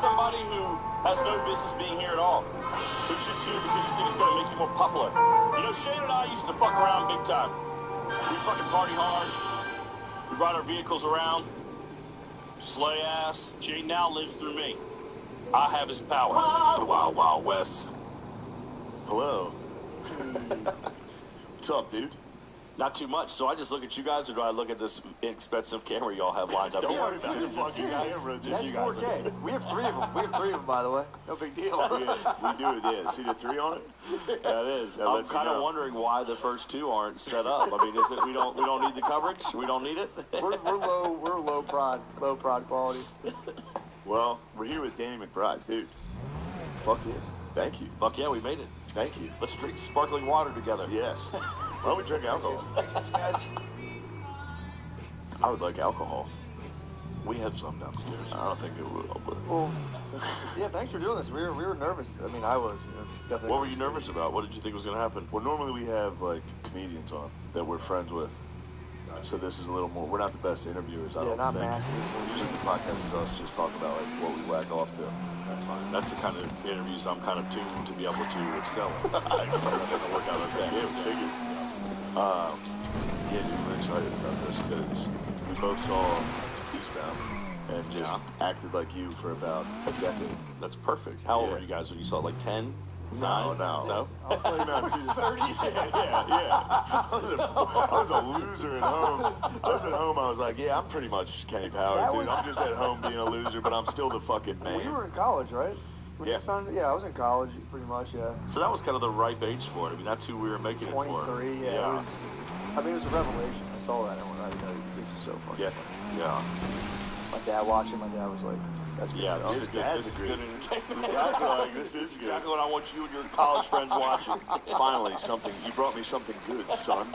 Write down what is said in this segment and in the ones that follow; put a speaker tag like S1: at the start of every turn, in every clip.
S1: somebody who has no business being here at all. Who's just here because you think it's going to make you more popular. You know, Shane and I used to fuck around big time. We fucking party hard. We ride our vehicles around. Slay ass. Shane now lives through me. I have his power.
S2: The Wild Wild West. Hello. What's up, dude?
S1: Not too much. So I just look at you guys, or do I look at this inexpensive camera y'all have lined up?
S2: Don't
S1: here?
S2: worry about it.
S1: Just you guys.
S3: That's 4K. We have 3 of them. We have 3 of them, by the way. No big deal.
S2: We do it, yeah. See the 3 on it?
S1: That is.
S2: That
S1: I'm
S2: lets you
S1: kind of
S2: know.
S1: wondering why the first 2 aren't set up. I mean, is it we don't need the coverage? We don't need it.
S3: We're low prod quality.
S2: Well, we're here with Danny McBride, dude. Fuck yeah. Thank you.
S1: Fuck yeah, we made it.
S2: Thank you.
S1: Let's drink sparkling water together.
S2: Yes. Why don't we drink alcohol? I would like alcohol.
S1: We have some downstairs.
S2: I don't think it will, but...
S3: Well, yeah, thanks for doing this. We were nervous. I mean, I was. Definitely.
S1: What were you nervous about? What did you think was going to happen?
S2: Well, normally we have, like, comedians on that we're friends with. So this is a little more... We're not the best interviewers, I don't
S3: not
S2: think.
S3: massive.
S2: Usually the podcast is us just talking about, like, what we whack off to.
S1: That's fine. That's the kind of interviews I'm kind of tuned to be able to excel in. I think that's going to work out okay.
S2: Yeah, we figured. Yeah, dude, we're excited about this because we both saw Eastbound and just acted like you for about a decade.
S1: That's perfect. How old were you guys when you saw it? Like 10?
S2: No.
S1: So?
S3: I was like,
S2: No, dude,
S3: 30.
S2: yeah. I was a loser at home. I was at home. I was like, yeah, I'm pretty much Kenny Powers, dude. I'm just at home being a loser, but I'm still the fucking man.
S3: Well, you were in college, right? When
S2: Yeah.
S3: you found it? Yeah, I was in college, pretty much. Yeah.
S1: So that was kind of the ripe age for it. I mean, that's who we were making it for.
S3: 23. Yeah. It was a revelation. I saw that and went, this is so fucking funny.
S1: Yeah.
S3: My dad watching. My dad was like, "That's good
S1: Yeah,
S3: stuff."
S1: this is good. This is good entertainment.
S2: The guys are like, this is good.
S1: Exactly what I want you and your college friends watching.
S2: Finally, something. You brought me something good, son.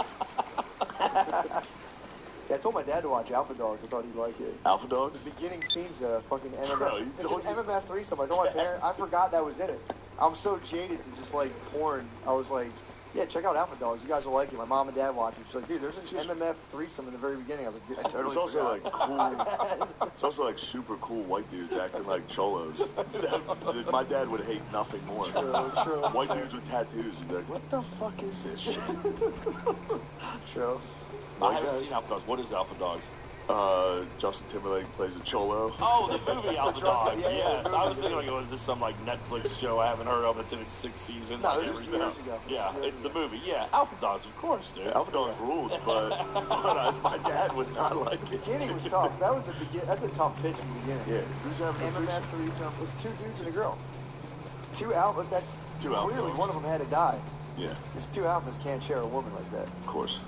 S3: Yeah, I told my dad to watch Alpha Dogs. I thought he'd like it.
S2: Alpha Dogs?
S3: The beginning scene's a fucking
S2: Bro,
S3: MMF.
S2: you
S3: It's an
S2: told me.
S3: MMF threesome. I told my parents. I forgot that was in it. I'm so jaded to just like porn. I was like, yeah, check out Alpha Dogs. You guys will like it. My mom and dad watched it. She's like, dude, there's an MMF threesome in the very beginning. I was like, dude, I totally
S2: It's also
S3: forgot.
S2: like cool. It's also like super cool white dudes acting like cholos. My dad would hate nothing more.
S3: True.
S2: White dudes with tattoos would be like, what the fuck is this shit?
S3: True.
S1: I haven't seen Alpha Dogs. What is Alpha Dogs?
S2: Justin Timberlake plays a cholo.
S1: Oh, the movie Alpha Dogs.
S3: Yeah,
S1: Yes.
S3: the
S1: I was
S3: movie.
S1: thinking, like, is this some, like, Netflix show I haven't heard of? It's in its 6th season.
S3: No,
S1: like,
S3: this was
S1: everything.
S3: years ago.
S1: Yeah,
S3: Years
S1: it's the
S3: ago.
S1: movie. Yeah, Alpha Dogs, of course, dude.
S2: Alpha Dogs ruled, but my dad would not like
S3: The
S2: it.
S3: beginning was tough. That was that's a tough pitch in the beginning.
S2: Yeah, who's having a
S3: MMF
S2: threesome?
S3: threesome. It's 2 dudes and a girl. 2 alpha. That's
S2: 2 alpha
S3: clearly
S2: dogs.
S3: one of them had to die.
S2: Yeah,
S3: Because 2 alphas can't share a woman like that.
S2: of course.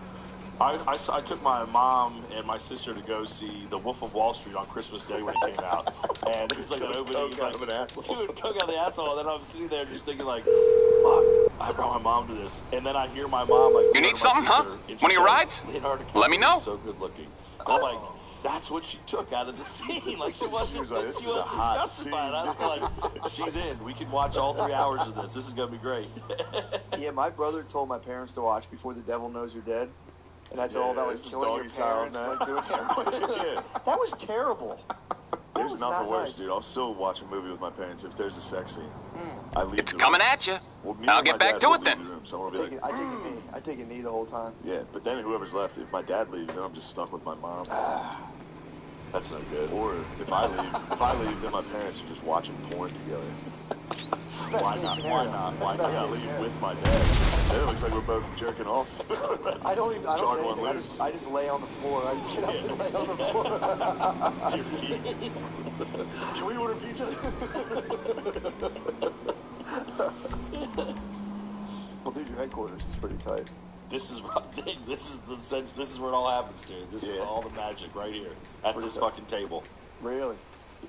S1: I took my mom and my sister to go see The Wolf of Wall Street on Christmas Day when it came out. And it was like an opening.
S2: Coke out of an asshole.
S1: Dude, coke out of the asshole. And then I'm sitting there just thinking like, fuck, I brought my mom to this. And then I hear my mom like,
S4: You need
S1: to my
S4: something, huh?
S1: sister, and she
S4: One of your
S1: says,
S4: rides?
S1: Leonardo
S4: Let me
S1: DiCaprio
S4: know.
S1: is so good looking. And I'm like, that's what she took out of the scene. Like she wasn't,
S2: was like, this
S1: she
S2: is a
S1: wasn't
S2: hot
S1: disgusted by it. I was like, she's in. We can watch all 3 hours of this. This is gonna be great.
S3: Yeah, my brother told my parents to watch Before the Devil Knows You're Dead. And that's all about like
S2: this is
S3: killing your
S2: doggy style
S3: parents,
S2: and
S3: like doing heroin.
S2: Yeah.
S3: That was terrible.
S2: There's
S3: was
S2: nothing
S3: not
S2: worse,
S3: nice.
S2: dude. I'll still watch a movie with my parents if there's a sex scene. I leave
S4: It's
S2: the
S4: coming
S2: room.
S4: at you.
S2: Well, me
S4: I'll
S2: and
S4: get
S2: my
S4: back
S2: dad
S4: to
S2: will
S4: it
S2: leave
S4: then.
S2: the room, so I'm gonna be like,
S3: I take a knee. I take a knee the whole time.
S2: yeah. But then whoever's left, if my dad leaves, then I'm just stuck with my mom.
S1: That's no good.
S2: Or if I leave, then my parents are just watching porn together.
S3: Best
S1: Why
S3: case
S1: not?
S3: scenario.
S1: Why not?
S3: That's
S1: Why
S3: best
S2: I gotta
S3: case
S2: leave
S3: scenario.
S2: with my dad. Then it looks like we're both jerking off.
S3: I don't say
S2: Charge one
S3: anything.
S2: loose.
S3: I just lay on the floor. I just get up and lay on the floor.
S2: To your feet. Can we order pizza?
S3: Well, dude, your headquarters is pretty tight.
S1: This is this is where it all happens, dude. This is
S2: Yeah.
S1: all the magic right here at
S3: Pretty
S1: this
S3: tough.
S1: fucking table.
S3: Really?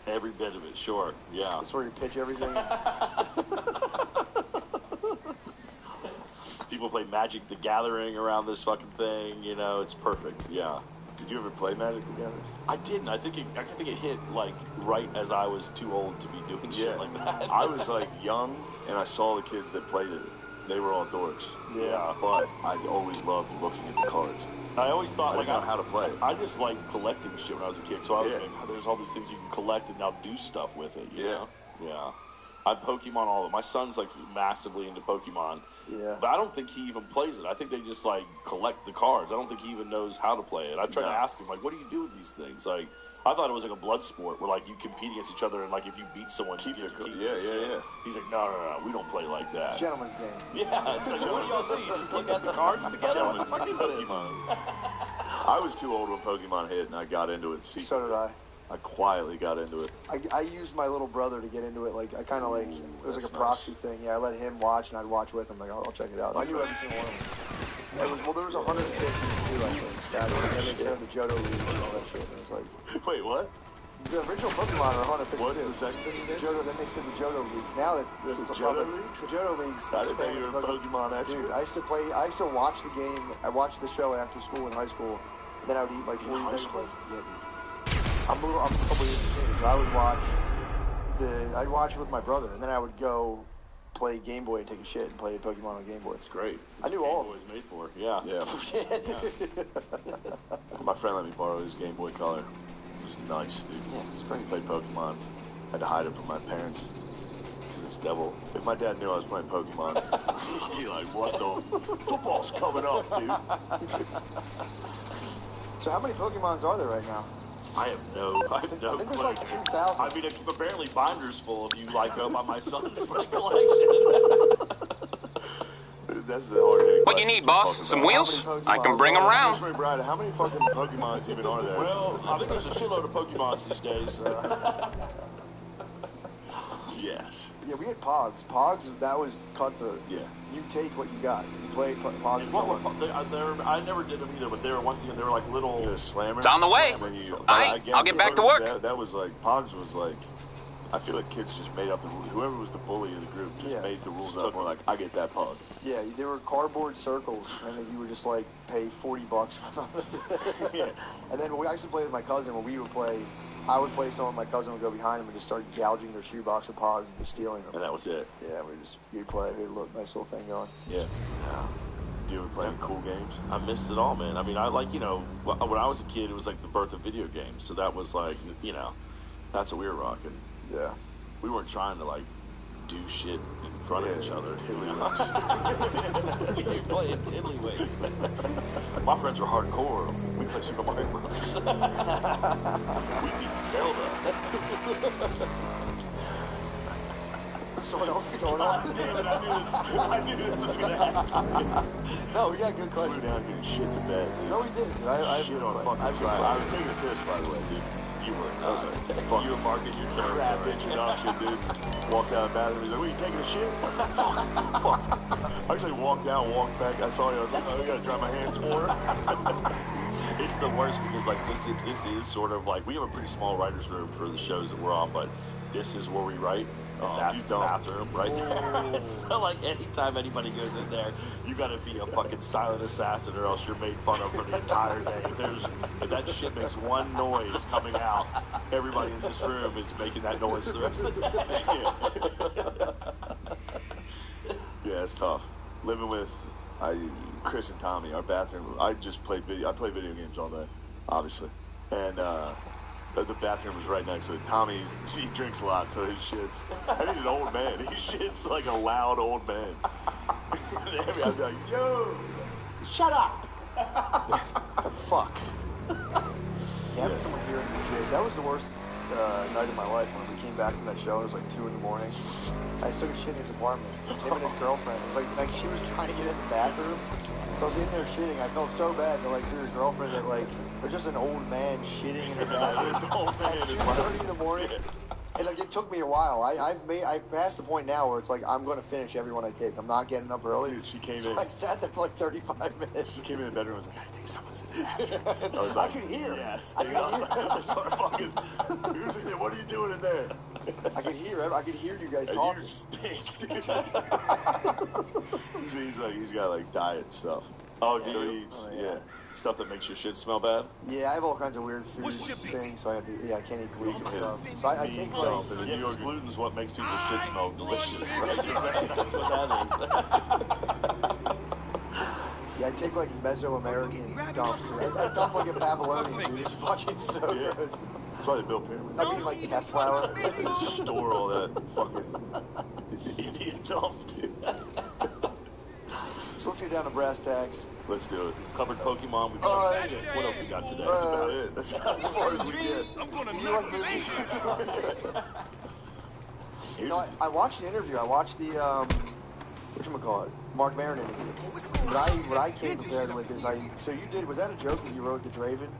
S1: Every bit of it, sure. Yeah.
S3: That's where you pitch everything.
S1: People play Magic the Gathering around this fucking thing. You know, it's perfect. Yeah.
S2: Did you ever play Magic together?
S1: I didn't. I think it hit like right as I was too old to be doing shit like that.
S2: I was like young, and I saw the kids that played it. they were all dorks.
S1: Yeah.
S2: But I always loved looking at the cards.
S1: I always thought,
S2: I
S1: like,
S2: didn't know how to play it.
S1: I just liked collecting shit when I was a kid. So I was
S2: Yeah.
S1: like, oh, there's all these things you can collect and now do stuff with it. You
S2: Yeah.
S1: know? Yeah. I Pokemon all of it. My son's like massively into Pokemon.
S3: Yeah.
S1: But I don't think he even plays it. I think they just like collect the cards. I don't think he even knows how to play it. I tried to ask him, like, what do you do with these things? Like, I thought it was like a blood sport where like you compete against each other and like if you beat someone, you get to keep
S2: Yeah,
S1: it.
S2: yeah, yeah.
S1: He's like, no, we don't play like that.
S3: Gentleman's game.
S1: Yeah, it's like, what do y'all do? You just look at the cards together? What the fuck is this?
S2: Pokemon. I was too old when Pokemon hit, and I got into it.
S3: So did I.
S2: I quietly got into it.
S3: I used my little brother to get into it. Like I kind of like it was like
S2: that's
S3: a proxy thing. Yeah, I let him watch and I'd watch with him. Like I'll check it out. I knew every single one of them. There was 152, I think. That one. And then they started the Johto League and all that shit. And it was like
S2: Wait, what?
S3: the original Pokemon are 152.
S2: What's the second thing you did?
S3: Johto. Then they said the Johto Leagues. Now there's
S2: The
S3: the
S2: Johto
S3: public-
S2: Leagues?
S3: The Johto Leagues.
S2: I didn't think you were a
S3: expanded
S2: Pokemon expert.
S3: Dude, I used to play. I used to watch the game. I watched the show after school in high school. Then I would eat like 40
S2: high
S3: days.
S2: school?
S3: Yeah, dude. I'm a couple years in, so I would watch I'd watch it with my brother, and then I would go play Game Boy and take a shit and play Pokemon on Game Boy.
S1: It's great.
S3: I knew all of
S1: Game Boy's made for it. Yeah.
S2: Yeah. My friend let me borrow his Game Boy Color. It was nice, dude.
S3: Yeah, it's great.
S2: Played Pokemon. Had to hide it from my parents. Because it's devil. If my dad knew I was playing Pokemon, he'd be like, what the? Football's coming up, dude.
S3: So how many Pokemons are there right now?
S1: I have no
S3: I think there's
S1: clue.
S3: like 2,000.
S1: I mean, apparently binders full if you like go by my son's like, collection.
S2: That's the hard hitting.
S4: What you need, boss? Some wheels? I can bring them around.
S2: Mystery Bride, how many fucking Pokemons even are there?
S1: Well, I think there's a shitload of Pokemons these days.
S2: Yes.
S3: Yeah, we had Pogs. Pogs, that was cutthroat.
S2: Yeah.
S3: You take what you got. You play Pogs.
S1: And what were, I never did them either, but they were, once again, they were like little...
S2: You're a slammer.
S4: It's on the way.
S2: When you-
S4: All right,
S2: again,
S4: I'll get back to work.
S2: That was like, Pogs was like, I feel like kids just made up the rules. Whoever was the bully of the group just
S3: Yeah.
S2: made the rules up. We're like, I get that Pog.
S3: Yeah, they were cardboard circles, and then you would just like pay $40 for them.
S2: Yeah.
S3: And then I used to play with my cousin. When we would play, I would play someone. My cousin would go behind him and just start gouging their shoebox of Pogs and just stealing them.
S1: And that was it.
S3: Yeah, you'd play. We'd look nice little thing going.
S2: Yeah. You ever play any cool games?
S1: I missed it all, man. I mean, I like, you know, when I was a kid, it was like the birth of video games. So that was like, you know, that's what we were rocking.
S3: Yeah.
S1: We weren't trying to, like, do shit in front of each other.
S2: Tiddlywinks.
S1: We were playing tiddlywinks. My friends were hardcore. We played Super Mario Bros. We beat Zelda.
S3: Someone else is going on.
S1: Damn it, I knew this was going to happen.
S3: No, we got good
S2: We
S3: questions.
S2: were down here shit the bed, dude.
S3: No, we didn't. Dude. I
S2: Shit on a
S3: I
S2: fucking side. I was taking a piss, by the way, dude.
S1: You were
S2: I was like,
S1: you were marking your
S2: crap
S1: territory.
S2: introduction, dude. Walked out of the bathroom. He's like, "What, you taking a shit?" I was like, fuck. I actually walked out, walked back. I saw you. I was like, "Oh, I gotta dry my hands more."
S1: It's the worst because like this is sort of like we have a pretty small writers room for the shows that we're on, but this is where we write. And
S2: Oh,
S1: that's
S2: you
S1: the
S2: don't.
S1: bathroom right there. So like anytime anybody goes in there, you gotta be a fucking silent assassin or else you're made fun of for the entire day. If that shit makes one noise coming out, everybody in this room is making that noise for the rest of the day.
S2: Yeah, it's tough. Living with Chris and Tommy, our bathroom. I play video games all day, obviously, and the bathroom was right next to it. He drinks a lot, so he shits. And he's an old man. He shits like a loud old man. And every I'd be like, "Yo, shut up!"
S3: Fuck. Having someone hearing your shit. That was the worst night of my life when we came back from that show. It was like 2 in the morning. I just took a shit in his apartment. Him and his girlfriend. It was like she was trying to get in the bathroom. So I was in there shitting. I felt so bad to like for your girlfriend that like was just an old man shitting in her bathroom at 2:30 in the morning. And like it took me a while. I've passed the point now where it's like I'm gonna finish every one I take. I'm not getting up early.
S2: Dude, she came
S3: So
S2: in.
S3: I sat there for like 35 minutes.
S2: She came in the bedroom and was like, "I think someone's in the bathroom." I was like,
S3: could hear.
S2: Yes,
S3: I
S2: dude.
S3: could hear.
S2: I started fucking. Who's in there? What are you doing in there?
S3: I could hear you guys
S2: And
S3: talking.
S2: you stink, dude. He's got like diet stuff.
S1: Oh,
S2: So
S1: do
S2: he
S1: you?
S2: eats,
S3: Oh, yeah.
S2: yeah. stuff that makes your shit smell bad?
S3: Yeah, I have all kinds of weird food things, so I can't eat gluten and stuff. So I take like...
S2: Yeah, because gluten is what makes people's shit smell delicious, right? That's what that is.
S3: Yeah, I take like Mesoamerican dumps. I dump like a Babylonian, dude. It's fucking so gross.
S2: That's why they built pyramids.
S3: I mean, like cat flour.
S2: They just store all that fucking Indian dump, dude.
S3: So let's get down to brass tacks.
S2: Let's do it.
S1: Covered Pokemon. We covered shit. What else we got today?
S2: That's about it. That's about as far as we get.
S3: You like movies? No, I watched the interview. I watched the whatchamacallit, Mark Maron interview. What I came prepared with is so you did, was that a joke that you wrote the Draven?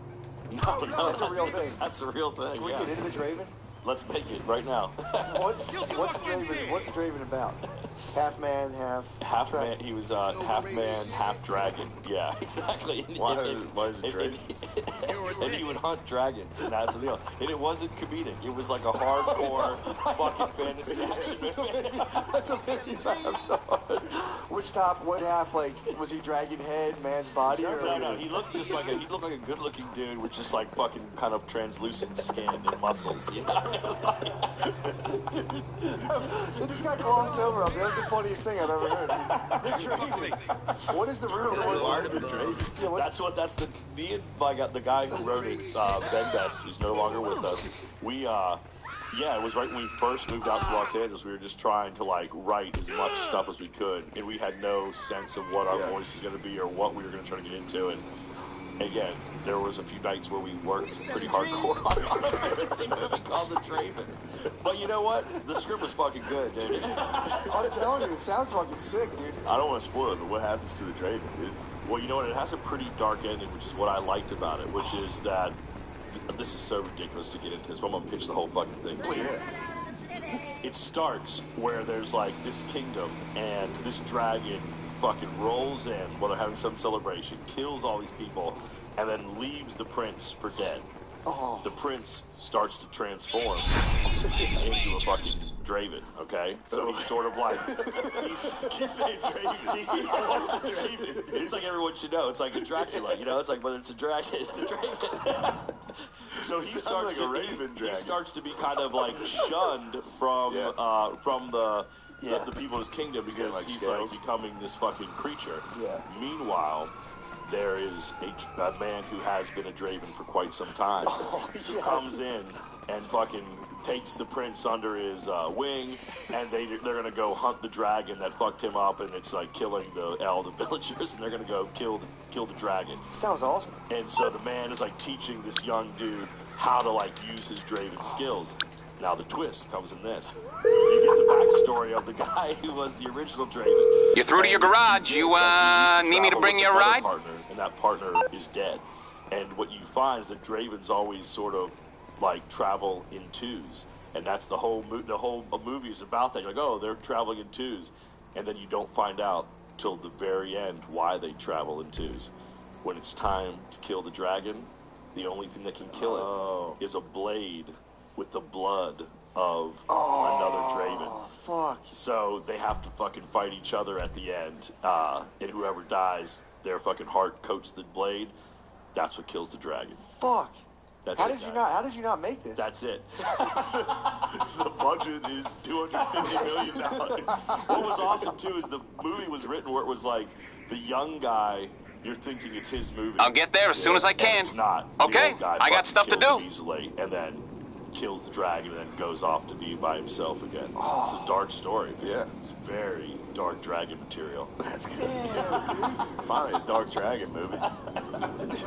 S1: No,
S3: That's a real thing.
S1: That's a real thing.
S3: Can we get into the Draven?
S1: Let's make it right now.
S3: What's the Draven about? Half man, half
S1: Man. He was half man, half dragon. Yeah, exactly.
S2: Why is it dragon?
S1: And he would hunt dragons, and that's the deal. And it wasn't comedic. It was like a hardcore fucking fantasy action movie.
S3: That's what made me laugh so hard. Which top? What half? Like, was he dragon head, man's body? Or
S1: No. He looked just like a good-looking dude with just like fucking kind of translucent skin and muscles. You know?
S3: It just got glossed over. That was the funniest thing I've ever heard. The Draven. What is the root of the word?
S1: Yeah, that's the me and the guy who wrote it, Ben Best, who's no longer with us. We it was right when we first moved out to Los Angeles. We were just trying to like write as much stuff as we could, and we had no sense of what our voice was going to be or what we were going to try to get into. And again, there was a few nights where we worked pretty hardcore on a fantasy movie called The Draven. But you know what? The script was fucking good, dude.
S3: I'm telling you, it sounds fucking sick, dude.
S2: I don't want to spoil it, but what happens to the Draven, dude?
S1: Well, you know what? It has a pretty dark ending, which is what I liked about it, which is that this is so ridiculous to get into this, but I'm going to pitch the whole fucking thing to you. It starts where there's like this kingdom, and this dragon fucking rolls in while they're having some celebration, kills all these people, and then leaves the prince for dead.
S3: Oh.
S1: The prince starts to transform into a fucking Draven, okay? So he's sort of like, keep saying Draven. It's a Draven. It's like everyone should know. It's like a Dracula, you know? It's like, but it's a dragon. It's a Draven. So he starts to be kind of like shunned from the people in his kingdom because
S2: like
S1: he's
S2: scales.
S1: like becoming this fucking creature.
S3: Yeah.
S1: Meanwhile, there is a man who has been a Draven for quite some time who comes in and fucking takes the prince under his wing, and they're gonna go hunt the dragon that fucked him up, and it's like killing all the villagers, and they're gonna go kill the dragon.
S3: Sounds awesome.
S1: And so the man is like teaching this young dude how to like use his Draven skills. Now the twist comes in this. You get the backstory of the guy who was the original Draven.
S4: You're through to your garage. You need me to bring you a ride?
S1: Partner, and that partner is dead. And what you find is that Dravens always sort of like travel in twos, and that's the whole movie is about that. You're like, oh, they're traveling in twos, and then you don't find out till the very end why they travel in twos. When it's time to kill the dragon, the only thing that can kill it is a blade with the blood of another Draven.
S3: Fuck.
S1: So they have to fucking fight each other at the end, and whoever dies, their fucking heart coats the blade. That's what kills the dragon.
S3: Fuck.
S1: How did
S3: you not make this?
S1: That's it. So the budget is $250 million. What was awesome too is the movie was written where it was like the young guy. You're thinking it's his movie.
S4: I'll get there as soon as I can.
S1: It's not.
S4: Okay,
S1: The old guy
S4: I got stuff to
S1: kills
S4: do.
S1: him easily, and then kills the dragon, and then goes off to be by himself again. It's a dark story.
S2: Yeah.
S1: It's very dark dragon material.
S2: That's good.
S3: Damn, dude.
S2: Finally, a dark dragon movie.
S3: Dude,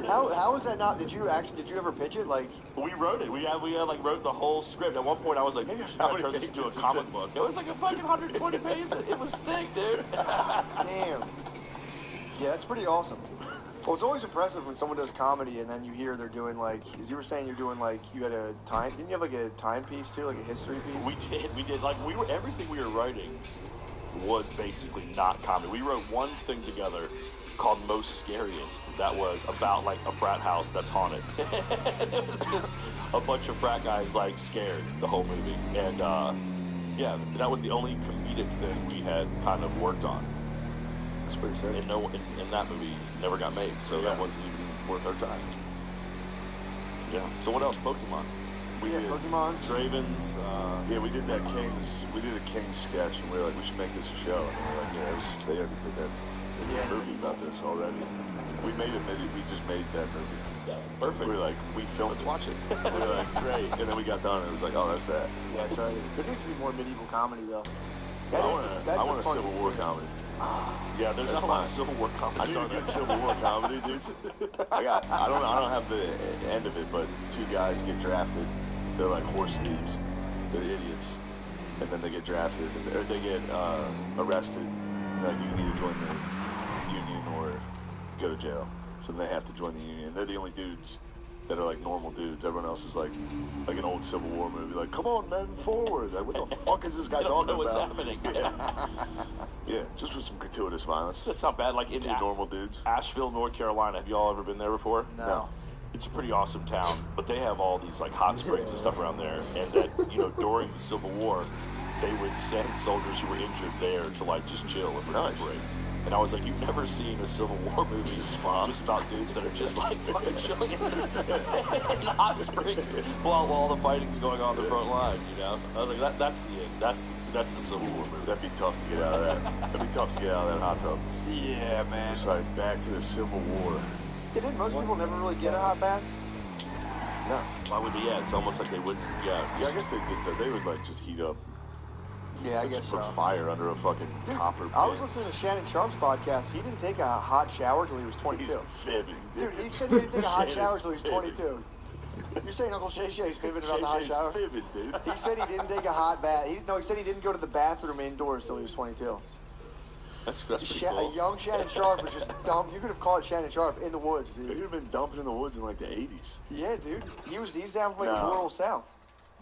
S3: how was that not? Did you ever pitch it? Like,
S1: We wrote it. We like wrote the whole script. At one point, I was like, maybe I should
S2: How
S1: try to
S2: many
S1: turn this into a
S2: pages
S1: comic
S2: is
S1: book.
S2: this?
S1: It was like a fucking 120 pages. It was thick, dude.
S3: damn. Yeah, that's pretty awesome. Well, it's always impressive when someone does comedy and then you hear they're doing like, as you were saying, you're doing like, you had a time, didn't you have like a timepiece too, like a history piece?
S1: We did. Like everything we were writing was basically not comedy. We wrote one thing together called Most Scariest that was about like a frat house that's haunted. It was just a bunch of frat guys like scared the whole movie. And yeah, that was the only comedic thing we had kind of worked on.
S3: That's pretty sick.
S5: And that movie never got made, so that wasn't even worth our time. Yeah. So what else? Pokemon.
S2: We did
S3: Pokemon.
S5: Dravens.
S2: Yeah, we did that Kings. We did a Kings sketch, and we were like, we should make this a show. And we were like, yeah, they already did that. They did a movie about this already. We made it. We just made that movie.
S5: Perfect.
S2: We were like, we filmed.
S5: Let's watch it.
S2: We were like, great. And then we got done, and it was like, oh, that's that.
S3: Yeah, that's right. There needs to be more medieval comedy thoh.
S2: I want a Civil War comedy.
S5: Yeah, there's not a lot of Civil War comedy.
S2: I need a good Civil War comedy, dude. I don't have the end of it, but two guys get drafted. They're like horse thieves. They're idiots, and then they get drafted, or they get arrested. Like you can either join the union or go to jail. So they have to join the union. They're the only dudes that are like normal dudes. Everyone else is like an old Civil War movie. Like, come on, men, forward! Like, what the fuck is this guy talking
S5: know what's
S2: about?
S5: happening.
S2: Yeah, just with some gratuitous violence.
S5: That's not bad. Like in
S2: Two normal dudes.
S5: Asheville, North Carolina. Have you all ever been there before?
S3: No.
S5: It's a pretty awesome town, but they have all these like hot springs and stuff around there. And that during the Civil War, they would send soldiers who were injured there to like just chill and recuperate. And I was like, you've never seen a Civil War movie just about dudes that are just like fucking chilling in hot springs while all the fighting's going on the front line, I was like, that's the end. That's the Civil War movie.
S2: That'd be tough to get out of that. That'd be tough to get out of that hot tub.
S5: Yeah, man.
S2: It's like back to the Civil War.
S3: Didn't most people never really get a hot bath?
S2: No.
S5: Why would they? Yeah, it's almost like they wouldn't. Yeah,
S2: I guess they did that. They would like just heat up.
S3: Yeah, I guess
S2: Put
S3: so.
S2: fire under a fucking copper pit.
S3: I was listening to Shannon Sharp's podcast. He didn't take a hot shower till he was 22.
S2: He's fibbing,
S3: Dude, he said he didn't take a hot shower till he was 22. You're saying Uncle Shay Shay's fibbing about the hot shower?
S2: Fibbing, dude.
S3: He said he didn't take a hot bath. He said he didn't go to the bathroom indoors till he was 22.
S5: that's pretty cool.
S3: A young Shannon Sharp was just dumb. You could have caught Shannon Sharp in the woods,
S2: He
S3: dude.
S2: would have been dumping in the woods in like the 80s.
S3: Yeah, dude. He's down from like the
S2: No.
S3: rural south.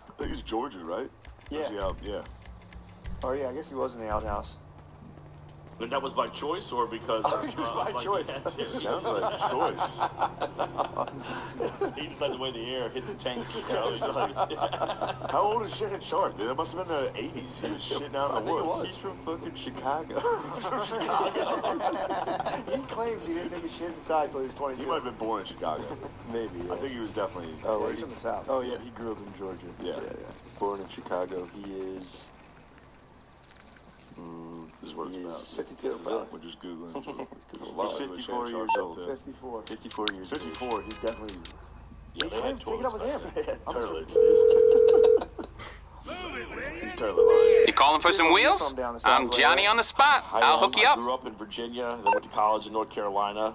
S2: I think it's Georgia, right?
S3: Yeah.
S2: Was he out? Yeah.
S3: Oh yeah, I guess he was in the outhouse.
S5: And that was by choice or because
S3: It was by choice.
S2: Sounds like choice.
S5: He decided the way the air hit the tank.
S2: It's like, how old is Shannon Sharp, dude? That must have been the 80s. He was shitting out in the woods.
S5: He's from fucking Chicago.
S3: He claims he didn't take a shit inside till he was 22.
S2: He might have been born in Chicago.
S6: Maybe.
S2: I think he was definitely.
S3: Yeah, he's from the south.
S6: Oh yeah, he grew up in Georgia.
S2: Yeah.
S6: Born in Chicago. He is.
S2: This is what it's
S6: He
S2: about.
S6: is
S3: 52.
S2: We're just Googling.
S6: He's 54 years old.
S3: 54.
S6: 54 years old.
S2: 54. He's definitely.
S3: Take it up with him.
S2: Turlets, dude. He's turlet.
S4: You calling for some wheels? I'm Johnny on the spot. I'll hook you
S5: I
S4: up.
S5: grew up in Virginia, then went to college in North Carolina,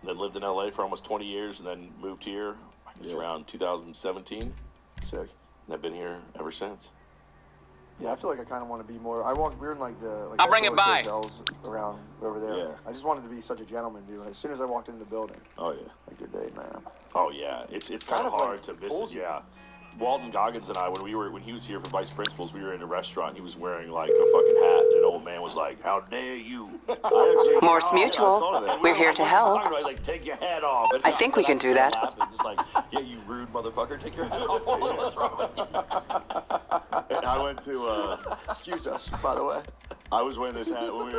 S5: then lived in LA for almost 20 years, and then moved here, I guess around 2017.
S3: Sick.
S5: And I've been here ever since.
S3: Yeah, I feel like I kind of want to be more. We're in like the.
S4: I'll bring it by.
S3: Hotels around over there.
S2: Yeah.
S3: I just wanted to be such a gentleman, dude. As soon as I walked into the building,
S2: Oh, yeah.
S3: like, good day, man.
S5: Oh yeah, it's kind of
S3: Kind of
S5: hard
S3: like
S5: to visit.
S3: Olsen.
S5: Yeah, Walton Goggins and I, when he was here for vice principals, we were in a restaurant. And he was wearing like a fucking hat, and an old man was like, "How dare you?"
S7: Morse Mutual. We're here to help.
S5: Like, take your hat off. And
S7: I think we can do that.
S5: Laughing, just like, yeah, you rude motherfucker, take your hat off. What's wrong with you?
S2: I went to.
S3: Excuse us, by the way.
S2: I was wearing this hat when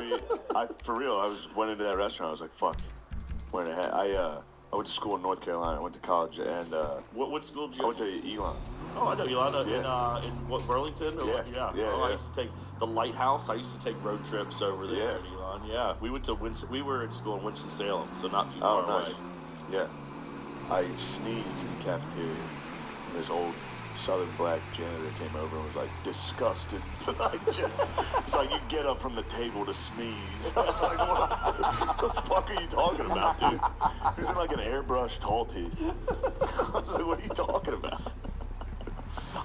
S2: for real. Went into that restaurant. I was like, fuck, wearing a hat. I went to school in North Carolina. I went to college, and
S5: What school did you
S2: I went to Elon.
S5: Oh, I know Yolanda
S2: Yeah.
S5: in what, Burlington? Or
S2: Yeah.
S5: what? Yeah.
S2: Yeah,
S5: Oh, I
S2: yeah.
S5: used to take the Lighthouse. I used to take road trips over there
S2: Yeah.
S5: in Elon. Yeah, we went to we were in school in Winston-Salem, so not too
S2: Oh,
S5: far
S2: nice.
S5: away.
S2: Yeah. I sneezed in the cafeteria. And this old Southern black janitor came over and was like, disgusted. It's like, you get up from the table to sneeze. I was like, what the fuck are you talking about, dude? He was in like an airbrush tall teeth. I was like, what are you talking about?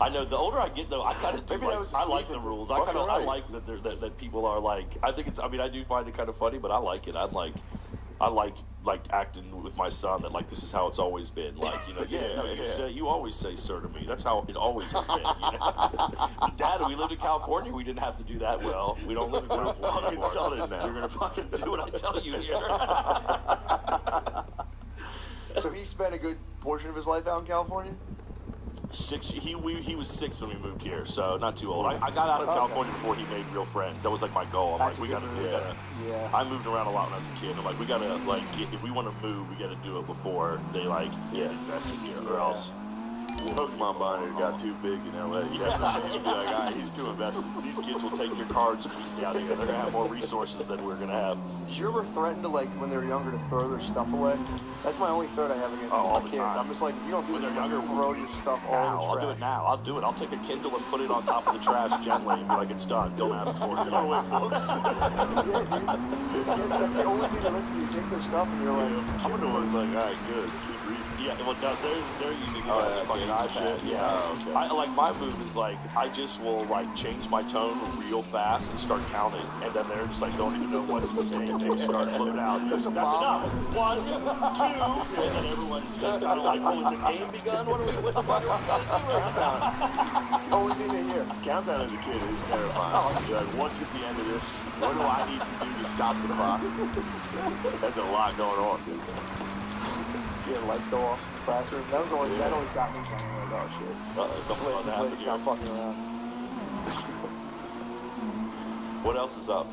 S5: I know. The older I get, though, I kind of do
S3: Maybe
S5: like.
S3: that was
S5: I like
S3: season.
S5: the rules.
S2: Fucking
S5: I
S2: right.
S5: like that people are like. I think it's. I mean, I do find it kind of funny, but I like it. I like acting with my son that like this is how it's always been. Like, you always say sir to me. That's how it always has been. Dad, we lived in California. We didn't have to do that. Well, we don't live in California
S2: fucking
S5: anymore.
S2: Southern now.
S5: You're gonna fucking do what I tell you here.
S3: So he spent a good portion of his life out in California.
S5: He was 6 when we moved here, so not too old. I got out of California before he made real friends. That was like my goal. I'm
S3: That's
S5: like,
S3: a
S5: we
S3: good
S5: gotta.
S3: move. Yeah.
S5: I moved around a lot when I was a kid. I'm like, we gotta if we want to move, we gotta do it before they get invested here, or else.
S2: Pokemon Binder got too big in LA. You have to be like, all right, he's too invested.
S5: These kids will take your cards if we stay out here. They're gonna have more resources than we're gonna have.
S3: Did you ever threaten to, like, when they were younger, to throw their stuff away? That's my only threat I have against
S5: all
S3: my
S5: the
S3: kids.
S5: time.
S3: I'm just like, if you don't do
S5: When
S3: this,
S5: they're
S3: you're
S5: younger,
S3: throw your stuff all in the
S5: I'll
S3: trash.
S5: do it now. I'll do it. I'll take a Kindle and put it on top of the trash gently and be like, it's done. Don't ask for it. Give it away, folks.
S3: Yeah, dude. That's the only thing to listen to. You take their stuff and you're like,
S2: I'm gonna was like, all right, good, keep reading.
S5: Yeah, well, no, they're using it as a fucking iPad.
S2: Yeah. Oh, okay.
S5: I like my move is like I just will like change my tone real fast and start counting, and then they're just like don't even know what's saying. They start flipping out. That's enough. 1, 2, and then everyone's just kind of like, oh, is the game begun? What the fuck are we gonna do right now?
S3: it's the only thing they hear.
S2: Countdown as a kid is terrifying. You're like, what's at the end of this? What do I need to do to stop the clock? That's a lot going on, dude.
S3: Yeah, the lights go off in the classroom. That always got me kind of like, oh shit. This lady's not fucking around.
S5: What else is up?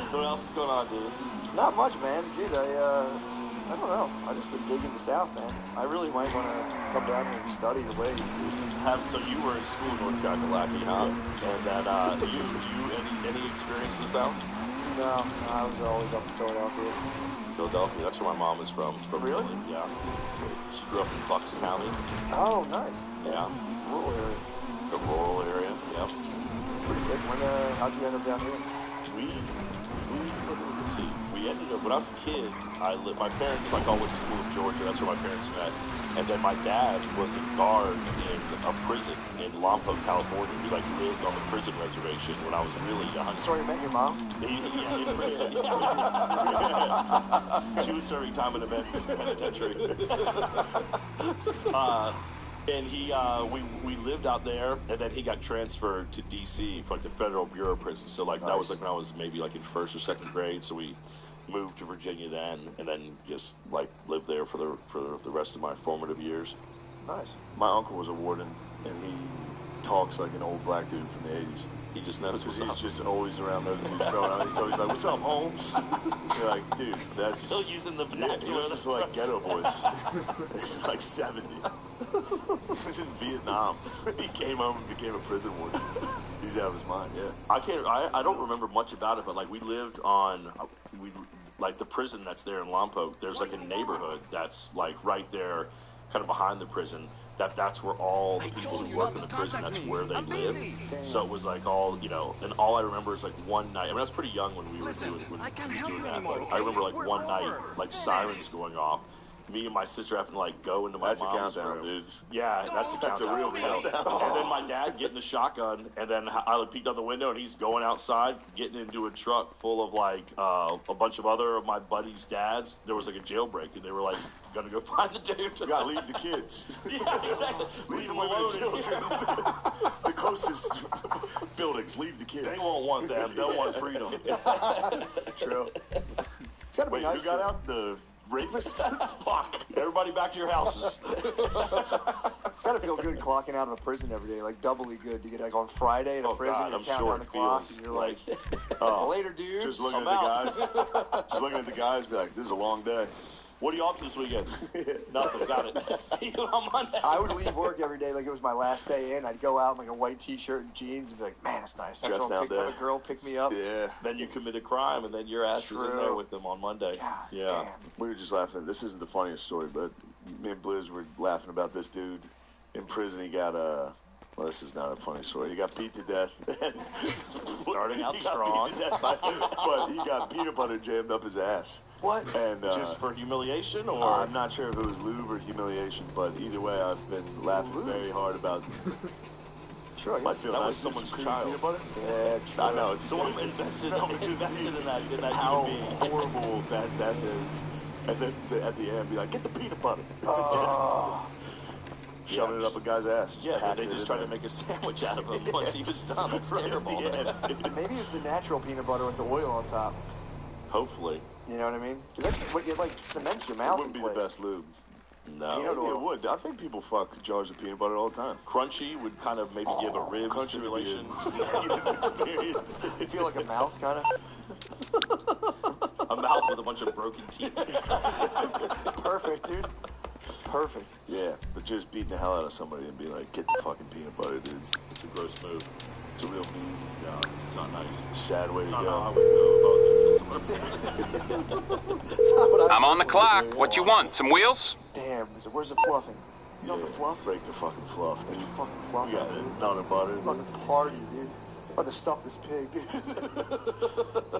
S5: So what else is going on, dude?
S3: Not much, man. Dude, I don't know. I just been digging the South, man. I really might want to come down here and study the ways, dude.
S5: So you were in school in North Kakalaki, huh? And then you any experience in the South?
S3: No, I was always up in Philadelphia.
S5: Philadelphia, that's where my mom is from.
S3: Really?
S5: Yeah. So she grew up in Bucks County.
S3: Oh, nice.
S5: Yeah.
S3: Rural area.
S5: The rural area, yeah.
S3: It's pretty sick. How'd you end up down here?
S5: Let's see. We ended up, when I was a kid, my parents, like, all went to school in Georgia. That's where my parents met. And then my dad was a guard in a prison in Lompoc, California. He, like, lived on the prison reservation when I was really young.
S3: That's where you met your mom?
S5: Yeah, in prison. She was serving time in a men's penitentiary. And we lived out there, and then he got transferred to D.C. for like the Federal Bureau of Prisons. So like that was like when I was maybe like in 1st or 2nd grade. So we moved to Virginia then, and then just like lived there for the rest of my formative years.
S3: Nice.
S2: My uncle was a warden, and he talks like an old black dude from the 80s.
S5: He just knows
S2: Because
S5: what's
S2: he's
S5: up.
S2: just always around those dudes growing up. So he's like, what's up, Holmes? You're like, dude, that's...
S5: Still using the
S2: Yeah,
S5: vernacular.
S2: he was just like Ghetto Boys. He's like 70. He was in Vietnam. He came home and became a prison warden. He's out of his mind, yeah.
S5: I don't remember much about it, but like we lived on... like the prison that's there in Lompoc, there's like a neighborhood that's like right there, kind of behind the prison. That's where all the people who work in the prison, that's where they live. So it was like all, and all I remember is like one night. I mean, I was pretty young when we were doing that. But I remember like one night, like sirens going off. Me and my sister having to like go into my
S2: That's
S5: mom's
S2: a countdown,
S5: room.
S2: dude.
S5: Yeah, that's a countdown.
S2: real countdown.
S5: And then my dad getting the shotgun, and then I peeked out the window, and he's going outside, getting into a truck full of like a bunch of other of my buddies' dads. There was like a jailbreak, and they were like gonna go find the dude.
S2: You gotta leave the kids.
S5: Yeah, exactly.
S2: Leave
S5: them
S2: the women and
S5: alone.
S2: children. The closest buildings, leave the kids.
S5: They won't want them. They'll want freedom.
S2: True.
S3: It's gotta be
S2: Wait,
S3: nice.
S2: who got out? The rapist?
S5: Fuck. Everybody back to your houses.
S3: It's gotta feel good clocking out of a prison every day, like doubly good. You get like on Friday in a prison,
S5: God,
S3: you
S5: I'm
S3: count
S5: sure
S3: down the
S5: it
S3: clock,
S5: feels
S3: and you're like, later, dude.
S2: Just looking
S5: I'm
S2: at the guys. Just looking at the guys, be like, this is a long day.
S5: What are you up to this weekend? Nothing. Got it. See you on Monday.
S3: I would leave work every day like it was my last day in. I'd go out in like a white t-shirt and jeans and be like, man, it's nice. I'd
S2: Dressed
S3: go
S2: out
S3: pick
S2: there.
S3: up a girl, pick me up.
S2: Yeah.
S5: Then you commit a crime, and then your ass is in
S3: True.
S5: there with them on Monday.
S3: God
S5: Yeah.
S3: damn.
S2: We were just laughing. This isn't the funniest story, but me and Blizz were laughing about this dude in prison. He got well, this is not a funny story. He got beat to death.
S5: Starting out
S2: He got
S5: strong.
S2: beat to death, but he got peanut butter jammed up his ass.
S3: What?
S2: And
S5: Just for humiliation, or
S2: I'm not sure if it was lube or humiliation, but either way, I've been laughing very hard about.
S3: Sure, I
S2: Might
S3: guess.
S2: feel
S5: That
S2: nice
S5: was
S2: to
S5: someone's
S2: cream
S5: child.
S2: peanut butter.
S3: Yeah, true.
S2: I know it's
S5: someone
S2: terrible.
S5: invested,
S2: No, but just
S5: invested in that
S2: how
S5: human being.
S2: horrible that is. And then at the end, be like, get the peanut butter. Shoving it up a guy's ass.
S5: Yeah,
S2: packing
S5: they
S2: it
S5: just
S2: in
S5: tried
S2: there.
S5: to make a sandwich out of him once he was done. That's
S2: Right at
S5: terrible.
S2: the end.
S3: Maybe it's the natural peanut butter with the oil on top.
S5: Hopefully.
S3: You know what I mean? Because that's what it like cements your
S2: It
S3: mouth.
S2: wouldn't
S3: in
S2: be the
S3: place.
S2: best lube.
S5: No.
S3: Peanut
S2: Maybe
S3: oil.
S2: it would. I think people fuck jars of peanut butter all the time.
S5: Crunchy would kind of maybe give a rib
S2: Crunchy would be
S5: simulation.
S2: experience.
S3: You feel like a mouth, kind of.
S5: A mouth with a bunch of broken teeth.
S3: Perfect, dude. Perfect.
S2: Yeah, but just beating the hell out of somebody and be like, get the fucking peanut butter, dude.
S5: It's a gross move.
S2: It's a real mean,
S5: Yeah, it's not nice.
S2: sad way to
S5: It's not how I
S2: go.
S5: would go if I was gonna kill someone.
S3: It's not what I
S4: I'm on the
S3: would do.
S4: clock. What you want? Some wheels?
S3: Damn, where's the fluffing? You know
S2: Yeah,
S3: the fluff?
S2: break the fucking fluff,
S3: Break
S2: dude.
S3: the fucking fluff
S2: We got
S3: out, dude.
S2: another butter.
S3: I'm about to party, dude. I'm about to stuff this pig, dude.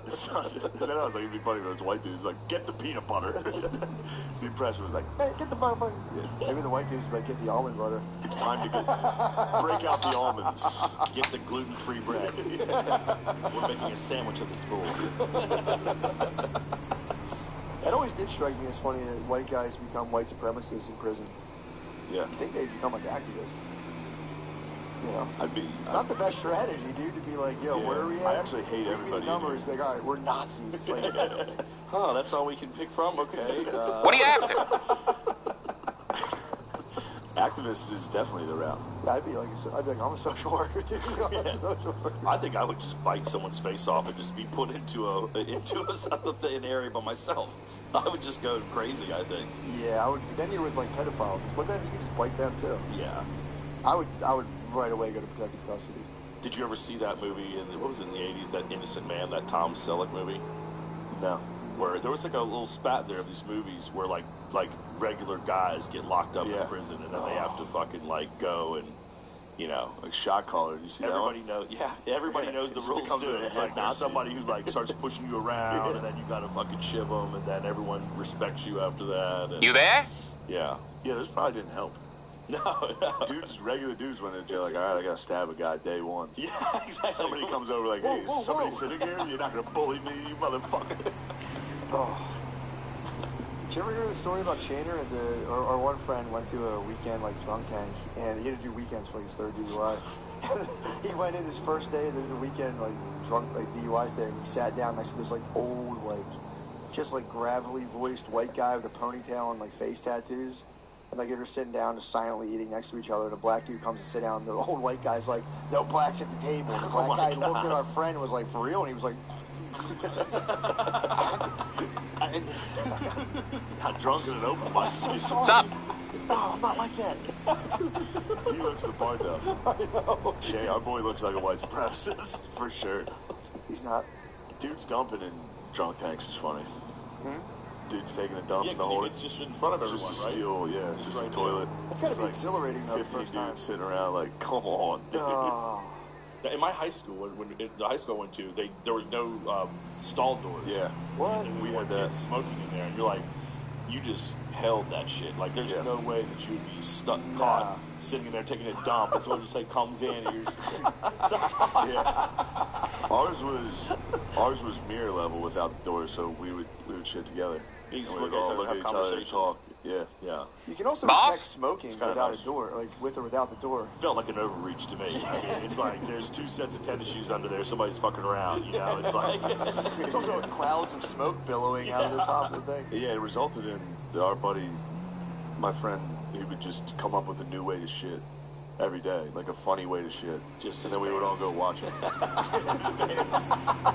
S2: It's not just, then I was like, it'd be funny if those white dudes like, get the peanut butter. So the impression was like,
S3: Hey, get the butter.
S2: yeah,
S3: Maybe the white dudes would like, get the almond butter.
S2: it's time to break out the almonds.
S5: Get the gluten-free bread. We're making a sandwich of this fool.
S3: It always did strike me as funny that white guys become white supremacists in prison.
S2: Yeah,
S3: You think they'd become like activists? You know,
S2: I'd be.
S3: not the best strategy, dude, to be like, yo,
S2: Yeah,
S3: where are we at?
S2: I actually hate
S3: Read me
S2: everybody
S3: the
S2: in
S3: numbers. Be like, all right, we're Nazis. It's like,
S5: Oh, that's all we can pick from? Okay.
S4: What are you after?
S2: Activist is definitely the route.
S3: yeah, I'd be like, I'm a social worker, dude. I'm a social worker.
S5: I think I would just bite someone's face off and just be put into an area by myself. I would just go crazy, I think.
S3: Yeah, I would. Then you're with like pedophiles, but then you can just bite them too.
S5: Yeah.
S3: I would right away go to protective custody.
S5: Did you ever see that movie what was it, in the 80s, that Innocent Man, that Tom Selleck movie?
S2: No.
S5: Where there was like a little spat there of these movies where like regular guys get locked up
S2: Yeah.
S5: in prison and then they have to fucking like go and, you know,
S2: Like shot caller. You see
S5: everybody
S2: that
S5: knows. Yeah, everybody knows the
S2: It
S5: rules
S2: becomes
S5: too.
S2: a
S5: It's
S2: head
S5: like there's
S2: Nazi.
S5: somebody who like starts pushing you around, and then you gotta fucking shiv them, and then everyone respects you after that. And,
S4: You there?
S5: Yeah.
S2: Yeah, this probably didn't help.
S5: No.
S2: Dudes, regular dudes went in jail like, all right, I gotta stab a guy day one.
S5: Yeah, exactly.
S2: Somebody comes over like, hey,
S3: Whoa,
S2: is somebody
S3: whoa.
S2: sitting here? You're not gonna bully me, you motherfucker.
S3: Oh. Did you ever hear the story about Shaner? Our one friend went to a weekend like drunk tank, and he had to do weekends for like his third DUI. He went in his first day of the weekend like drunk like DUI thing. He sat down next to this like old like just like gravelly voiced white guy with a ponytail and like face tattoos. And like they were sitting down just silently eating next to each other, and a black dude comes to sit down, and the old white guy's like, no blacks at the table. And the black guy looked at our friend and was like, for real? And he was like,
S2: Got drunk in an open mic.
S4: What's up?
S3: no, I'm not like that.
S2: He looks the part though.
S3: I know.
S2: Yeah, our boy looks like a white supremacist for sure.
S3: He's not.
S2: Dudes dumping in drunk tanks is funny.
S3: Hmm?
S2: Dudes taking a dump
S5: Yeah,
S2: in the whole.
S5: it's just in front of everyone,
S2: Just a
S5: right?
S2: steel, yeah,
S5: Just
S2: just
S5: right
S2: a toilet.
S3: It's gotta be
S2: Like
S3: exhilarating though. The
S2: 50
S3: first time.
S2: dudes sitting around like, come on, dude.
S3: Oh.
S5: In my high school, the high school I went to, there was no stall doors.
S2: Yeah.
S3: What?
S5: And we
S2: We
S5: had
S2: had that.
S5: kids smoking in there, and you're like, you just held that shit. Like, there's
S2: Yeah.
S5: no way that you would be stuck,
S3: Nah.
S5: caught, sitting in there taking a dump, and someone just like comes in, and you're just,
S2: Yeah. Ours was mirror level without the doors, so we would shit together.
S5: You
S2: And
S5: just
S2: we would
S5: look at
S2: all
S5: each
S2: look
S5: other,
S2: at
S5: have
S2: each other and
S5: conversations.
S2: talk. Yeah.
S5: yeah.
S3: You can also
S4: Boss?
S3: detect smoking
S2: It's kinda
S3: without
S2: nice.
S3: a door, like with or without the door.
S5: Felt like an overreach to me. I mean, it's like there's two sets of tennis shoes under there. Somebody's fucking around. You know, it's like
S3: It's also clouds of smoke billowing out of the top of the thing.
S2: Yeah, it resulted in our buddy, my friend, he would just come up with a new way to shit every day, like a funny way to shit.
S5: Just
S2: and
S5: his
S2: then we would all
S5: fans.
S2: go watch it.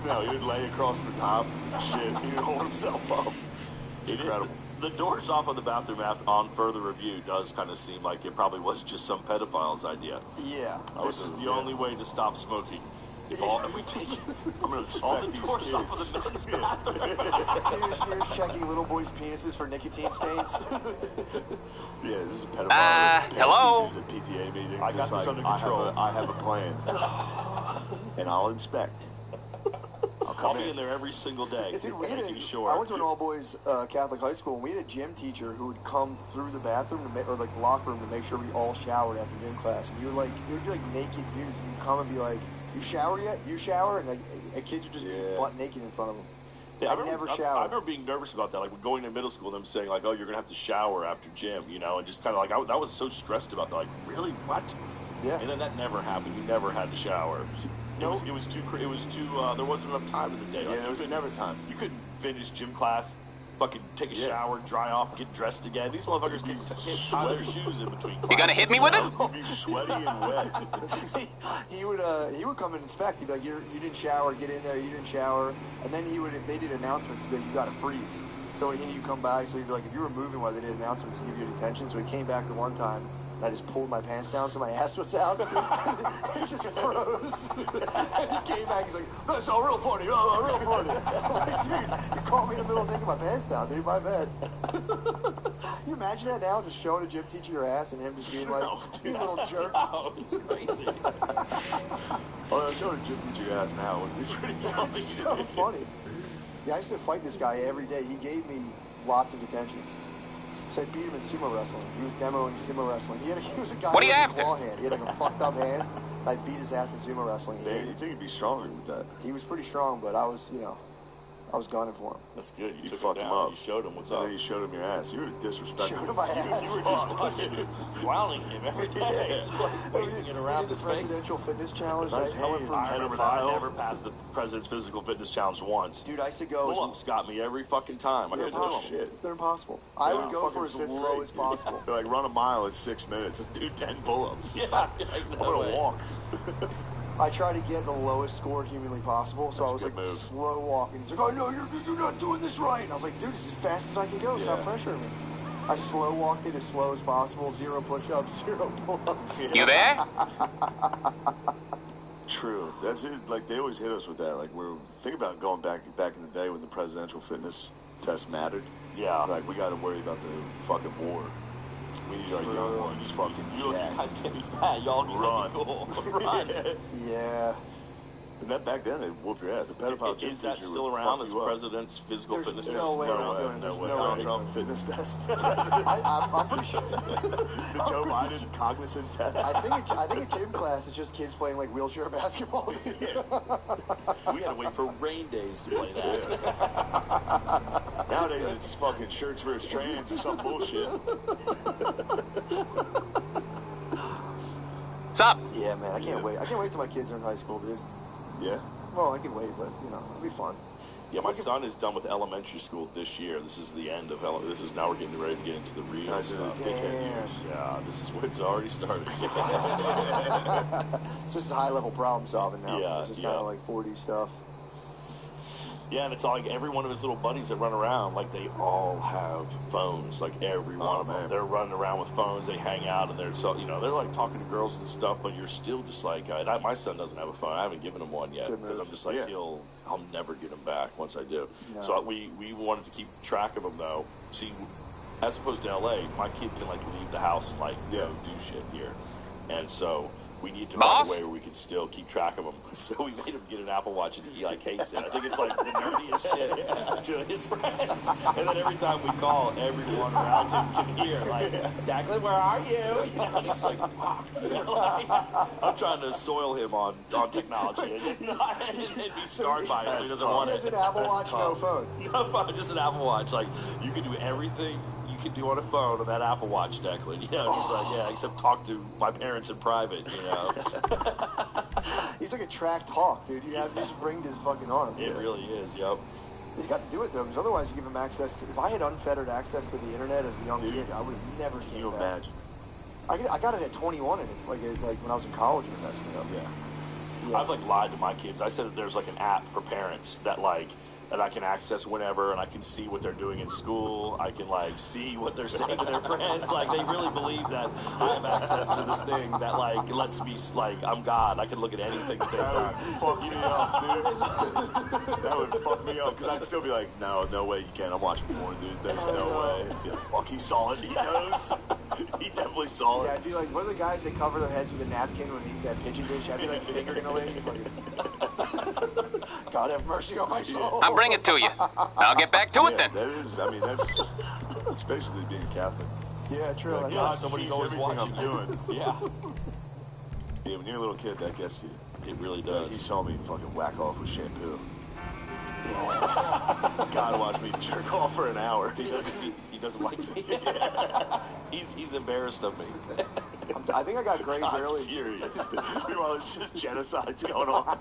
S2: No, he would lay across the top, shit. He would hold himself up. It's incredible.
S5: The doors off of the bathroom on further review does kind of seem like it probably was just some pedophile's idea.
S3: Yeah.
S5: This is the only way to stop smoking. If we take
S2: I'm gonna
S5: all the
S2: expect these
S5: doors off of
S2: kids.
S5: the men's bathroom.
S3: Here's checking little boys' penises for nicotine stains.
S2: Yeah, this is a pedophile.
S4: Hello?
S2: At PTA meeting.
S5: I got
S2: Just
S5: this
S2: like,
S5: under control.
S2: I have a plan, and I'll inspect. I'll
S5: I'll
S2: come
S5: be in there every single day,
S3: Dude, we had
S5: making
S3: a,
S5: sure.
S3: I went to an all-boys Catholic high school, and we had a gym teacher who would come through the bathroom or like the locker room to make sure we all showered after gym class. And you would be like naked dudes, and you'd come and be like, "You shower yet? You shower?" And like kids would just be butt naked in front of them.
S5: Yeah,
S3: I never showered.
S5: I remember being nervous about that, like going to middle school and them saying like, "Oh, you're gonna have to shower after gym," you know, and just kind of like I was so stressed about that. Like, really, what?
S3: Yeah.
S5: And then that never happened. We never had to shower.
S3: Nope.
S5: It was too. There wasn't enough time in the day.
S2: Yeah,
S5: Like,
S2: there was never time.
S5: you couldn't finish gym class, fucking take a shower, dry off, get dressed again. These motherfuckers can't tie their shoes in between classes.
S4: You gonna hit me with it?
S2: You'd be sweaty and wet.
S3: he would come and inspect. He'd be like, you didn't shower, get in there, you didn't shower. And then he would, if they did announcements, he'd be like, you got to freeze. So when you come back, so he'd be like, if you were moving while they did announcements, he'd give you detention. So he came back the one time, and I just pulled my pants down so my ass was out. It just froze. And he came back, he's like, that's not real funny, real funny. I'm like, dude, you caught me in the middle of taking my pants down, dude, my bad. You imagine that now, just showing a gym teacher your ass and him just being like, you little jerk.
S5: No, it's crazy.
S2: Oh, showing a gym teacher your ass now would be pretty funny.
S3: It's so funny. Yeah, I used to fight this guy every day. He gave me lots of detentions. So I beat him in sumo wrestling. He was demoing sumo wrestling. He was a guy
S4: What are you
S3: with
S4: after?
S3: a claw hand. He had like a fucked up hand. I beat his ass in sumo wrestling.
S2: Man, you think he'd be stronger with that?
S3: He was pretty strong, but I was gunning for him.
S5: That's good. You took
S2: fucked
S5: him
S2: him
S5: down.
S2: up.
S5: You showed him what's
S2: And
S5: up.
S2: then you showed him your ass. You were disrespectful.
S3: Showed him my ass.
S5: You were just fucking clowning him every day. Like, waving it around
S3: We did
S5: his
S3: the
S5: face.
S3: presidential fitness challenge.
S2: Nice
S3: I went
S2: hand.
S3: from,
S5: I remember that. I never passed the president's physical fitness challenge once.
S3: dude, I used to go.
S5: Pull-ups got me every fucking time. I
S3: They're
S5: couldn't do
S3: impossible.
S5: them.
S2: shit.
S3: They're impossible. I would go
S2: Fucking
S3: for as
S2: fifth
S3: low
S2: grade,
S3: as
S2: dude.
S3: possible.
S2: They're like, run a mile in 6 minutes. Just do 10 pull-ups.
S5: Yeah,
S2: I'm gonna walk.
S3: I tried to get the lowest score humanly possible, so
S2: That's
S3: I was
S2: a good
S3: like
S2: move.
S3: slow walking. He's like, "Oh no, you're not doing this right." And I was like, "Dude, this is as fast as I can go. Stop
S2: Yeah.
S3: pressuring me." I slow walked it as slow as possible. 0 push-ups, 0 pull-ups.
S4: You there?
S2: True. That's it. Like, they always hit us with that. Like, think about going back in the day when the presidential fitness test mattered.
S5: Yeah.
S2: Like, we got to worry about the fucking war. We need our
S3: True.
S2: young ones fucking
S5: You
S2: jacked.
S5: guys can't be fat. Y'all need
S2: Run.
S5: to be cool. Run.
S3: Yeah.
S2: And that back then, they'd whoop your ass. The pedophile gym
S5: Is that
S2: teacher
S5: still
S2: would
S5: around
S2: fuck
S5: as
S2: you up.
S5: president's physical
S3: There's
S5: fitness
S3: no
S5: test?
S3: way.
S2: No way.
S3: doing it.
S2: No
S3: There's
S2: way.
S3: no
S2: Donald
S3: way.
S2: Trump fitness test.
S3: I'm pretty sure.
S2: The Joe Biden cognizant test.
S3: I think a gym class is just kids playing like wheelchair basketball.
S5: We had to wait for rain days to play that.
S2: Nowadays, it's fucking shirts versus trans or some bullshit.
S4: What's up?
S3: Yeah, man, I can't wait. I can't wait till my kids are in high school, dude.
S2: Yeah.
S3: Well, I can wait, but it'll be fun.
S5: Yeah, my son is done with elementary school this year. This is the end of this is now we're getting ready to get into the real
S2: Nice,
S5: stuff.
S2: dickhead
S3: Damn.
S2: years.
S5: Yeah, this is what's already started.
S3: It's just high-level problem solving now.
S5: Yeah,
S3: This is kind
S5: yeah.
S3: of like 4D stuff.
S5: Yeah, and it's all like every one of his little buddies that run around, like they all have phones. Like every one of them,
S2: man.
S5: they're running around with phones. They hang out and they're they're like talking to girls and stuff. But you're still just like, my son doesn't have a phone. I haven't given him one yet
S3: Good
S5: because
S3: move.
S5: I'm just like,
S2: Yeah.
S5: I'll never get him back once I do.
S3: No.
S5: So we wanted to keep track of him though. See, as opposed to LA, my kid can like leave the house and like go do shit here, and so. We need to
S4: Boss?
S5: find a way where we can still keep track of him. So we made him get an Apple Watch, and he like hates it. I think it's like the nerdiest shit to his friends. And then every time we call, everyone around him can hear like, "Declan, where are you?" And he's like, "Fuck." Like, I'm trying to soil him on technology, and he's scarred by it, so he doesn't want
S3: He
S5: it.
S3: has an Apple Watch, no phone.
S5: No phone, just an Apple Watch. Like you can do everything you can do on a phone on that Apple Watch, Declan. You know, he's like, yeah, except talk to my parents in private. You know,
S3: He's like a tracked hawk, dude. You just ringed his fucking arm.
S5: it really is. Yep.
S3: You got to do it though, because otherwise you give him access to. If I had unfettered access to the internet as a young kid, I would have never
S2: Can
S3: came
S2: you
S3: back.
S2: imagine?
S3: I got it at 21, and like when I was in college, it messed me up. Yeah.
S5: I've like lied to my kids. I said that there's like an app for parents that I can access whenever, and I can see what they're doing in school. I can like see what they're saying to their friends. Like they really believe that I have access to this thing that like lets me like I'm God. I can look at anything that they've done.
S2: Fuck me up, dude. That would fuck me up, because I'd still be like, no way you can. I'm watching porn, dude. There's no way. Yeah, fuck, he saw it. He knows. He definitely saw
S3: Yeah,
S2: it.
S3: I'd be like, what are the guys that cover their heads with a napkin when they eat that pigeon dish? I'd be like fingering a lady. God have mercy on my soul.
S4: I'll bring it to you. I'll get back to it then.
S2: That is, I mean, it's basically being Catholic.
S3: Yeah, true.
S2: Like,
S3: Like,
S2: God
S5: somebody's
S2: sees
S5: always
S2: everything
S5: watching.
S2: I'm doing.
S5: Yeah,
S2: Yeah, when you're a little kid, that gets to you.
S5: it really
S2: Like,
S5: does.
S2: he saw me fucking whack off with shampoo. God watched me jerk off for an hour.
S5: He doesn't like me. He's embarrassed of me.
S3: I think I got Graves
S2: God's
S3: early.
S2: furious. Meanwhile, there's just genocides going on.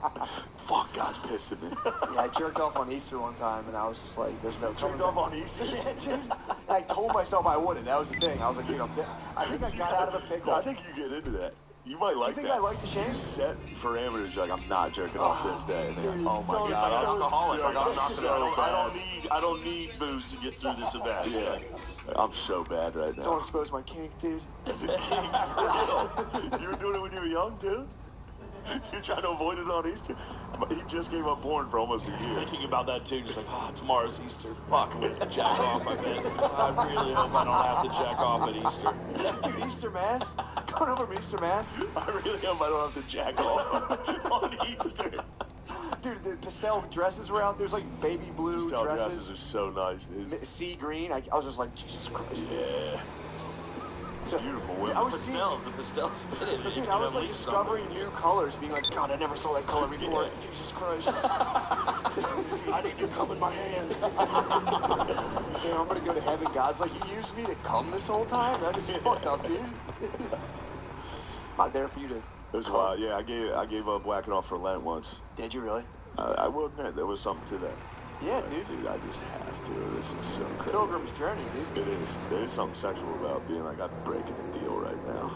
S2: Fuck, God's pissed at me.
S3: Yeah, I jerked off on Easter one time, and I was just like, "There's no
S2: Jerked off on Easter?
S3: Yeah, dude. And I told myself I wouldn't. That was the thing. I was like, dude, I think I got out of a pickle.
S2: I think you get into that. You might like
S3: You think
S2: that.
S3: I like the shame?
S2: You set parameters. You're like, I'm not jerking off this day. And then,
S3: dude,
S2: oh my
S3: don't
S2: God, I'm
S3: expose-
S2: alcoholic.
S5: Like,
S2: I'm
S5: I'm not
S2: so
S5: gonna,
S2: bad.
S5: I don't need booze to get through this event.
S2: Yeah, I'm so bad right now.
S3: Don't expose my kink, dude.
S2: You were doing it when you were young too. You're trying to avoid it on Easter. He just gave up porn for almost a year.
S5: Thinking about that too, just like, oh, tomorrow's Easter. Fuck, I'm gonna jack off. I bet. I really hope I don't have to jack off at Easter.
S3: Dude, Easter Mass? Going over from Easter Mass?
S2: I really hope I don't have to jack off on Easter.
S3: Dude, the pastel dresses were out. There's like baby blue
S2: Pastel dresses
S3: dresses.
S2: are so nice, dude.
S3: Sea green. I was just like, Jesus Christ.
S2: Yeah. It's beautiful.
S3: I was seeing,
S5: The pastels did it.
S3: dude, I was like discovering new colors, being like, God, I never saw that color before.
S2: Yeah.
S3: Jesus Christ.
S5: I need to come in my hand.
S3: Damn, I'm gonna go to heaven. God's like, you used me to come this whole time? That's fucked up, dude. Not there for you to.
S2: It was wild. Yeah, I gave up whacking off for Lent once.
S3: Did you really?
S2: I will admit there was something to that.
S3: Yeah,
S2: Like,
S3: dude.
S2: I just have to. This is so
S3: It's the
S2: crazy.
S3: pilgrim's journey, dude.
S2: It is. There is something sexual about being like, I'm breaking the deal right now.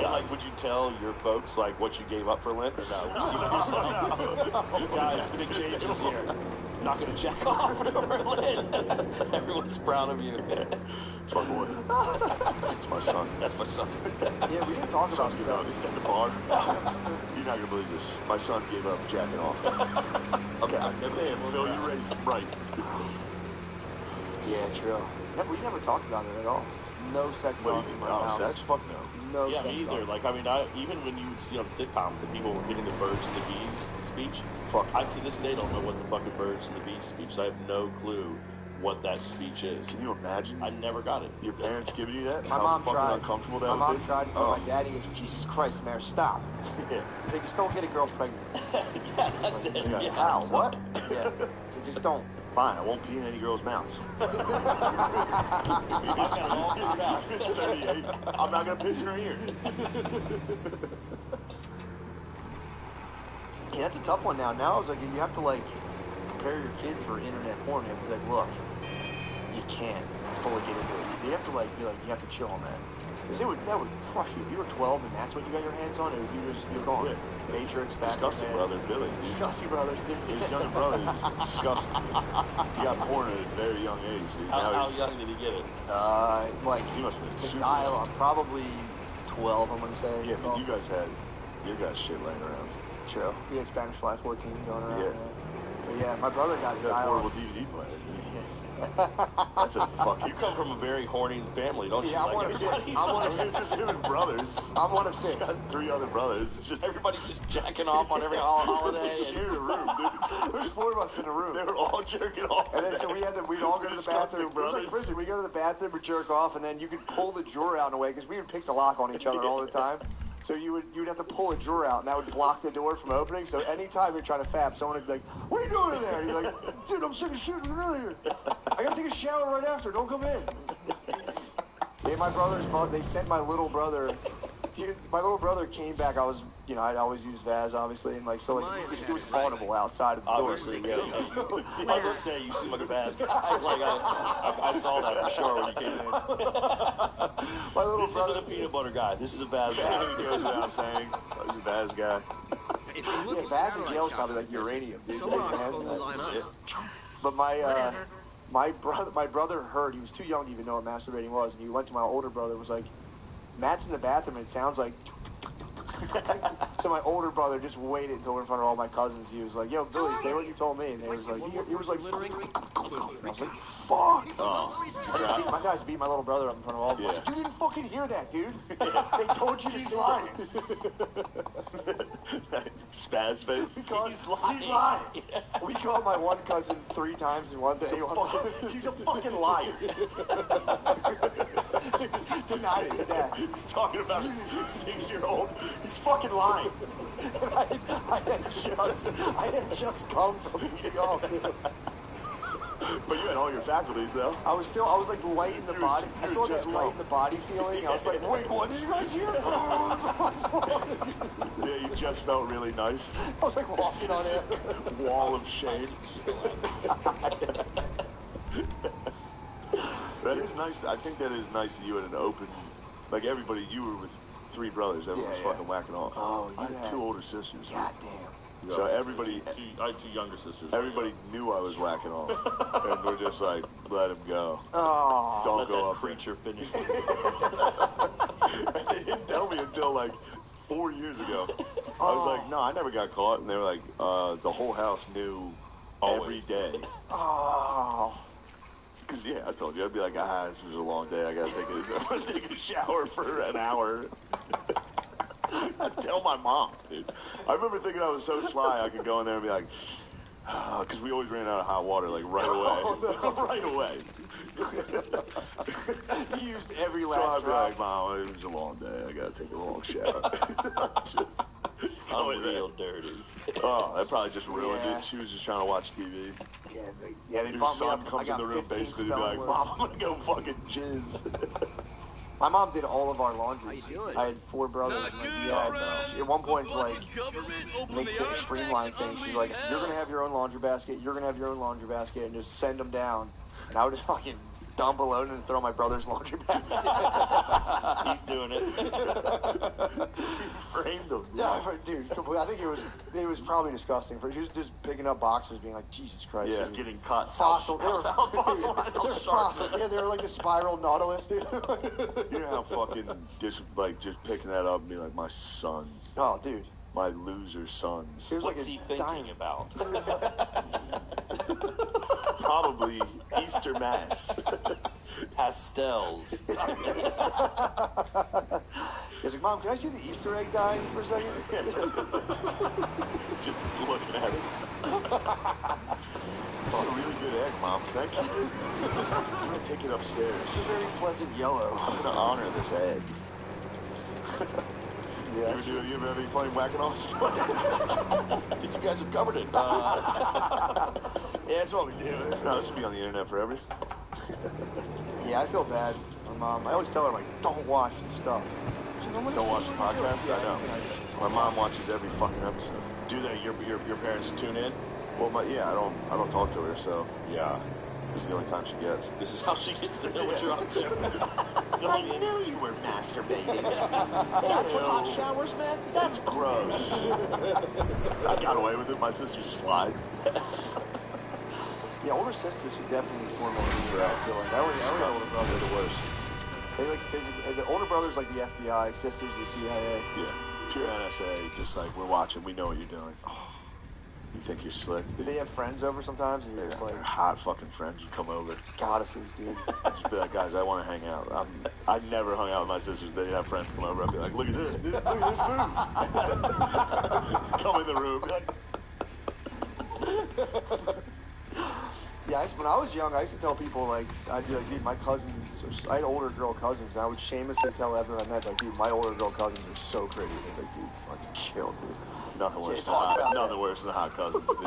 S5: Like, would you tell your folks like what you gave up for Lent or no? Guys, big changes here. Not gonna jack off for Lent. Everyone's proud of you.
S2: It's my boy. It's my son.
S5: That's my son.
S3: Yeah, we didn't talk about
S2: Son's gonna
S3: stuff.
S2: just at the bar. You're not gonna believe this. My son gave up jacking off. Okay, damn, Phil, you raised him right.
S3: Yeah, true. We never talked about it at all. No sex
S2: What
S3: talk
S2: do you
S3: in
S2: mean?
S3: my
S2: Oh,
S3: house.
S2: sex? Fuck no.
S3: No
S5: Yeah,
S3: sex
S5: me either.
S3: talk.
S5: Like, I mean, even when you would see on sitcoms that people were getting the birds and the bees speech,
S2: Fuck.
S5: I to this day don't know what the fucking birds and the bees speech. I have no clue what that speech is.
S2: Can you imagine?
S5: I never got it.
S2: Your parents giving you that?
S3: My
S2: How
S3: mom
S2: fucking
S3: tried.
S2: uncomfortable that
S3: My
S2: would
S3: mom
S2: be?
S3: tried.
S2: Oh.
S3: My daddy goes, Jesus Christ, Mary, stop.
S2: Yeah.
S3: They just don't get a girl pregnant.
S5: Yeah, that's it.
S2: Yeah.
S5: Yeah.
S3: How? What? Yeah. They just don't.
S2: Fine, I won't pee in any girls' mouths.
S5: I've got it all figured out.
S2: 38. I'm not gonna piss in her ear.
S3: Yeah, that's a tough one now. Now it's like you have to like prepare your kid for internet porn. You have to be like, look, you can't fully get into it. You have to like be like, you have to chill on that. Because that would crush you. If you were 12 and that's what you got your hands on, you're gone.
S2: Yeah.
S3: Matrix, back
S2: Disgusting,
S3: in
S2: brother, Billy.
S3: Disgusting brothers, dude.
S2: His younger brother is disgusting. He got porn at a very young age, dude.
S5: How
S2: Now he's,
S5: young did he get it?
S3: Like
S2: he must have been
S3: the
S2: super
S3: dial,
S2: young.
S3: I'm probably 12. I'm gonna say.
S2: Yeah, but you guys had your guys shit laying around.
S3: True. We had Spanish Fly 14 going around.
S2: Yeah.
S3: But yeah, my brother got
S2: You
S3: the
S2: got a
S3: dial.
S2: portable DVD player. That's a fucking.
S5: You come from a very horny family, don't you?
S3: Yeah, I'm one of
S5: everybody's
S3: six. I'm one of
S2: It's just him and brothers.
S3: I'm one of
S2: He's
S3: 6.
S2: got 3 other brothers. It's just
S5: everybody's just jacking off on every holiday.
S2: They shared a room, dude.
S3: There's 4 of us in a room.
S2: They were all jerking off.
S3: And then so we'd all go to the
S2: Disgusting
S3: bathroom. It was like
S2: brothers.
S3: prison. We go to the bathroom, we jerk off, and then you could pull the drawer out in a way because we would pick the lock on each other all the time. So you would have to pull a drawer out, and that would block the door from opening. So anytime you're trying to fab, someone would be like, "What are you doing in there?" And you're like, "Dude, I'm sick of shooting earlier. I gotta take a shower right after. Don't come in." Yeah, my brothers, they sent my little brother. My little brother came back. I'd always use Vaz, obviously, and like so, like it was audible outside of the door.
S5: Obviously, yeah. I was gonna say you seem like a bad guy. Like I saw that for sure when you came in.
S3: My little
S5: This
S3: brother.
S5: isn't a peanut butter guy. This is a bad
S2: He
S5: guy.
S2: goes without saying. He's a Vaz guy.
S3: Yeah, Vaz in jail is probably like uranium, dude. But my brother heard. He was too young to even know what masturbating was, and he went to my older brother. Was like, Matt's in the bathroom, and it sounds like. So my older brother just waited until we're in front of all my cousins. He was like, "Yo, Billy, say what you told me." And they was like, he was like, and I was like, "Fuck!" My guys beat my little brother up in front of all of them. I was like, "You didn't fucking hear that, dude. They told you he's lying."
S2: Spaz face.
S3: He's lying. We called my one cousin 3 times in one day.
S2: He's a fucking liar.
S3: Denied it to death.
S2: He's talking about his 6-year-old. He's fucking lying.
S3: I had just come from beating off, dude.
S2: But you had all your faculties, though.
S3: I was like light in the body. I still had that light in the body feeling. I was like, wait, what did you guys hear?
S2: Yeah, you just felt really nice.
S3: I was like walking on air.
S2: Wall of shade. That is nice. I think that is nice that you had an open, like everybody, you were with 3 brothers. Everyone was fucking whacking off.
S3: Oh,
S2: I had 2 older sisters.
S3: God damn.
S2: So everybody,
S5: I had 2 younger sisters.
S2: everybody knew I was whacking off, and we're just like, let him go.
S3: Oh.
S2: Don't
S5: Let
S2: go
S5: that
S2: up there.
S5: creature finish.
S2: And they didn't tell me until like 4 years ago. I was like, no, I never got caught, and they were like, the whole house knew every
S5: Always.
S2: day.
S3: Oh.
S2: Cause yeah, I told you, I'd be like, this was a long day. I gotta take a shower for an hour. I'd tell my mom, dude. I remember thinking I was so sly, I could go in there and be like, because we always ran out of hot water like right away.
S3: Oh, no.
S2: Right away.
S3: You used every
S2: So
S3: last
S2: I'd be
S3: drop.
S2: like, Mom, it was a long day. I gotta take a long shower. Just
S5: I'm
S2: go in there.
S5: real dirty.
S2: Oh, that probably just ruined
S3: Yeah.
S2: it. She was just trying to watch TV.
S3: Yeah, they
S2: Your
S3: bumped me
S2: son
S3: up. I
S2: comes in
S3: got
S2: the room
S3: 15
S2: basically to be
S3: spelling
S2: like,
S3: words.
S2: Mom, I'm gonna go fucking jizz.
S3: My mom did all of our laundry.
S8: How you doing?
S3: I had 4 brothers.
S8: Not
S3: and
S8: good,
S3: we had,
S8: friend.
S3: at one point,
S8: The
S3: to like
S8: fucking government opened
S3: make
S8: the
S3: the
S8: airbag
S3: streamline
S8: to
S3: thing, she's
S8: unleash
S3: like,
S8: hell.
S3: you're gonna have your own laundry basket. You're gonna have your own laundry basket, and just send them down. And I would just fucking dump a load and throw my brother's laundry basket.
S5: He's doing it.
S2: Framed them.
S3: Yeah, dude, completely. I think it was probably disgusting. She was just picking up boxes, being like, Jesus Christ.
S2: Yeah.
S3: dude.
S5: Getting cut.
S3: Fossil. They were
S5: Fossil.
S3: they're fossil. Yeah, they were like the spiral Nautilus, dude.
S2: You know how fucking just picking that up and be like, my son,
S3: Oh, dude.
S2: my loser sons.
S3: It was
S5: What's
S3: like
S5: he
S3: a
S5: thinking
S3: dime.
S5: about?
S2: Probably Easter Mass.
S5: Pastels.
S3: He's like, Mom, can I see the Easter egg dye for a second?
S2: Just looking at it. It's a really good egg, Mom. Can I keep it? I'm gonna take it upstairs.
S3: It's a very pleasant yellow.
S2: I'm gonna honor this egg.
S3: Yeah.
S2: You ever have any funny whacking off stories?
S5: I think you guys have covered it.
S2: Yeah, that's what we do. No, this will be on the internet forever.
S3: Yeah, I feel bad. My mom, I always tell her, like, don't watch the stuff. She's like, "I'm gonna
S2: Don't
S3: see
S2: watch the
S3: what you're doing."
S2: podcast?
S3: Yeah,
S2: I know.
S3: yeah.
S2: My mom watches every fucking episode.
S5: Do they? Your parents tune in?
S2: Well, I don't talk to her, so
S5: Yeah.
S2: this is the only time she gets.
S5: This is how she gets to know what you're up to.
S2: I knew you were masturbating. That's what hot showers meant? That's gross. I got away with it. My sisters just lied.
S3: Yeah, older sisters who definitely tore more me out. I feel like that was older brother.
S2: They're the worst.
S3: They like physically. The older brothers like the FBI, sisters the CIA.
S2: Yeah. Pure NSA, just like, we're watching. We know what you're doing. You think you're slick?
S3: Did they have friends over sometimes? And you're
S2: Yeah,
S3: just like,
S2: they're hot fucking friends who come over.
S3: goddesses, dude.
S2: Just be like, guys, I want to hang out. I never hung out with my sisters. They'd have friends come over. I'd be like, look at this, dude. Look at this move. Come in the room. Be like,
S3: Yeah, when I was young, I used to tell people, like, I'd be like, dude, my cousins, I had older girl cousins, and I would shamelessly tell everyone I met, like, dude, my older girl cousins are so pretty. They're like, dude, fucking chill, dude.
S2: nothing worse than
S3: talk
S2: hot.
S3: about
S2: Nothing worse than hot cousins, dude.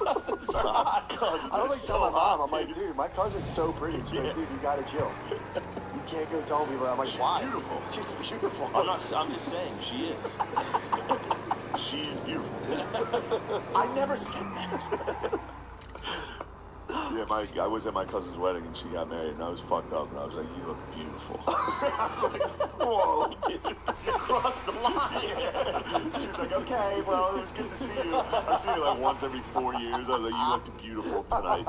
S5: Cousins are hot.
S2: Cousins
S3: I don't
S2: are
S3: like
S2: so
S3: tell my mom. I'm
S2: hot,
S3: like, dude, my cousin's so pretty. She's like, dude, you gotta chill. You can't go tell people that. I'm like,
S2: She's
S3: why?
S2: beautiful.
S3: She's beautiful.
S5: I'm just saying she is.
S2: She's beautiful. I never said that. Yeah, I was at my cousin's wedding and she got married and I was fucked up and I was like, you look beautiful.
S5: Whoa, you crossed the line.
S2: She was like, okay, well, it was good to see you. I see you like once every 4 years. I was like, you looked beautiful tonight.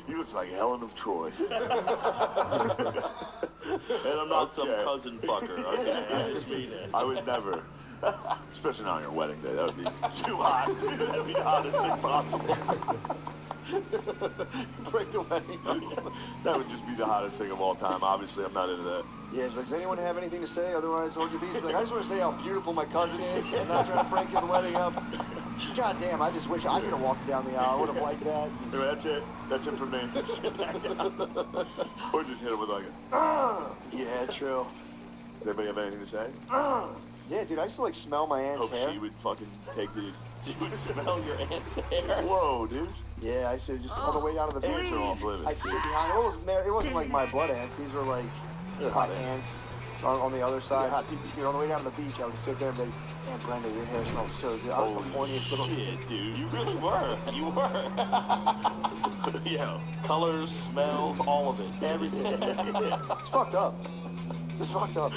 S2: You look like Helen of Troy.
S5: And I'm not some cousin fucker. Okay, I just mean it.
S2: I would never. Especially not on your wedding day. That would be too hot. That would be the hottest thing possible.
S3: Break the wedding.
S2: That would just be the hottest thing of all time. Obviously, I'm not into that.
S3: Yeah, it's like, does anyone have anything to say? Otherwise, hold your peace. Like, I just want to say how beautiful my cousin is. I'm not trying to break the wedding up. God damn, I just wish I could have walked down the aisle. I would have liked that.
S2: Anyway, that's it. That's it for me. Sit back down. Or just hit him with like a...
S3: Yeah, true.
S2: Does anybody have anything to say?
S3: Yeah, dude, I used to like smell my aunt's
S2: Hope
S3: hair.
S2: she would fucking take the...
S5: You would smell your aunt's hair.
S2: Whoa, dude.
S3: Yeah, I used to just on the way down to the beach.
S2: Ants are off limits.
S3: I'd sit behind. It wasn't like my blood ants. These were like my ants on the other side. Dude, on the way down to the beach, I would sit there and be like, "Man, Brenda, your hair smells so good." I was the horniest little
S5: shit, dude. You really were. You were. Yeah. Colors, smells, all of it.
S3: Everything. It's fucked up. It's fucked up.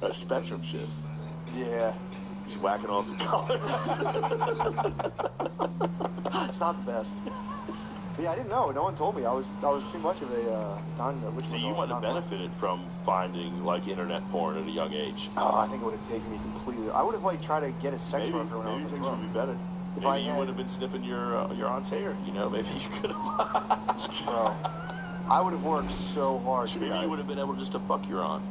S2: That spectrum shit.
S3: Yeah.
S2: Just whacking off the colors.
S3: It's not the best. But yeah, I didn't know. No one told me. I was too much of a
S5: See, you might have benefited from finding like internet porn at a young age.
S3: Oh, I think it would have taken me completely. I would have like tried to get a sex worker when I was
S2: maybe
S3: a
S2: things would be better.
S5: Maybe you would have been sniffing your aunt's hair. You know, maybe you could have.
S3: Bro, I would have worked so hard.
S5: Maybe you would have been able just to fuck your aunt.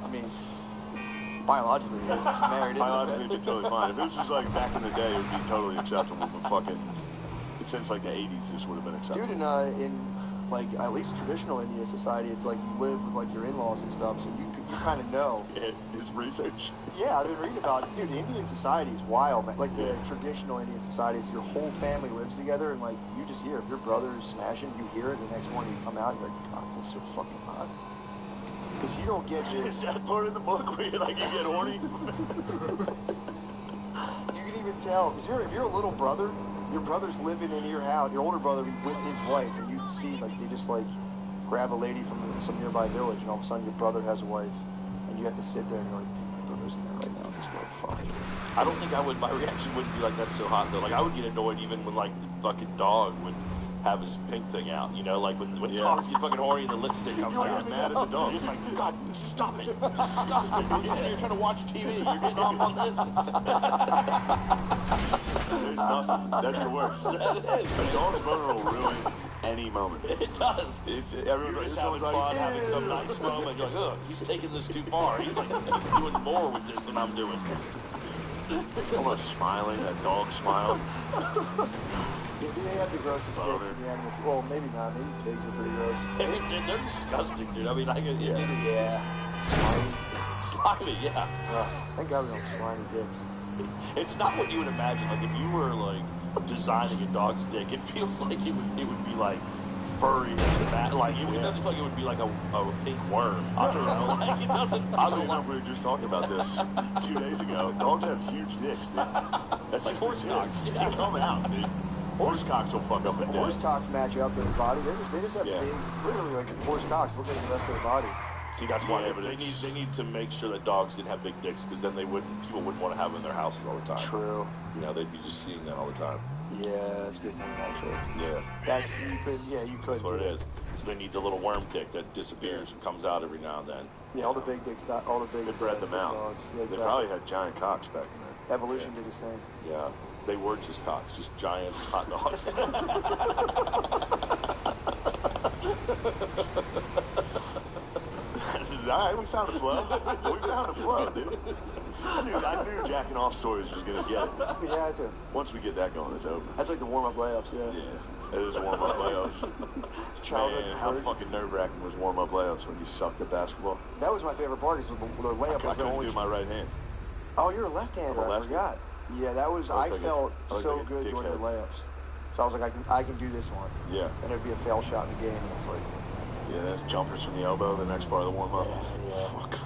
S3: I mean, biologically, she's married.
S2: Biologically, it'd be totally fine. If it was just like back in the day, it would be totally acceptable. But fucking, since like the 80s, this would have been acceptable.
S3: Dude, in like at least traditional Indian society, it's like you live with like your in-laws and stuff, so you kind of know.
S2: It is research.
S3: Yeah, I've been reading about it. Dude, Indian society is wild, man. Like the traditional Indian societies, your whole family lives together, and like you just hear if your brother is smashing, you hear it. The next morning you come out, you're like, God, this is so fucking hot. Because you don't get this.
S2: Is that part of the book where you like you get horny?
S3: You can even tell because if you're a little brother, your brother's living in your house, your older brother with his wife, and you see like they just like grab a lady from some nearby village, and all of a sudden your brother has a wife, and you have to sit there and you're like, dude, my brother's in there right now. This motherfucker.
S5: I don't think I would. My reaction wouldn't be like that's so hot though. Like I would get annoyed even when like the fucking dog would have his pink thing out. You know, like when dogs get fucking horny and the lipstick comes out.
S2: You're mad at the dog.
S5: You're just like, God, stop it! Disgusting! You're sitting here trying to watch TV. You're getting off on this.
S2: There's nothing. That's the worst.
S5: That is.
S2: A dog's boner will ruin any moment.
S5: It does.
S2: Everybody's
S5: having fun, having some nice moment. You're like, ugh, he's taking this too far. He's like doing more with this than I'm doing.
S2: Almost smiling, that dog smile.
S3: Yeah, they have the grossest dicks in the animal. Well, maybe not. Maybe pigs are pretty gross.
S5: They're disgusting, dude. I mean, slimy, yeah.
S3: Thank God we don't have slimy dicks.
S5: It's not what you would imagine. Like if you were like designing a dog's dick, it feels like it would be like furry and fat. Like it doesn't feel like it would be like a pink worm. I don't know. Like it doesn't.
S2: I don't know. We were just talking about this 2 days ago. Dogs have huge dicks, dude. That's
S5: like
S2: just
S5: horse cocks.
S2: They come out, dude. Horse cocks will fuck up a dick.
S3: Horse cocks match out the body. They just have big, literally like horse cocks. Look at the rest of their body.
S5: See, that's why they need to make sure that dogs didn't have big dicks, because then people wouldn't want to have them in their houses all the time.
S3: True.
S5: You know, they'd be just seeing that all the time.
S3: Yeah, that's a good point, actually.
S5: Yeah.
S3: You could.
S5: That's what it is. So they need the little worm dick that disappears and comes out every now and then.
S3: Yeah, all the big dicks, all the big.
S2: They bred them out.
S3: Dogs. Yeah, exactly.
S2: They probably had giant cocks back then.
S3: Evolution did the same.
S5: Yeah. They were just cocks, just giant hot dogs.
S2: This is all right. We found a flow. Dude. I knew jacking off stories was gonna get it.
S3: Yeah, I do.
S2: Once we get that going, it's over.
S3: That's like the warm-up layups. Yeah.
S2: Yeah. It is warm-up layups. Man, how fucking nerve-wracking was warm-up layups when you sucked at basketball?
S3: That was my favorite part. Is the layup was the only.
S2: Do my right hand.
S3: Oh, you're a left-hander. I forgot. Yeah, that was. I felt so good doing the layups. So I was like, I can do this one.
S2: Yeah.
S3: And it'd be a fail shot in the game, and it's like.
S2: Yeah, there's jumpers from the elbow. The next part of the warm-up.
S3: Yeah.
S2: Fuck.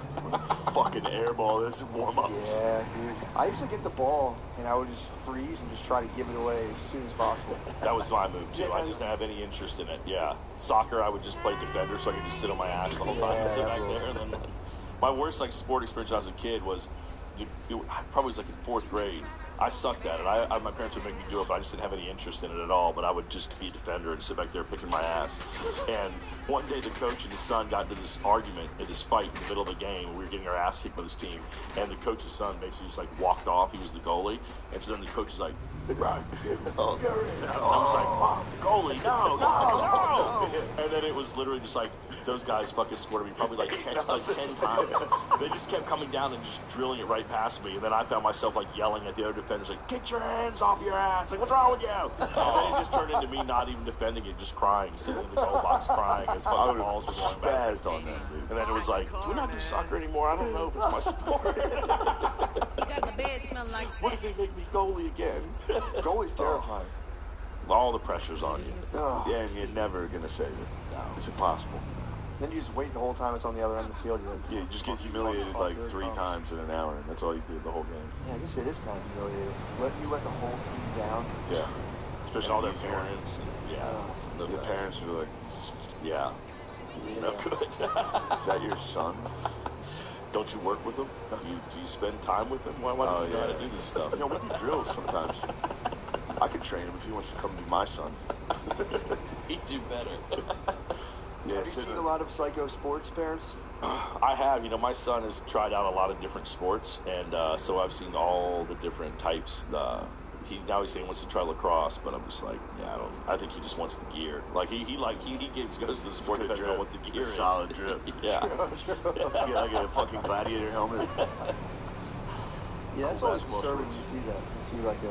S2: Fucking airball. This is warm-ups.
S3: Yeah, dude. I used to get the ball, and I would just freeze and just try to give it away as soon as possible.
S5: That was my move, too. I just didn't have any interest in it. Yeah. Soccer, I would just play defender, so I could just sit on my ass the whole time and sit back there. And then my worst sport experience as a kid was, probably was like in 4th grade. I sucked at it. My parents would make me do it, but I just didn't have any interest in it at all. But I would just be a defender and sit back there picking my ass. And one day the coach and his son got into this argument, in this fight in the middle of the game. We were getting our ass kicked by this team. And the coach's son basically just walked off. He was the goalie. And so then the coach was like, right. And I was like, Mom, the goalie, no. And then it was literally just those guys fucking scored me probably 10 times. They just kept coming down and just drilling it right past me. And then I found myself yelling at the other defenders, get your hands off your ass. What's wrong with you? And then it just turned into me not even defending it, just crying, sitting in the goal box crying as fucking balls were going back.
S2: On that, dude.
S5: And then it was like, do we not do soccer anymore? I don't know if it's my sport.
S8: You got the bed smelling like sex.
S5: What if they make me goalie again?
S3: Goalie's terrifying.
S5: All the pressure's on you.
S3: Oh.
S2: Yeah, and you're never gonna save it. No, it's impossible.
S3: Then you just wait the whole time it's on the other end of the field. You're like,
S2: Yeah, you just get humiliated like 3 times in an hour, and that's all you do the whole game.
S3: Yeah, I guess it is kind of humiliating. You let the whole team down.
S2: Yeah.
S5: Especially all their parents. And,
S2: The parents are like,
S5: yeah. No good.
S2: is that your son?
S5: Don't you work with him? Do you spend time with him? Why does he know how to do this stuff?
S2: You know, we do drills sometimes. I could train him if he wants to come be my son.
S5: He'd do better.
S2: Yeah,
S3: Have you seen a lot of psycho sports parents?
S5: I have. You know, my son has tried out a lot of different sports, and so I've seen all the different types. He's saying he wants to try lacrosse, but I'm just like, yeah, I think he just wants the gear. Like he goes to the sport depending on what the gear is.
S2: Solid drip.
S5: Yeah.
S2: Yeah, like a fucking gladiator helmet.
S3: Yeah, that's always disturbing when you see that. You see like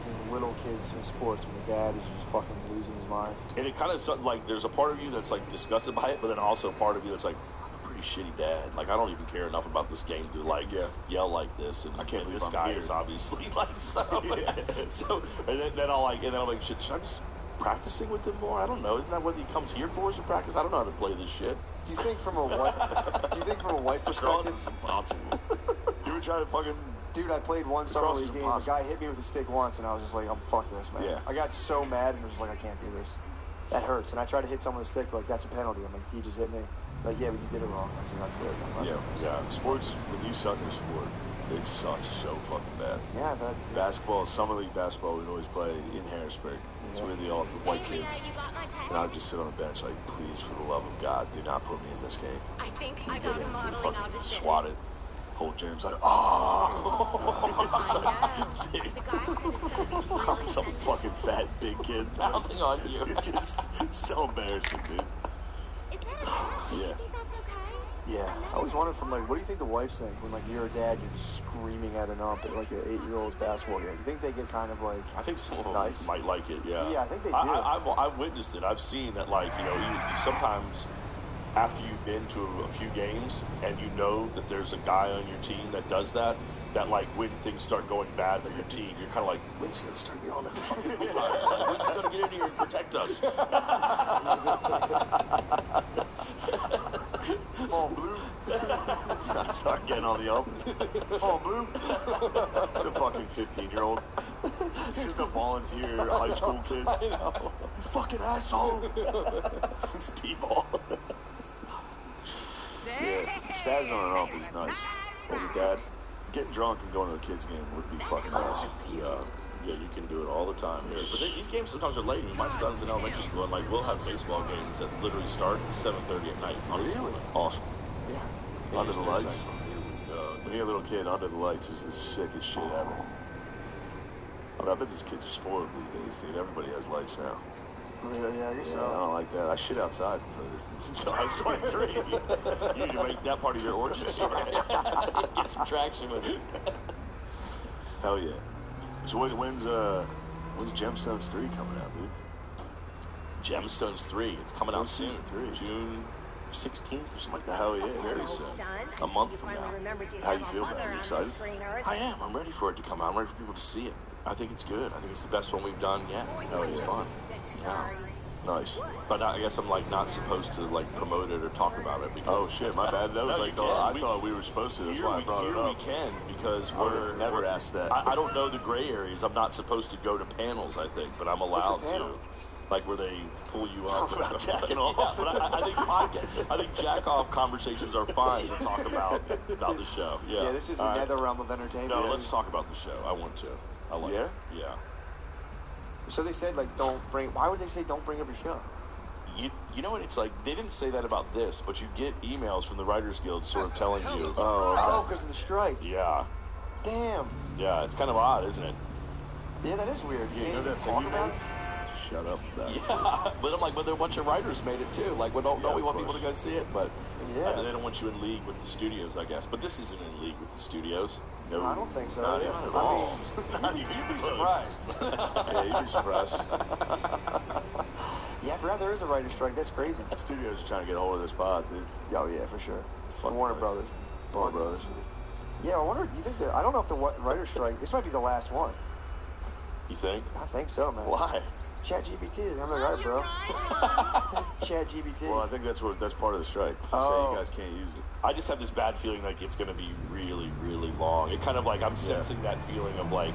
S3: in little kids in sports when the dad is just fucking losing his mind.
S5: And it kind of like there's a part of you that's like disgusted by it, but then also a part of you that's like, I'm a pretty shitty dad. Like I don't even care enough about this game to like yell like this. And
S2: I can't believe
S5: this
S2: I'm
S5: guy
S2: here.
S5: is obviously like so. So and then I'm like, should I just practicing with him more? I don't know. Isn't that what he comes here for? Is to practice? I don't know how to play this shit.
S3: Do you think from a white
S2: Lacrosse
S3: perspective?
S2: is impossible. You were trying to fucking...
S3: Dude, I played one summer
S2: Lacrosse is
S3: league game. A
S2: impossible.
S3: guy hit me with a stick once, and I was just like, fuck this, man.
S2: Yeah.
S3: I got so mad, and was just like, I can't do this. That hurts. And I tried to hit someone with a stick, like, that's a penalty. I'm like, he just hit me. Like, yeah, but you did it wrong. I was like, I quit.
S2: Yeah. Sports, when you suck in a sport, it sucks so fucking bad.
S3: Yeah, I bet.
S2: Basketball, summer league basketball, we'd always play in Harrisburg. So we were the white kids. And I would just sit on the bench like, please, for the love of God, do not put me in this game.
S8: I think I got a modeling
S2: Fucking
S8: audition.
S2: swat it. Whole gym's like, oh! I'm some fucking fat big kid.
S5: Pounding on you.
S2: It's just so embarrassing, dude. Yeah.
S3: Yeah. I always wondered from, like, what do you think the wives think when, like, you're a dad, you're just screaming at an ump at, like, an 8-year-old's basketball game? Do you think they get kind of, like,
S5: I think some of them
S3: nice?
S5: might like it, yeah.
S3: Yeah, I think they do.
S5: I've witnessed it. I've seen that, like, you sometimes after you've been to a few games and you know that there's a guy on your team that does that, like, when things start going bad for your team, you're kind of like, when's he going to start yelling at the fucking when's he going to get in here and protect us?
S2: Come on, Blue. I start getting on the up. Come on, Blue. It's a fucking 15-year-old. It's just a volunteer high school kid.
S5: I know.
S2: You fucking asshole. It's T-ball. Yeah, spazzing on an ump is nice. As a dad, getting drunk and going to a kid's game would be fucking nice.
S5: Yeah, you can do it all the time here. But these games sometimes are late. I mean, my son's in elementary school, and like we'll have baseball games that literally start at 7:30 at night.
S2: Really? Awesome.
S5: Yeah.
S2: Under the lights?
S5: When
S2: When you're a little kid, under the lights is the sickest shit ever. I mean, I bet these kids are spoiled these days, dude. Everybody has lights now.
S3: Yeah, I guess
S2: I
S3: so.
S2: don't like that. I shit outside until I was 23.
S5: you need to make that part of your origin story. Get some traction with it.
S2: Hell yeah. So when's Gemstones 3 coming out, dude?
S5: Gemstones 3. It's coming out
S2: When's
S5: soon.
S2: season 3?
S5: June 16th or something like that.
S2: Hell yeah, very soon.
S5: A month from now.
S2: How you feel about it? Are you excited?
S5: I am. I'm ready for it to come out. I'm ready for people to see it. I think it's good. I think it's the best one we've done yet.
S2: Hell
S5: It's
S2: yeah.
S5: fun. Yeah.
S2: Nice.
S5: But I guess I'm like not supposed to like promote it or talk about it because
S2: Oh shit, my bad. That was
S5: No,
S2: like
S5: you can.
S2: I thought we were supposed to. That's why I brought it
S5: here
S2: up.
S5: we can because
S2: I would've never asked that.
S5: I don't know the gray areas. I'm not supposed to go to panels, I think, but I'm allowed
S3: panel?
S5: to. Like where they pull you up
S2: Talk about jacking off.
S5: Yeah, but I think jack off conversations are fine to talk about the show. Yeah.
S3: Yeah, this is
S5: All right.
S3: another realm of entertainment.
S5: No, let's talk about the show. I want to. I like
S2: Yeah?
S5: it. Yeah.
S3: So they said, like, why would they say don't bring up your show?
S5: You know what? It's like they didn't say that about this, but you get emails from the Writers Guild sort of telling you.
S3: Oh, because of the strike.
S5: Yeah.
S3: Damn.
S5: Yeah. It's kind of odd, isn't it?
S3: Yeah, that is weird. You
S2: You know
S3: can't
S2: that
S3: even
S2: thing
S3: talk
S2: you
S3: about
S2: made?
S3: it?
S2: Shut up about it.
S5: Yeah, but I'm like, but there are a bunch of writers made it too. Like, well, don't we
S2: of
S5: want people
S2: course.
S5: to go see it? But
S3: Yeah.
S5: they don't want you in league with the studios, I guess. But this isn't in league with the studios.
S2: No,
S3: I don't think so.
S5: Not
S3: Yeah.
S5: at
S3: I
S5: all.
S3: mean,
S2: you'd be
S3: surprised.
S2: Yeah, you'd be surprised.
S3: yeah, I forgot there is a writer's strike. That's crazy.
S2: Studios are trying to get a hold of this pod, dude.
S3: Oh, yeah, for sure.
S2: Fuck
S3: Warner
S2: right.
S3: Brothers.
S2: Warner Brothers.
S3: Yeah, I wonder, you think that, I don't know if the writer's strike, this might be the last one.
S5: You think?
S3: I think so, man.
S5: Why?
S3: ChatGPT, I'm like, right, bro. ChatGPT.
S2: Well, I think that's part of the strike. They say you guys can't use it.
S5: I just have this bad feeling like it's going to be really, really long. It kind of like I'm sensing that feeling of like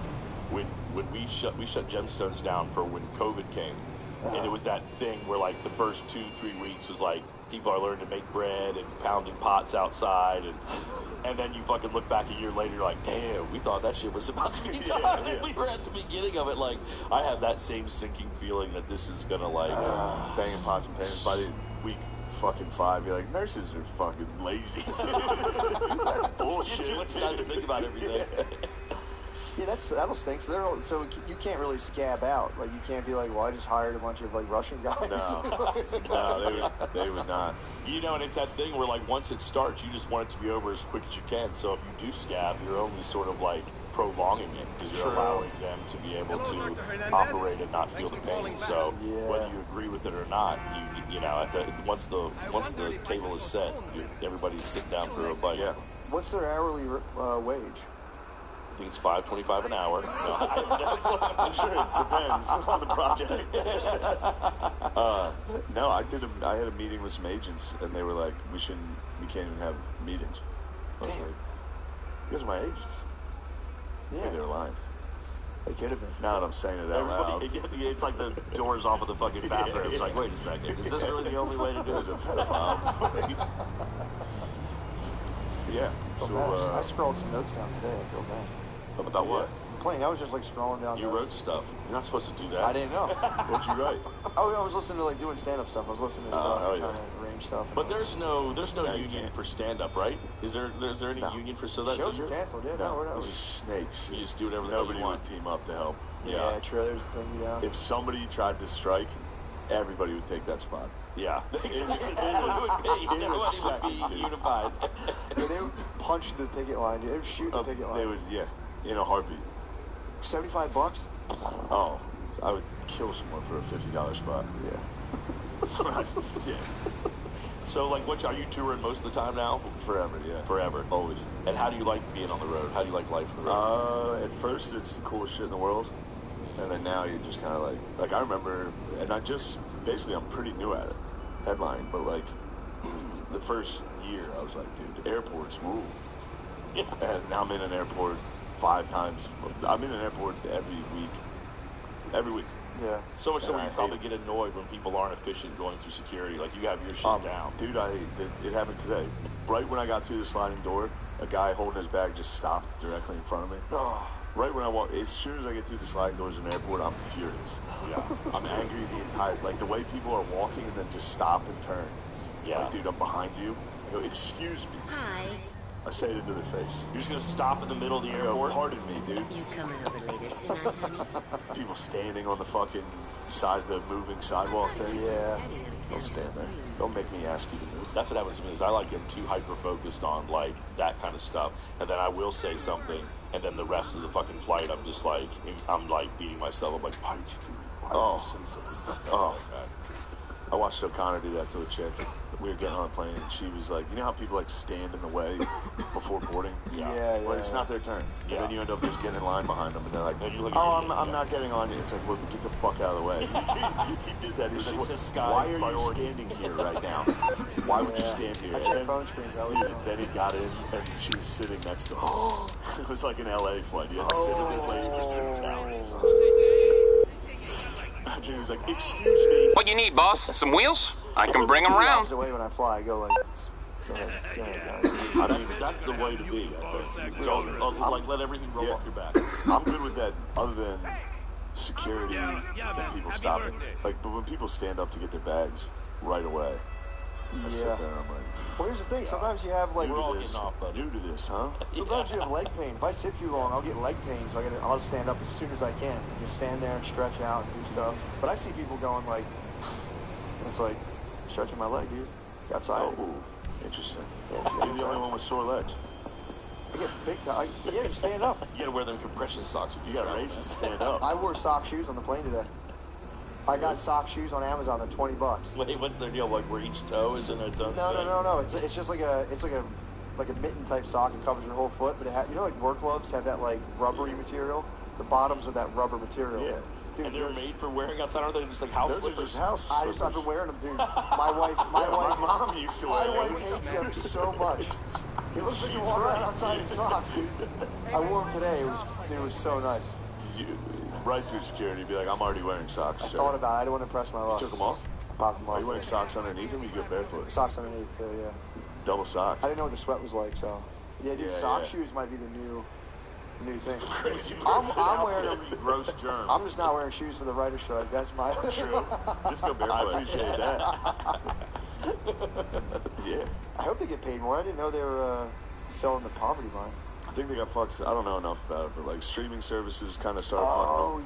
S5: when we shut Gemstones down for when COVID came, and it was that thing where like the first 2-3 weeks was like people are learning to make bread and pounding pots outside, and then you fucking look back a year later, you're like, damn, we thought that shit was about to be done. And we were at the beginning of it. Like, I have that same sinking feeling that this is gonna like
S2: banging pots and pans by the week fucking 5. You're like, nurses are fucking lazy. That's bullshit.
S5: Too much time to think about everything.
S3: Yeah, that'll stink. So you can't really scab out. Like, you can't be like, well, I just hired a bunch of like Russian guys.
S2: No, they would not.
S5: You know, and it's that thing where like once it starts, you just want it to be over as quick as you can. So if you do scab, you're only sort of like prolonging it because you're allowing them to be able to operate and not feel the pain. So whether you agree with it or not, you know, once the table is set, everybody's sitting down for a bite.
S2: Yeah.
S3: What's their hourly wage?
S5: I think it's $5.25 an hour.
S2: I'm sure it depends on the project. No, I had a meeting with some agents, and they were like, we can't even have meetings. I was like, you guys are my agents. Yeah, they were lying.
S3: They could have been.
S2: Now that I'm saying it out loud.
S5: It's like the doors off of the fucking bathroom. It's like, wait a second, is this really the only way to do it?
S2: There's a pedophile. Yeah. So,
S3: I scrolled some notes down today. I feel bad.
S5: About what?
S3: Playing. I was just like scrolling down.
S5: You wrote stuff. You're not supposed to do that.
S3: I didn't know.
S2: What'd you write?
S3: Oh, I was listening to like doing stand-up stuff. I was listening to stuff, trying to arrange stuff.
S5: But there's no union for stand-up, right? Is there any union for so that's
S3: shows are canceled? Yeah, no, we're not.
S2: Those are snakes.
S5: You just do whatever
S2: Nobody
S5: you want.
S2: would team up to help.
S3: Yeah, trailers bring you down.
S2: If somebody tried to strike, everybody would take that spot.
S5: Yeah.
S2: It
S5: would be unified.
S3: Yeah, they would punch the picket line. They would shoot the picket line.
S2: They would, in a heartbeat.
S3: $75?
S2: Oh, I would kill someone for a $50 spot.
S3: Yeah.
S2: Yeah.
S5: So, like, are you touring most of the time now?
S2: Forever, yeah.
S5: Forever.
S2: Always.
S5: And how do you like being on the road? How do you like life on the road?
S2: At first, it's the coolest shit in the world. And then now you're just kind of like I remember, and basically I'm pretty new at it, headline, but like, the first year I was like, dude, airports rule.
S5: Yeah.
S2: And now I'm in an airport 5 times. I'm in an airport every week.
S3: Yeah.
S5: So much so you probably get annoyed when people aren't efficient going through security. Like, you have your shit down.
S2: Dude, it happened today. Right when I got through the sliding door, a guy holding his bag just stopped directly in front of me.
S3: Oh.
S2: Right when I walk, as soon as I get through the sliding doors in an airport, I'm furious.
S5: Yeah.
S2: I'm angry the entire, like the way people are walking and then just stop and turn.
S5: Yeah.
S2: Like, dude, I'm behind you. I go, excuse me.
S8: Hi.
S2: I say it into their face.
S5: You're just going to stop in the middle of the airport?
S2: Pardon me, dude.
S8: You coming over later tonight, honey?
S2: People standing on the fucking side of the moving sidewalk thing.
S3: Yeah.
S2: Don't stand there. Don't make me ask you to move.
S5: That's what happens to me, is I like getting too hyper-focused on, like, that kind of stuff. And then I will say something, and then the rest of the fucking flight, I'm just like, beating myself. I'm like, why did you say something?
S2: Oh. I watched O'Connor do that to a chick. We were getting on a plane, and she was like, you know how people, like, stand in the way before boarding?
S3: Yeah.
S2: Well, it's not their turn.
S5: Yeah.
S2: And then you end up just getting in line behind them, and they're like,
S5: oh,
S2: I'm not getting on you. It's like, well, get the fuck out of the way. He did that. He was like, why are you standing here right now? Why would you stand here?
S3: I check phone screens.
S2: Then he got in, and she was sitting next to him. It was like an LA flight. You had to sit with this lady for 6 hours. He was like, excuse me.
S4: What you need, boss? Some wheels? I can bring them around.
S3: The way when I fly, I go like, go ahead, guys.
S5: I mean, that's the way to be, I think. So, like, let everything roll off your back.
S2: I'm good with that, other than security and people stopping. Like, but when people stand up to get their bags right away, I sit there and I'm like,
S3: well, here's the thing. Sometimes you have like
S5: We're all getting off, buddy.
S2: new to this, huh?
S3: Sometimes you have leg pain. If I sit too long, I'll get leg pain, so I'll just stand up as soon as I can. Just stand there and stretch out and do stuff. But I see people going like, and it's like, stretching my leg, dude. Outside.
S2: Oh, interesting.
S3: Yeah,
S2: You're the only one with sore legs.
S3: I get big time. Yeah, you stand up.
S5: You gotta wear them compression socks.
S2: You got raised to stand up.
S3: I wore sock shoes on the plane today. I got sock shoes on Amazon. They're $20.
S5: Wait, what's their deal? Like, where each toe is in its own thing?
S3: No. It's just like a mitten type sock. It covers your whole foot, but it you know, like work gloves have that like rubbery material. the bottoms of that rubber material.
S2: Yeah.
S3: Dude,
S5: And they're made for wearing outside, aren't they? Just like house
S2: Those are
S5: slippers.
S2: just house
S3: I've
S2: slippers.
S3: been wearing them, dude. My wife, my
S2: mom used to wear
S3: my wife
S2: those.
S3: hates them so much. It looks like
S2: She's
S3: you're walking around
S2: right.
S3: outside in socks, dude. I wore them today. It was so nice.
S2: Right through security, be like, I'm already wearing socks.
S3: I
S2: sir.
S3: thought about it. I didn't want to impress my
S2: You
S3: luck.
S2: took them off?
S3: Popped them off.
S2: Are you wearing socks underneath them? Or you go barefoot?
S3: Socks underneath too, yeah.
S2: Double socks.
S3: I didn't know what the sweat was like, so. Yeah, dude,
S2: Yeah,
S3: sock
S2: yeah.
S3: shoes might be the new thing.
S2: Crazy
S3: I'm
S2: person
S3: wearing
S2: outfit.
S3: them.
S2: Gross germs.
S3: I'm just not wearing shoes for the writer's strike. That's my
S2: True. Just go barefoot. I appreciate that. Yeah.
S3: I hope they get paid more. I didn't know they were filling the poverty line.
S2: I think they got fucked. I don't know enough about it, but like streaming services kind of started fucking
S3: Oh,
S2: up.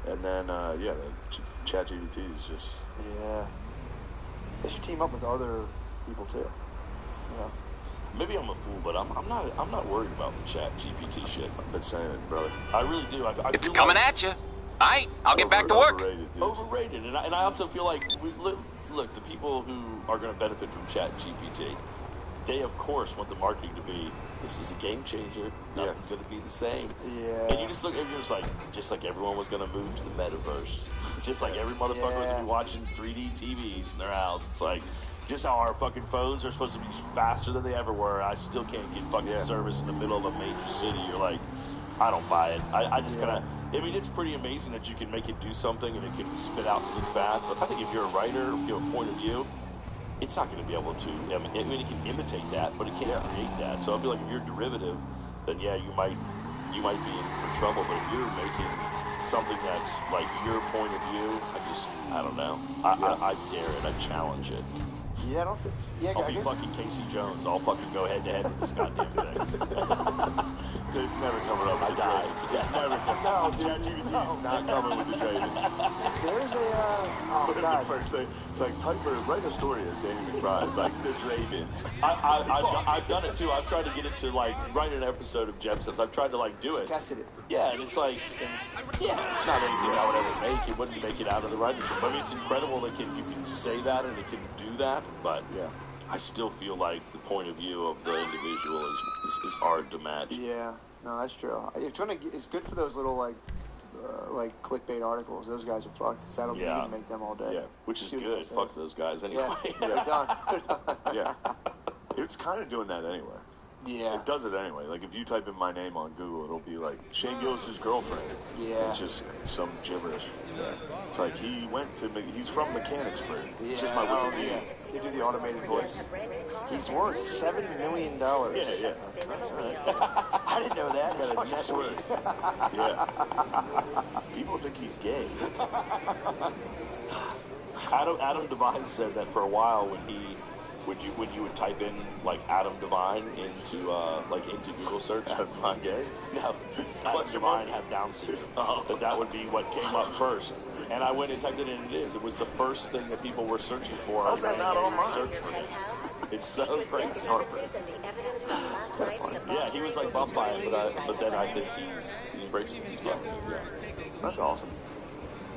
S3: yeah.
S2: And then, the ChatGPT is just.
S3: Yeah. They should team up with other people, too. You know?
S5: Maybe I'm a fool, but I'm not worried about the Chat GPT shit.
S2: I've been saying it, brother.
S5: I really do. I
S4: It's
S5: feel
S4: coming
S5: like
S4: at you. All right, I'll get back to work.
S2: Overrated, dude.
S5: overrated, and I also feel like look, the people who are going to benefit from Chat GPT, they of course want the marketing to be, this is a game changer. Nothing's going to be the same.
S3: Yeah.
S5: And you just look at it, just like everyone was going to move to the metaverse. Just like every motherfucker was going to be watching 3D TVs in their house. It's like, just how our fucking phones are supposed to be faster than they ever were. I still can't get fucking service in the middle of a major city. You're like, I don't buy it. I just kind of, I mean, it's pretty amazing that you can make it do something and it can spit out something fast. But I think if you're a writer, if you have a point of view, it's not going to be able to. I mean, it can imitate that, but it can't create that. So I feel like if you're derivative, then yeah, you might be in for trouble. But if you're making something that's like your point of view, I don't know. I dare it. I challenge it.
S3: Yeah, I don't think. Yeah,
S5: I'll
S3: I
S5: be
S3: guess.
S5: fucking Casey Jones. I'll fucking go head to head with this goddamn thing.
S2: It's never coming up with the
S5: died.
S2: Draven. It's never coming.
S3: No, dude,
S2: ChatGPT
S3: no.
S2: is not coming with the Draven.
S3: There's a. Oh,
S2: But
S3: God.
S2: the first thing, it's like write a story as Danny McBride. It's like the Draven.
S5: I've done it too. I've tried to get it to like write an episode of Jetsons. I've tried to like do it.
S3: Tested it.
S5: Yeah, and it's like, yeah, it's not anything I would ever make. It wouldn't make it out of the writer's room. I mean, it's incredible that you can say that and it can do that, but
S2: Yeah.
S5: I still feel like the point of view of the individual is hard to match.
S3: Yeah. No, that's true. It's good for those little like clickbait articles. Those guys are fucked. So that'll
S5: Yeah.
S3: make them all day.
S2: Yeah.
S5: Which is
S3: See what
S5: good.
S3: they say.
S5: Fuck those guys anyway.
S3: Yeah. They're done. They're done.
S2: Yeah. It's kind of doing that anyway.
S3: Yeah.
S2: It does it anyway. Like if you type in my name on Google, it'll be like Shane Gillis' girlfriend.
S3: Yeah.
S2: It's just some gibberish. Yeah. It's like he's from Mechanicsburg.
S3: Yeah.
S2: It's just my Wikipedia.
S3: Yeah. They do the automated voice. He's worth $7 million.
S2: Yeah.
S3: I didn't know that.
S2: Got a
S3: Fucking
S2: net
S3: sweet.
S2: worth. Yeah. People think he's gay.
S5: Adam Devine said that for a while when you would type in like Adam Devine into Google search.
S2: Am I gay?
S5: No, Adam Devine had Down syndrome. That would be what came up first. And I went and typed it in, and it is. It was the first thing that people were searching for.
S2: How's that not on mine?
S5: Search for it. It's so crazy. Yeah, he was like bumped by it, but then I think he's embraced it. He's fine.
S2: Yeah.
S3: That's awesome.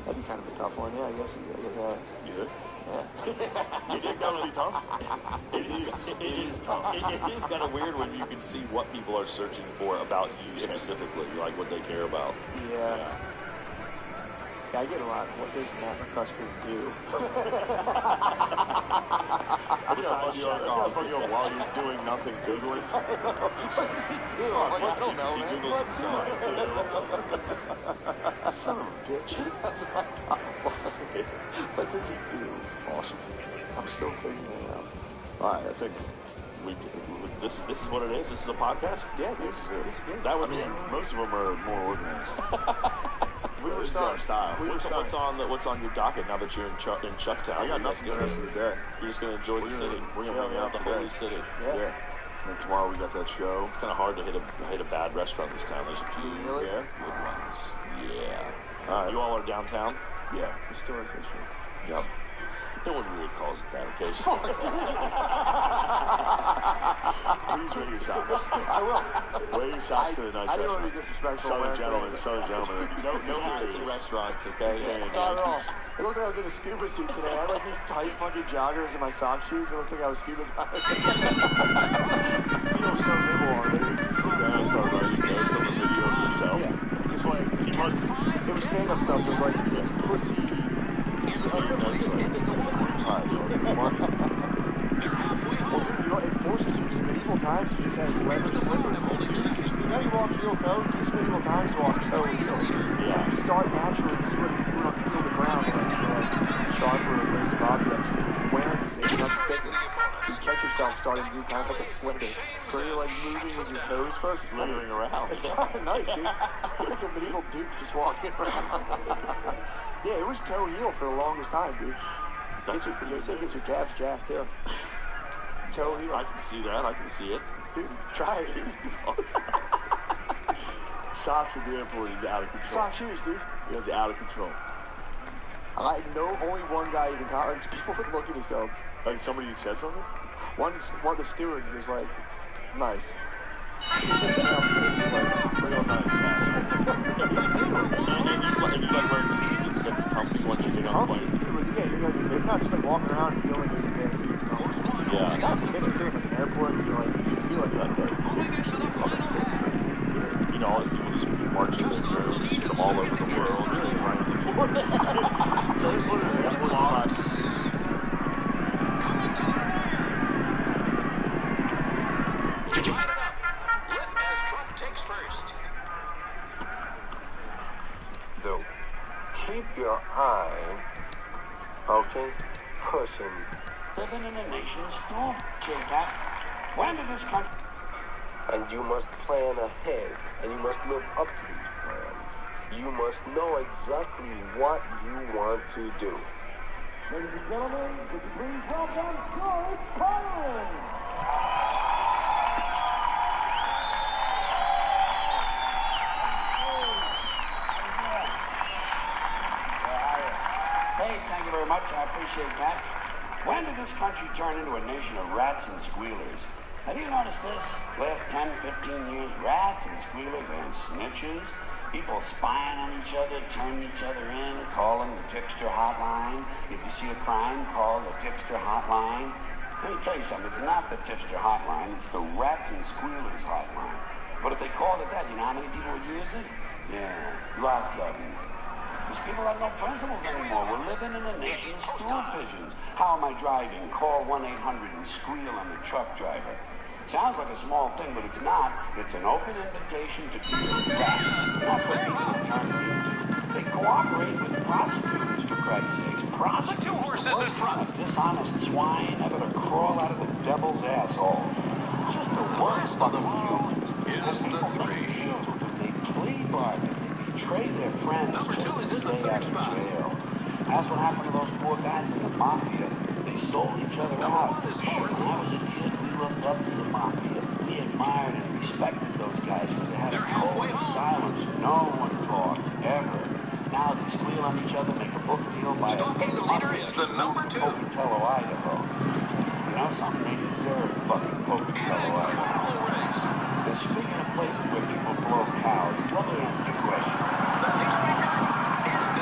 S3: That'd be kind of a tough one. Yeah, I guess.
S2: You
S3: Yeah.
S2: It is gonna be tough. It is tough.
S5: It is kind of weird when you can see what people are searching for about you specifically, like what they care about.
S3: Yeah. Yeah, I get a lot. What does Matt McCusker do?
S2: That's gonna fuck you up while you're doing nothing Googling.
S3: What does he do? I'm like, I don't know,
S5: He
S3: man.
S5: Googles himself.
S3: Son of a bitch. That's my top one. What does he do?
S2: Awesome.
S3: I'm still figuring it out.
S2: All right, I think
S5: This is what it is. This is a podcast.
S3: Yeah, dude.
S2: this is it.
S3: It's good.
S5: That was
S2: I mean,
S5: it.
S2: most of them are more organized. This is our style.
S5: What's on your docket now that you're in Chucktown?
S2: I got nothing the rest of the day.
S5: You're just gonna enjoy the city.
S2: We're gonna hang out
S5: the
S2: today.
S5: holy city.
S3: Yeah.
S2: And then tomorrow we got that show.
S5: It's kind of hard to hit a bad restaurant this town. There's a few
S3: Really?
S2: Yeah.
S5: good ones. Yeah.
S2: All right.
S5: You all are downtown.
S2: Yeah.
S3: Historic district.
S2: Yep.
S5: No one really calls it that occasionally.
S2: Please wear your socks.
S3: I will.
S2: Wear your socks to the nice
S3: I didn't want to
S2: restaurant.
S3: be disrespectful.
S2: Southern gentlemen.
S5: No hats in restaurants, okay?
S3: Not at all. It looked like I was in a scuba suit today. I had like these tight fucking joggers and my sock shoes. It looked like I was scuba diving. It feels so nimble on it.
S2: Just sit down and start writing notes on the video of yourself.
S3: Yeah. Just like was just medieval times. You just had leather slippers. And dudes, just, you know, you walk heel toe. Dudes medieval times walk toe heel. So you start naturally because you wouldn't feel the ground like sharper or abrasive objects. You're wearing these things, not the thickest. So you catch yourself starting to do kind of like a slither. So you're like moving with your toes first.
S5: Slithering around.
S3: It's kind of nice, dude. Like a medieval dude just walking around. Yeah, it was toe heel for the longest time, dude. They say it gets your calves jacked too. Toe heel.
S5: I can see that. I can see it.
S3: Dude, try it, dude.
S2: Socks at the airport is out of control.
S3: Sock shoes, dude.
S2: It's out of control.
S3: I know only one guy even like, people would look at us go.
S2: Like somebody said something?
S3: One of the steward was like, nice. And I'm sitting here like, real nice. He was into it.
S5: And you like wearing the shoes and stuff and comfy once you get on the plane.
S3: Yeah, you're not just like walking around and feeling like your bare feet's comfortable.
S5: Yeah.
S3: You gotta fit it too, like an airport, you feel like you're like that.
S5: You know, all these people just marching their drones from all over the world, just running the floor.
S2: Those were the airport spots.
S9: Keep your eye, okay, pushing.
S10: Living in a nation of storm, J-Cat. When did this country...
S9: And you must plan ahead, and you must live up to these plans. You must know exactly what you want to do.
S10: Ladies and gentlemen, would you please welcome George Carlin? Hey, thank you very much. I appreciate that. When did this country turn into a nation of rats and squealers? Have you noticed this? Last 10, 15 years, rats and squealers and snitches, people spying on each other, turning each other in, calling the tipster hotline. If you see a crime, call the tipster hotline. Let me tell you something, it's not the tipster hotline, it's the rats and squealers hotline. But if they called it that, you know how many people would use it? Yeah, lots of them. Because people have no principles anymore. We're living in a nation of stool pigeons. How am I driving? Call 1-800 and squeal on the truck driver. It sounds like a small thing, but it's not. It's an open invitation to be a rat. That's what people have turned into. They cooperate with prosecutors, for Christ's sakes. Prosecutors, the horses in front. Dishonest swine ever to crawl out of the devil's asshole. Just the worst fucking humans. And people make deals with them. They plea bargain. Betray their friends just to stay out of jail. That's what happened to those poor guys in the mafia. They sold each other out. When I was a kid, we looked up to the mafia. We admired and respected those guys because they had a code of silence. No one talked, ever. Now they squeal on each other, make a book deal, buy a big Pocatello, Idaho. You know something? They deserve fucking Pocatello, Idaho. And speaking of places where people blow cows, let me ask you a question.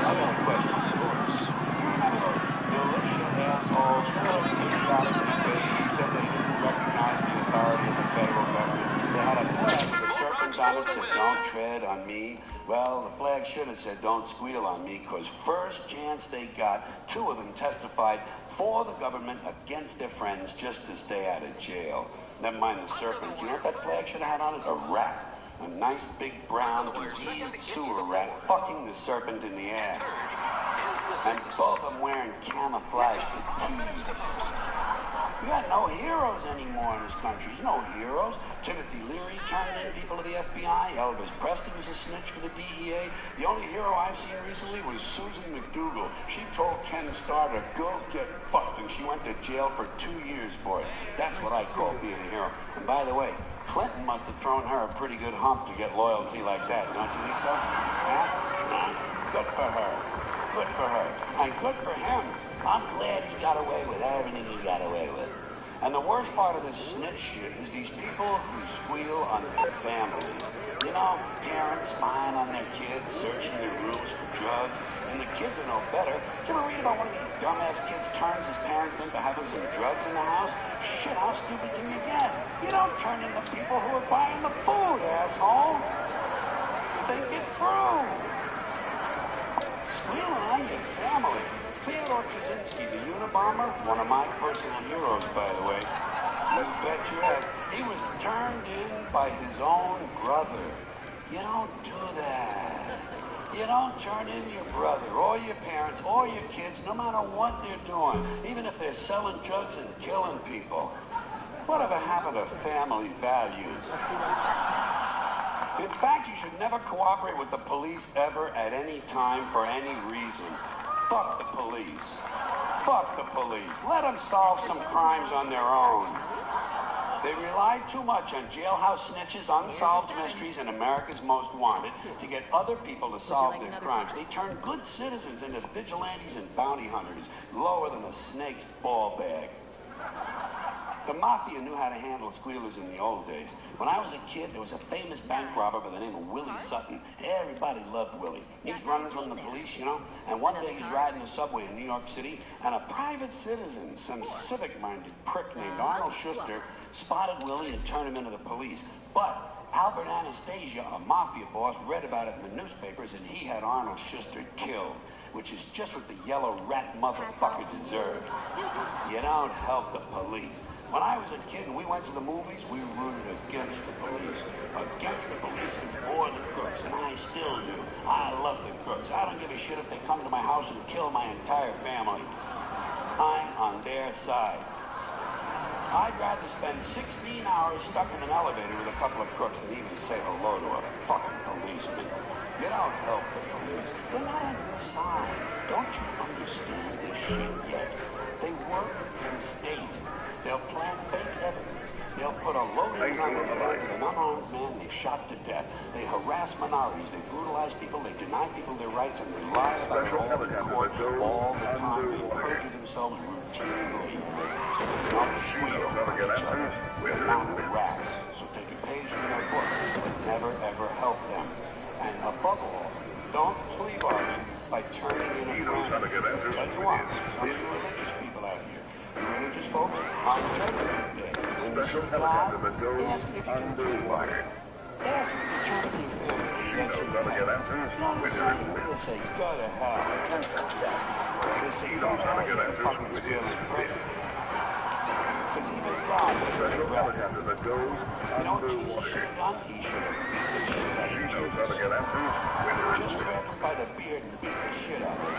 S10: I got a question for yours. You remember those militia assholes who pitched out of Memphis, said they didn't recognize the authority of the federal government? They had a flag with a serpent on it that said, "Don't tread on me." Well, the flag should have said, "Don't squeal on me," because first chance they got, two of them testified for the government against their friends just to stay out of jail. Never mind the serpent. You know what that flag should have had on it? A rat. A nice big brown diseased sewer rat fucking the serpent in the ass. And both of them wearing camouflage fatigues. We got no heroes anymore in this country. There's no heroes. Timothy Leary turned in people to the FBI. Elvis Presley was a snitch for the DEA. The only hero I've seen recently was Susan McDougal. She told Ken Starr to go get fucked, and she went to jail for 2 years for it. That's what I call being a hero. And by the way, Clinton must have thrown her a pretty good hump to get loyalty like that, don't you think so? Huh? Good for her. Good for her. And good for him. I'm glad he got away with everything he got away with. And the worst part of this snitch shit is these people who squeal on their families. You know, parents spying on their kids, searching their rooms for drugs, and the kids are no better. Did you ever read about one of these dumbass kids turns his parents into having some drugs in the house? Shit, how stupid can you get? You don't turn into people who are buying the food, asshole. Think it through. Squealing on your family. Theodore Kaczynski, the Unabomber, one of my personal heroes, by the way. You bet your ass. He was turned in by his own brother. You don't do that. You don't turn in your brother or your parents or your kids, no matter what they're doing, even if they're selling drugs and killing people. Whatever happened to family values? In fact, you should never cooperate with the police ever at any time for any reason. Fuck the police. Fuck the police. Let them solve some crimes on their own. They rely too much on jailhouse snitches, unsolved mysteries, and America's Most Wanted to get other people to solve their crimes. They turn good citizens into vigilantes and bounty hunters, lower than a snake's ball bag. The Mafia knew how to handle squealers in the old days. When I was a kid, there was a famous bank robber by the name of Willie Sutton. Everybody loved Willie. He was running from the police, you know, and one day he's riding the subway in New York City, and a private citizen, some civic-minded prick named Arnold Schuster, spotted Willie and turned him into the police. But Albert Anastasia, a Mafia boss, read about it in the newspapers, and he had Arnold Schuster killed, which is just what the yellow rat motherfucker deserved. You don't help the police. When I was a kid and we went to the movies, we rooted against the police. Against the police and for the crooks, and I still do. I love the crooks. I don't give a shit if they come to my house and kill my entire family. I'm on their side. I'd rather spend 16 hours stuck in an elevator with a couple of crooks than even say hello to a fucking policeman. You don't help the police. They're not on your side. Don't you understand this shit yet? They work for the state. They'll plant fake evidence. They'll put a loaded gun in the heads of an unarmed man they've shot to death. They harass minorities. They brutalize people. They deny people their rights, and they lie about it all in court all the time. They perjure themselves routinely. They don't squeal at each other. They're mountain rats. So take a page from their book, but never ever help them. And above all, don't plea bargain by turning in a friend. Tell you what, some of you religious people out here. Religious folks on Judgment Day. When you see God, ask if you can do it. Ask if you turn to your family and let you know. They'll say, go to hell. They'll say, go to hell, you fucking squealing prick. Because even God would say, well, you know what Jesus should have done? He should have beat the shit out of Judas. Just grab him by the beard and beat the shit out of him.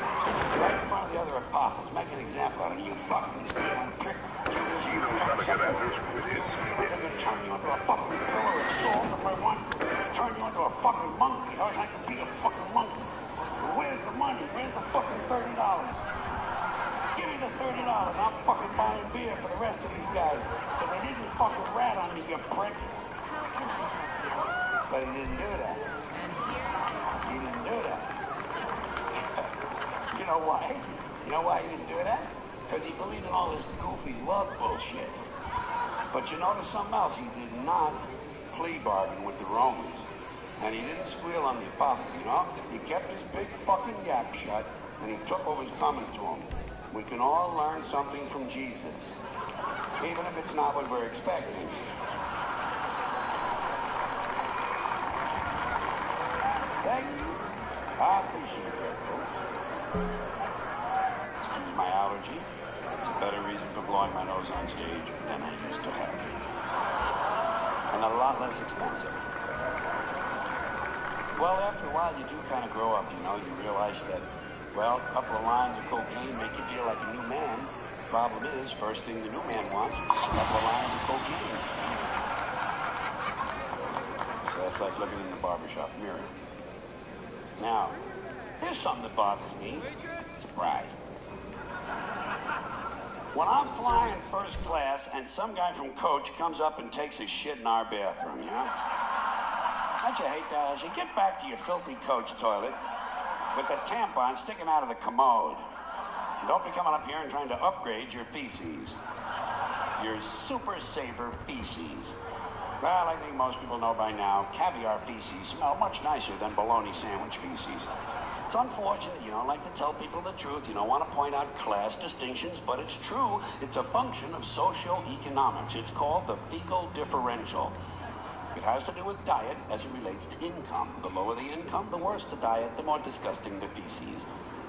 S10: Right in front of the other apostles. Make an example out of you fucking squealing prick. Judas, you fucking they're going to turn you into a fucking pillar of salt if I want to. Turn you into a fucking monkey. I wish I could be a fucking monkey. Where's the money? Where's the fucking $30? Give me the $30. I'm fucking buying beer for the rest of these guys. But they didn't fucking rat on me, you prick.
S8: How can I help you?
S10: But he didn't do that. He didn't do that. You know why? You know why he didn't do that? Because he believed in all this goofy love bullshit. But you notice something else. He did not plea bargain with the Romans. And he didn't squeal on the apostles, you know? He kept his big fucking yap shut, and he took what was coming to him. We can all learn something from Jesus, even if it's not what we're expecting. Thank you. I appreciate that, folks. Excuse my allergy. It's a better reason for blowing my nose on stage than I used to have. And a lot less expensive. Well, after a while, you do kind of grow up, you know. You realize that, well, a couple of lines of cocaine make you feel like a new man. Problem is, first thing the new man wants, a couple of lines of cocaine. So that's like looking in the barbershop mirror. Now, here's something that bothers me. Surprise. When I'm flying first class and some guy from Coach comes up and takes his shit in our bathroom, you know? Don't you hate that? I say, get back to your filthy Coach toilet with the tampon sticking out of the commode. And don't be coming up here and trying to upgrade your feces. Your Super Saver feces. Well, I think most people know by now, caviar feces smell much nicer than bologna sandwich feces. It's unfortunate, you don't like to tell people the truth. You don't want to point out class distinctions, but it's true. It's a function of socioeconomics. It's called the fecal differential. It has to do with diet as it relates to income. The lower the income, the worse the diet, the more disgusting the feces.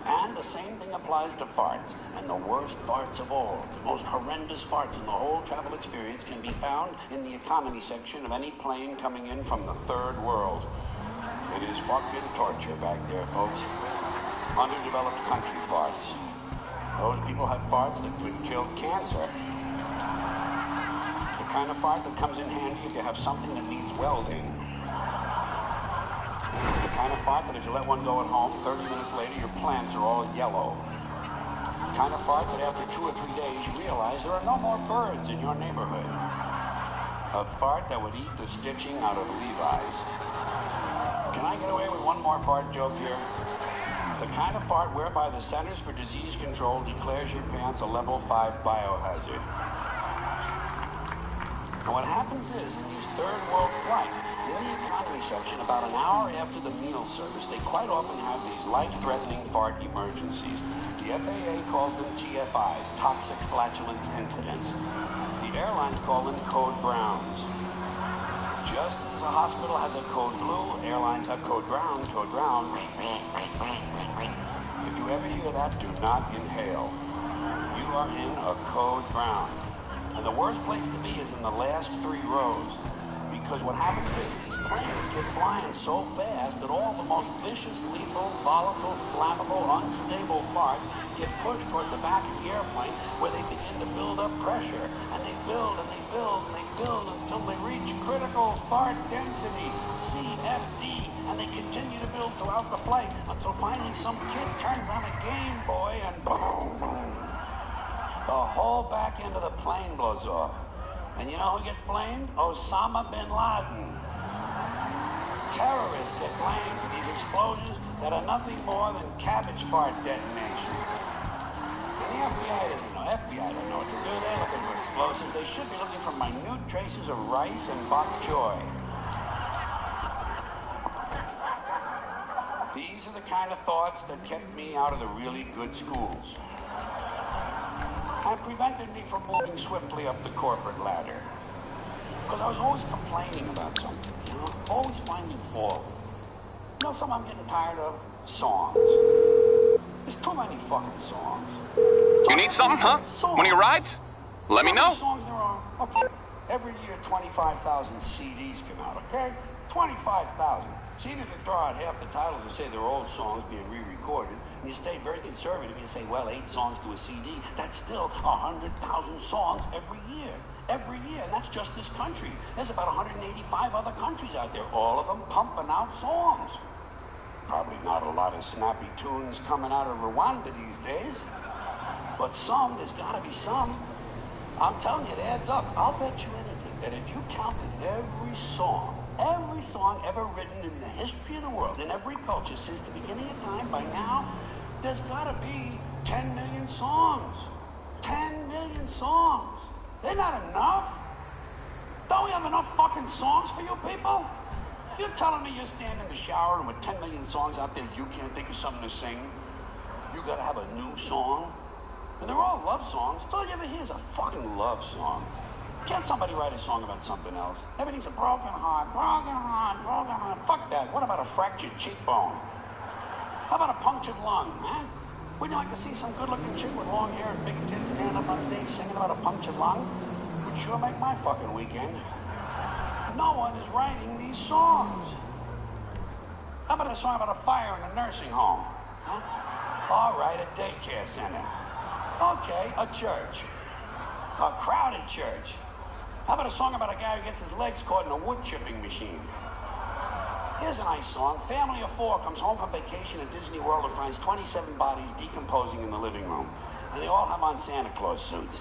S10: And the same thing applies to farts. And the worst farts of all, the most horrendous farts in the whole travel experience can be found in the economy section of any plane coming in from the third world. It is fucking torture back there, folks. Underdeveloped country farts. Those people have farts that could kill cancer. The kind of fart that comes in handy if you have something that needs welding. The kind of fart that if you let one go at home, 30 minutes later your plants are all yellow. The kind of fart that after 2 or 3 days you realize there are no more birds in your neighborhood. A fart that would eat the stitching out of Levi's. Can I get away with one more fart joke here? The kind of fart whereby the Centers for Disease Control declares your pants a level 5 biohazard. And what happens is, in these third world flights, in the economy section, about an hour after the meal service, they quite often have these life-threatening fart emergencies. The FAA calls them TFIs, toxic flatulence incidents. The airlines call them code browns. Just as a hospital has a code blue, airlines have code brown, code brown. If you ever hear that, do not inhale. You are in a code brown. And the worst place to be is in the last 3 rows. Because what happens is these planes get flying so fast that all the most vicious, lethal, volatile, flammable, unstable farts get pushed towards the back of the airplane where they begin to build up pressure. And they build and they build and they build until they reach critical fart density, CFD. And they continue to build throughout the flight until finally some kid turns on a Game Boy and boom, boom. The whole back end of the plane blows off. And you know who gets blamed? Osama bin Laden. Terrorists get blamed for these explosions that are nothing more than cabbage fart detonations. And the FBI doesn't know. FBI don't know what to do. They're looking for explosives. They should be looking for minute traces of rice and bok choy. These are the kind of thoughts that kept me out of the really good schools. And prevented me from moving swiftly up the corporate ladder. Because I was always complaining about something, you know? Always finding fault. You know something I'm getting tired of? Songs. There's too many fucking songs.
S4: You need something, huh?
S10: Songs.
S4: One of your rides? Let me know.
S10: Songs there are. Okay. Every year, 25,000 CDs come out, okay? 25,000. So even if you throw out half the titles and say they're old songs being re-recorded, and you stay very conservative, you say, well, 8 songs to a CD, that's still 100,000 songs every year. Every year, and that's just this country. There's about 185 other countries out there, all of them pumping out songs. Probably not a lot of snappy tunes coming out of Rwanda these days, but some, there's gotta be some. I'm telling you, it adds up. I'll bet you anything that if you counted every song ever written in the history of the world, in every culture since the beginning of time, by now, there's gotta be 10 million songs. 10 million songs. They're not enough. Don't we have enough fucking songs for you people? You're telling me you're standing in the shower and with 10 million songs out there, you can't think of something to sing? You gotta have a new song? And they're all love songs. That's all you ever hear is a fucking love song. Can't somebody write a song about something else? Everything's a broken heart, broken heart, broken heart. Fuck that. What about a fractured cheekbone? How about a punctured lung, man? Wouldn't you like to see some good-looking chick with long hair and big tits stand up on stage singing about a punctured lung? Would sure make my fucking weekend. No one is writing these songs. How about a song about a fire in a nursing home? Huh? All right, a daycare center. Okay, a church. A crowded church. How about a song about a guy who gets his legs caught in a wood chipping machine? Here's a nice song. Family of 4 comes home from vacation at Disney World and finds 27 bodies decomposing in the living room. And they all have on Santa Claus suits.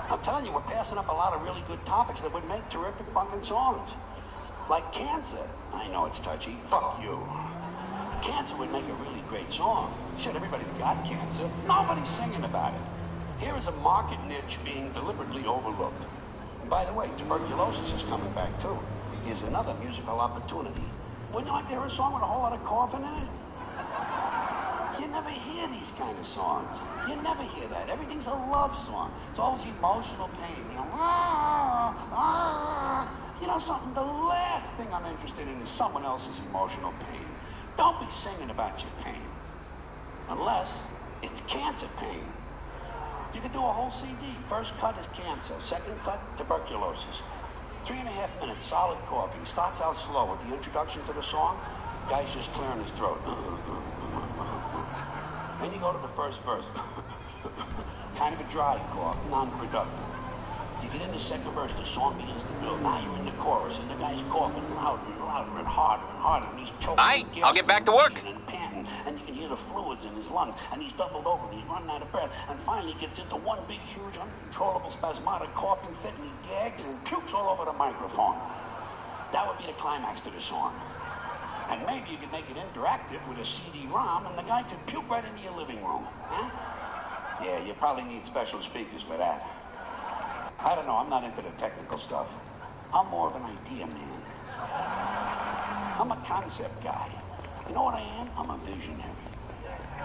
S10: I'm telling you, we're passing up a lot of really good topics that would make terrific fucking songs. Like cancer. I know it's touchy. Fuck you. Cancer would make a really great song. Shit, everybody's got cancer. Nobody's singing about it. Here is a market niche being deliberately overlooked. And by the way, tuberculosis is coming back too. Here's another musical opportunity. Wouldn't you like to hear a song with a whole lot of coughing in it? You never hear these kind of songs. You never hear that. Everything's a love song. It's always emotional pain. You know, you know something? The last thing I'm interested in is someone else's emotional pain. Don't be singing about your pain. Unless it's cancer pain. You could do a whole CD. First cut is cancer. Second cut, tuberculosis. 3.5 minutes, solid coughing. Starts out slow with the introduction to the song. Guy's just clearing his throat. Then you go to the first verse. Kind of a dry cough, non-productive. You get in the second verse, the song begins to build. Now you're in the chorus, and the guy's coughing louder and louder and harder, and he's choking.
S4: I'll get back to work.
S10: And panting, and you can hear the fluids in his lungs, and he's doubled over, and he's running out of breath, and finally he gets into one big, huge, uncontrollable, spasmodic coughing fit, and he gags and pukes all over the microphone. That would be the climax to the song. And maybe you could make it interactive with a CD-ROM, and the guy could puke right into your living room. Huh? Yeah, you probably need special speakers for that. I don't know, I'm not into the technical stuff. I'm more of an idea man. I'm a concept guy. You know what I am? I'm a visionary.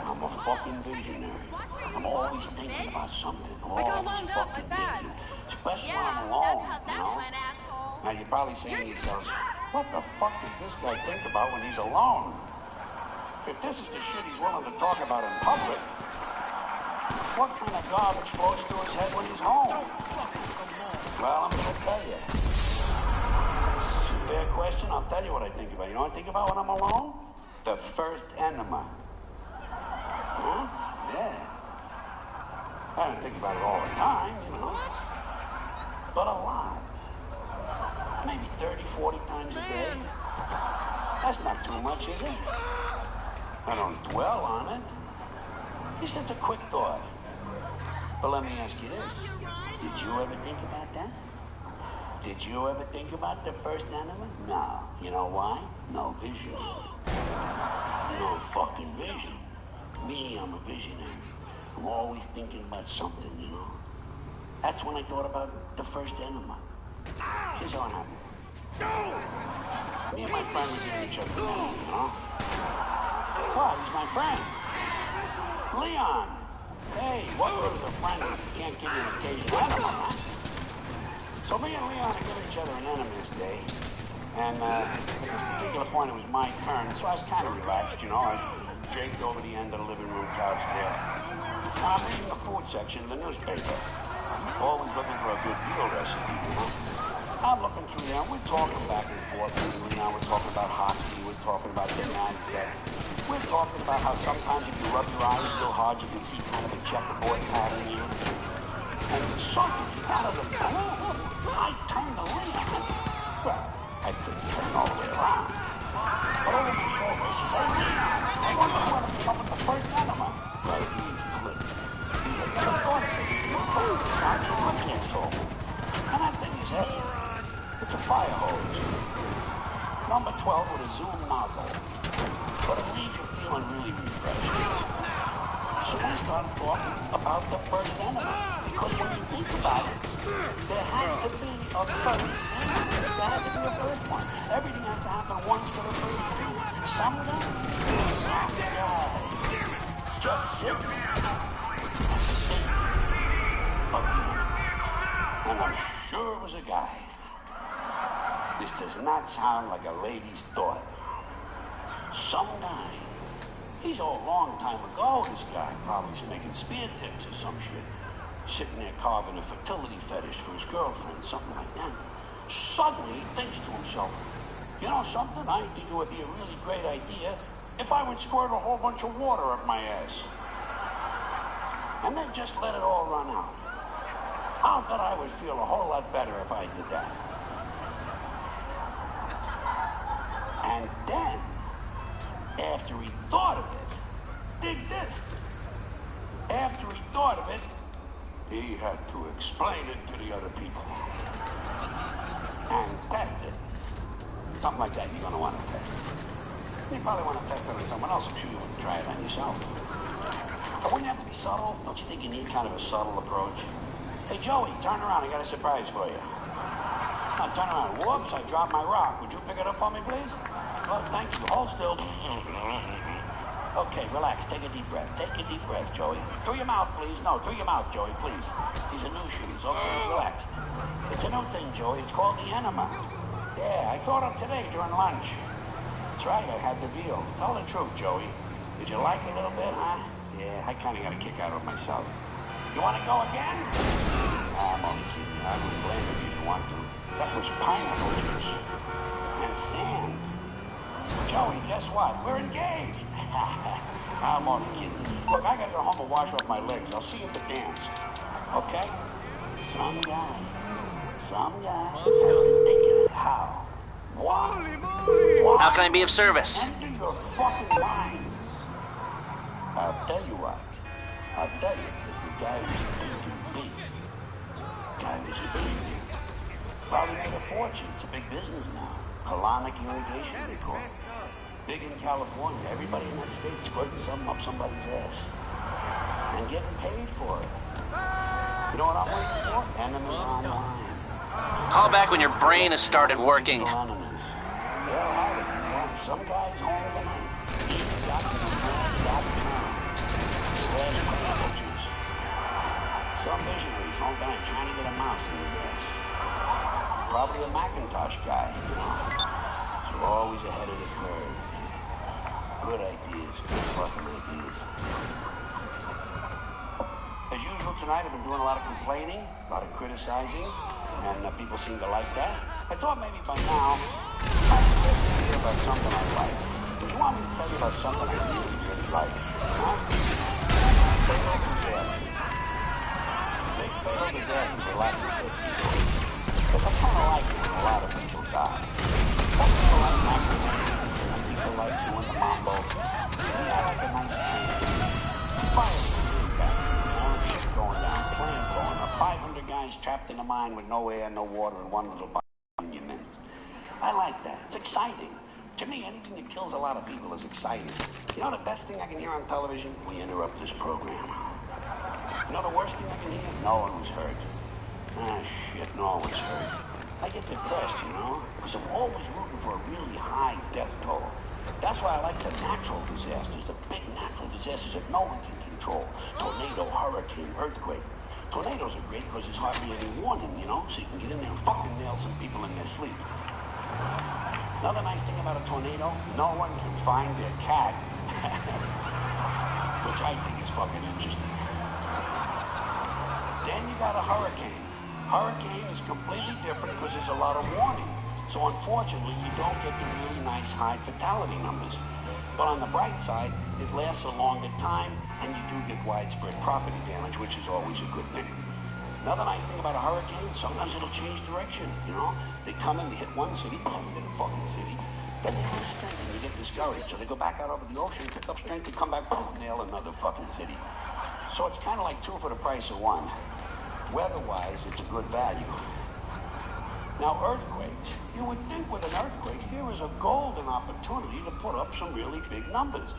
S10: I'm a fucking visionary. I'm always thinking about something. I'm always fucking thinking. Especially when I'm alone, you know? Now you're probably saying to yourselves, what the fuck does this guy think about when he's alone? If this is the shit he's willing to talk about in public, what kind of garbage flows through his head when he's home? Well, I'm gonna tell you. It's a fair question. I'll tell you what I think about. You know what I think about when I'm alone? The first enema. Huh? Yeah. I don't think about it all the time, you know. But a lot. Maybe 30, 40 times a day. That's not too much, is it? I don't dwell on it. It's just a quick thought. But let me ask you this. Did you ever think about that? Did you ever think about the first enema? No. You know why? No vision. No fucking vision. Me, I'm a visionary. I'm always thinking about something, you know. That's when I thought about the first enema. Here's how it happened. Me and my friend were giving each other an enema, you know. Well, he's my friend. Leon. Hey, what good is a friend if you can't give you an occasional enema, huh? So me and Leon are giving each other an enema this day. And at this particular point, it was my turn, so I was kind of relaxed, you know. I draped over the end of the living room couch there. And I'm reading the food section of the newspaper. Always looking for a good meal recipe, you know. I'm looking through there, and we're talking back and forth. Leon, we're talking about hockey, we're talking about the United States. We're talking about how sometimes if you rub your eyes real hard, you can see kind of a checkerboard pattern here. And suddenly, out of the blue, I turned to Leon. Well, I couldn't turn all the way around. But over my shoulder, he says, hey, Leon, I wonder when it's up with the first enema. Well, he flipped. He had never thought of it. I'm looking at so. And that thing is heavy. It's a fire hose. Number 12 with a zoom nozzle. But it leaves you feeling really refreshed. So we started talking about the first enema. Because when you think about it, there has to be a first enema. There has to be a first one. Everything has to happen once for the first two. Some guy. Just sit and think again. And I'm sure it was a guy. This does not sound like a lady's thought. Some guy. He's a long time ago, this guy. Probably making spear tips or some shit. Sitting there carving a fertility fetish for his girlfriend, something like that. Suddenly he thinks to himself, you know something? I think it would be a really great idea if I would squirt a whole bunch of water up my ass. And then just let it all run out. I'll bet I would feel a whole lot better if I did that. And then, after he thought of it, dig this. After he thought of it, he had to explain it to the other people. And test it. Something like that you're going to want to test. You probably want to test it on someone else. I'm sure you wouldn't try it on yourself. But wouldn't you have to be subtle? Don't you think you need kind of a subtle approach? Hey, Joey, turn around. I got a surprise for you. Now, turn around. Whoops, I dropped my rock. Would you pick it up for me, please? Oh, thank you. Hold still. Okay, relax. Take a deep breath. Take a deep breath, Joey. Through your mouth, please. No, through your mouth, Joey, please. These are new shoes. Okay, relaxed. It's a new thing, Joey. It's called the enema. Yeah, I thought of today during lunch. That's right, I had the veal. Tell the truth, Joey. Did you like it a little bit, huh? Yeah, I kind of got a kick out of it myself. You want to go again? I'm only kidding. I wouldn't blame you if you want to. That was pineapple juice. And sand. Joey, guess what? We're engaged. I'm only kidding. Look, I gotta go home and wash off my legs. I'll see you at the dance. Okay? Some guy has to dig it. How? Why?
S11: How can I be of service?
S10: Enter your fucking minds. I'll tell you what. I'll tell you, if the guy was thinking big, probably made a fortune. It's a big business now. Colonic irrigation, they call it. Big in California. Everybody in that state squirting something up somebody's ass. And getting paid for it. You know what I'm waiting for? Enemies online.
S11: Call back when your brain has started working.
S10: They'll have it. Some guys home tonight. Some visionaries home tonight trying to get a mouse in the gas. Probably a Macintosh guy, you know. So always ahead of the curve. Good ideas. Good fucking ideas. As usual tonight, I've been doing a lot of complaining, a lot of criticizing, and people seem to like that. I thought maybe by now I'd hear about something I like. Would you want me to tell you about something I really, really like? Huh? Fatal disasters. Big fatal disasters are lots of good people. Because I kind of like it when a lot of people die. Some people like macaroni. Some people like doing the mambo. Yeah, I like a nice change. Fire back. Ship going down, plane blowing up, 500 guys trapped in a mine with no air, no water, and one little monuments. I like that. It's exciting. To me, anything that kills a lot of people is exciting. You know the best thing I can hear on television? We interrupt this program. You know the worst thing I can hear? No one was hurt. Ah, shit, no one was hurt. I get depressed, you know, because I'm always rooting for a really high death toll. That's why I like the natural disasters, the big natural disasters that no one can control. Tornado, hurricane, earthquake. Tornadoes are great because there's hardly any warning, you know, so you can get in there and fucking nail some people in their sleep. Another nice thing about a tornado, no one can find their cat. Which I think is fucking interesting. Then you got a hurricane. Hurricane is completely different because there's a lot of warning. So unfortunately, you don't get the really nice high fatality numbers. But on the bright side, it lasts a longer time, and you do get widespread property damage, which is always a good thing. Another nice thing about a hurricane, sometimes it'll change direction, you know? They come in, they hit one city, boom, hit a fucking city. Then they lose strength, and you get discouraged. So they go back out over the ocean, pick up strength, and come back, boom, nail another fucking city. So it's kind of like two for the price of one. Weather-wise, it's a good value. Now, earthquakes. You would think with an earthquake, here is a golden opportunity to put up some really big numbers.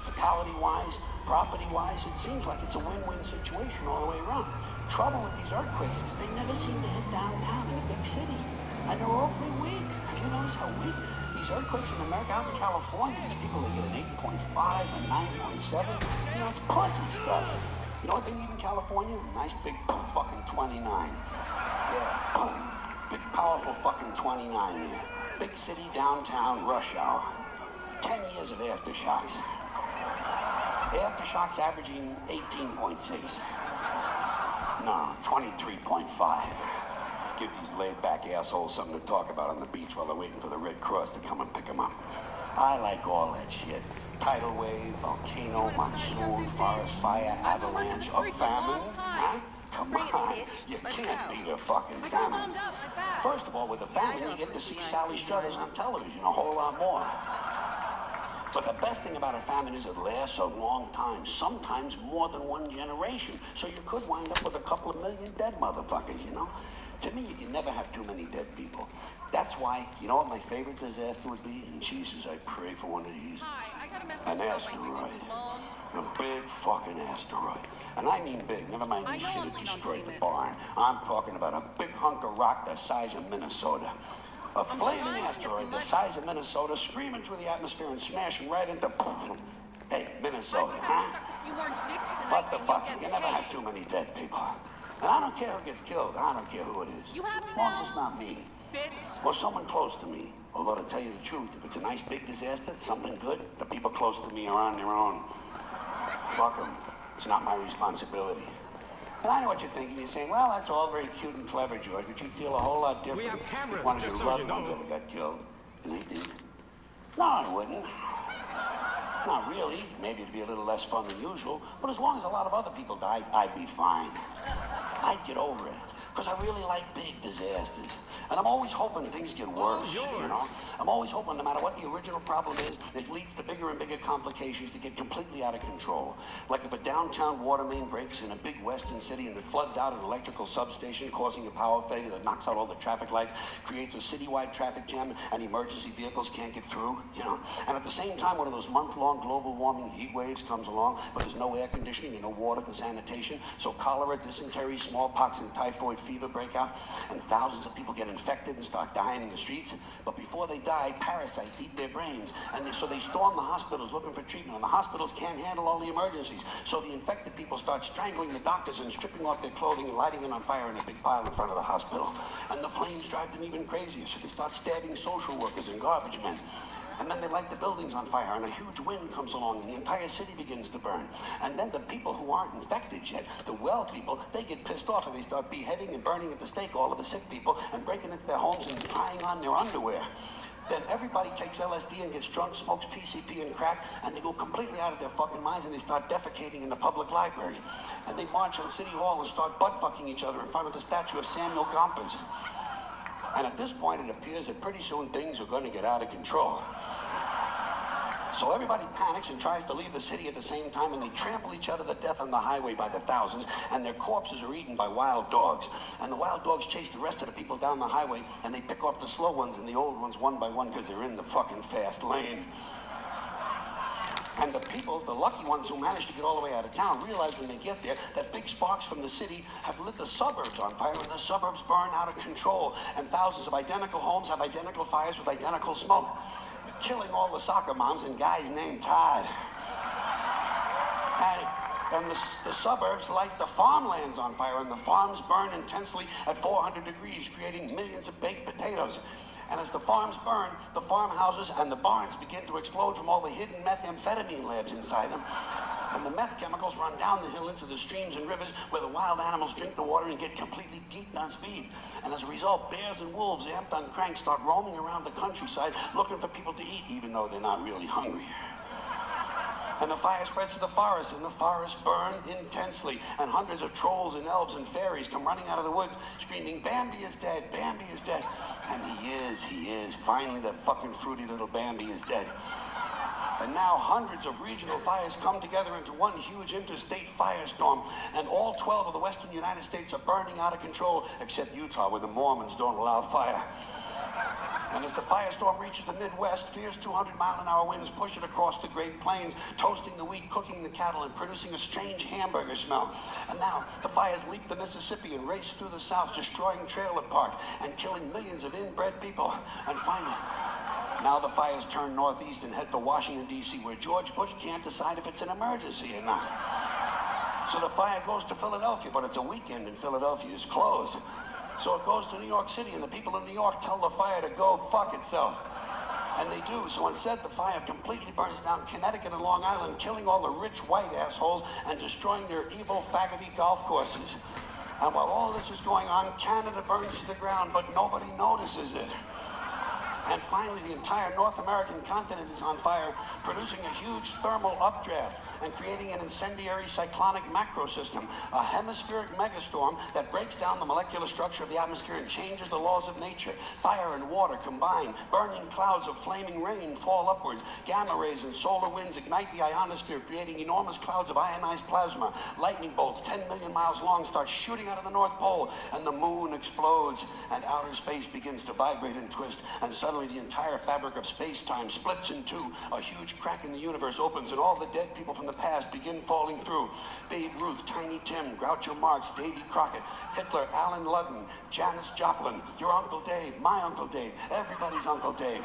S10: Fatality-wise, property-wise, it seems like it's a win-win situation all the way around. Trouble with these earthquakes is they never seem to hit downtown in a big city. And they're awfully weak. Have you noticed how weak? These earthquakes in America, out in California, these people, they get an 8.5, a 9.7. You know, it's pussy stuff. You know what they need in California? A nice big fucking 29. Yeah, boom. Big, powerful fucking 29 there. Big city, downtown, rush hour. 10 years of aftershocks. Aftershocks averaging 18.6. No, 23.5. Give these laid-back assholes something to talk about on the beach while they're waiting for the Red Cross to come and pick them up. I like all that shit. Tidal wave, volcano, monsoon, forest fire, avalanche, or famine. Huh? Come on, you can't beat a fucking famine. First of all, with a famine, you get to see Sally Struthers on television a whole lot more. But the best thing about a famine is it lasts a long time, sometimes more than one generation. So you could wind up with a couple of million dead motherfuckers, you know? To me, you can never have too many dead people. That's why, you know what my favorite disaster would be? And Jesus, I pray for one of these. An asteroid. A big fucking asteroid. And I mean big, never mind this shit that destroyed the barn. I'm talking about a big hunk of rock the size of Minnesota. A flaming asteroid the size of Minnesota screaming through the atmosphere and smashing right into... Hey, Minnesota, huh? What the fuck? You never have too many dead people. And I don't care who gets killed. I don't care who it is. As long as it's not me. Or someone close to me. Although, to tell you the truth, if it's a nice big disaster, something good, the people close to me are on their own. Fuck them. It's not my responsibility. And I know what you're thinking. You're saying, well, that's all very cute and clever, George, but you'd feel a whole lot different.
S12: We have cameras,
S10: if one of
S12: just
S10: your
S12: so
S10: loved
S12: you know.
S10: ones ever got killed. And they did. No, I wouldn't. Not really. Maybe it'd be a little less fun than usual. But as long as a lot of other people died, I'd be fine. I'd get over it. Because I really like big disasters. And I'm always hoping things get worse, you know? I'm always hoping no matter what the original problem is, it leads to bigger and bigger complications to get completely out of control. Like if a downtown water main breaks in a big western city and it floods out an electrical substation, causing a power failure that knocks out all the traffic lights, creates a citywide traffic jam, and emergency vehicles can't get through, you know? And at the same time, one of those month-long global warming heat waves comes along, but there's no air conditioning and no water for sanitation, so cholera, dysentery, smallpox, and typhoid fever break out, and thousands of people get infected and start dying in the streets. But before they die, parasites eat their brains, and so they storm the hospitals looking for treatment, and the hospitals can't handle all the emergencies. So the infected people start strangling the doctors and stripping off their clothing and lighting them on fire in a big pile in front of the hospital. And the flames drive them even crazier, so they start stabbing social workers and garbage men. And then they light the buildings on fire, and a huge wind comes along, and the entire city begins to burn. And then the people who aren't infected yet, the well people, they get pissed off, and they start beheading and burning at the stake all of the sick people, and breaking into their homes and tying on their underwear. Then everybody takes LSD and gets drunk, smokes PCP and crack, and they go completely out of their fucking minds, and they start defecating in the public library. And they march on City Hall and start butt-fucking each other in front of the statue of Samuel Gompers. And at this point, it appears that pretty soon things are going to get out of control. So everybody panics and tries to leave the city at the same time, and they trample each other to death on the highway by the thousands, and their corpses are eaten by wild dogs. And the wild dogs chase the rest of the people down the highway, and they pick off the slow ones and the old ones one by one because they're in the fucking fast lane. And the people, the lucky ones who manage to get all the way out of town, realize when they get there that big sparks from the city have lit the suburbs on fire, and the suburbs burn out of control. And thousands of identical homes have identical fires with identical smoke, killing all the soccer moms and guys named Todd. And the suburbs light the farmlands on fire, and the farms burn intensely at 400 degrees, creating millions of baked potatoes. And as the farms burn, the farmhouses and the barns begin to explode from all the hidden methamphetamine labs inside them. And the meth chemicals run down the hill into the streams and rivers where the wild animals drink the water and get completely geeked on speed. And as a result, bears and wolves, amped on crank, start roaming around the countryside looking for people to eat, even though they're not really hungry. And the fire spreads to the forest, and the forests burn intensely. And hundreds of trolls and elves and fairies come running out of the woods, screaming, Bambi is dead, Bambi is dead. And he is. Finally, that fucking fruity little Bambi is dead. And now hundreds of regional fires come together into one huge interstate firestorm, and all 12 of the western United States are burning out of control, except Utah, where the Mormons don't allow fire. And as the firestorm reaches the Midwest, fierce 200-mile-an-hour winds push it across the Great Plains, toasting the wheat, cooking the cattle, and producing a strange hamburger smell. And now the fires leap the Mississippi and race through the South, destroying trailer parks and killing millions of inbred people. And finally, now the fires turn northeast and head for Washington, D.C., where George Bush can't decide if it's an emergency or not. So the fire goes to Philadelphia, but it's a weekend and Philadelphia is closed. So it goes to New York City, and the people of New York tell the fire to go fuck itself. And they do. So instead, the fire completely burns down Connecticut and Long Island, killing all the rich white assholes and destroying their evil faggoty golf courses. And while all this is going on, Canada burns to the ground, but nobody notices it. And finally, the entire North American continent is on fire, producing a huge thermal updraft and creating an incendiary cyclonic macrosystem, a hemispheric megastorm that breaks down the molecular structure of the atmosphere and changes the laws of nature. Fire and water combine, burning clouds of flaming rain fall upwards, gamma rays and solar winds ignite the ionosphere, creating enormous clouds of ionized plasma. Lightning bolts 10 million miles long start shooting out of the North Pole, and the moon explodes, and outer space begins to vibrate and twist, and suddenly the entire fabric of space-time splits in two. A huge crack in the universe opens, and all the dead people from the past begin falling through. Babe Ruth, Tiny Tim, Groucho Marx, Davy Crockett, Hitler, Alan Ludden, Janis Joplin, your Uncle Dave, my Uncle Dave, everybody's Uncle Dave.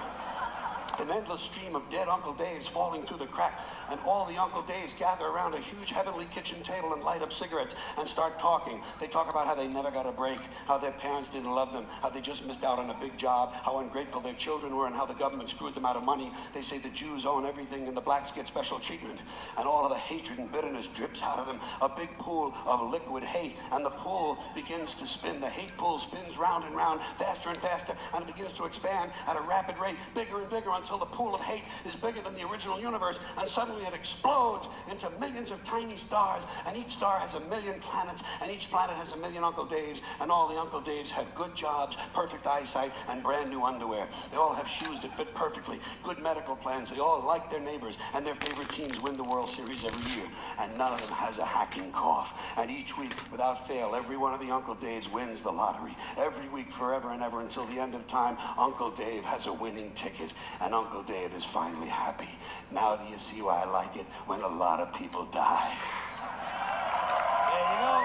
S10: An endless stream of dead Uncle Daves falling through the crack, and all the Uncle Daves gather around a huge heavenly kitchen table and light up cigarettes and start talking. They talk about how they never got a break, how their parents didn't love them, how they just missed out on a big job, how ungrateful their children were, and how the government screwed them out of money. They say the Jews own everything and the blacks get special treatment. And all of the hatred and bitterness drips out of them, a big pool of liquid hate, and the pool begins to spin. The hate pool spins round and round, faster and faster, and it begins to expand at a rapid rate, bigger and bigger, until the pool of hate is bigger than the original universe, and suddenly it explodes into millions of tiny stars, and each star has 1,000,000 planets, and each planet has 1,000,000 Uncle Daves, and all the Uncle Daves have good jobs, perfect eyesight, and brand new underwear. They all have shoes that fit perfectly, good medical plans, they all like their neighbors, and their favorite teams win the World Series every year, and none of them has a hacking cough. And each week, without fail, every one of the Uncle Daves wins the lottery. Every week, forever and ever, until the end of time, Uncle Dave has a winning ticket, and Uncle Dave is finally happy. Now do you see why I like it when a lot of people die? There you go.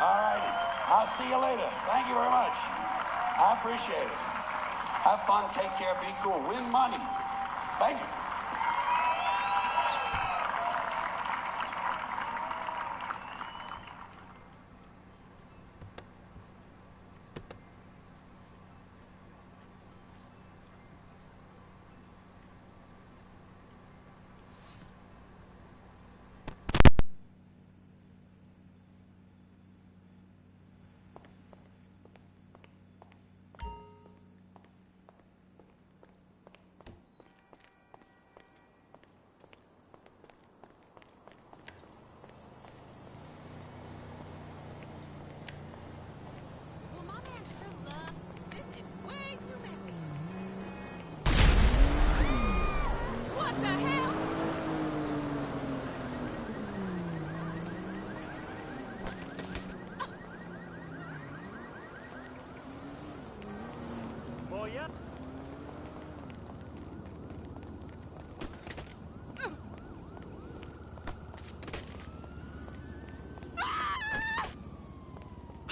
S10: All righty. I'll see you later. Thank you very much. I appreciate it. Have fun, take care, be cool, win money. Thank you.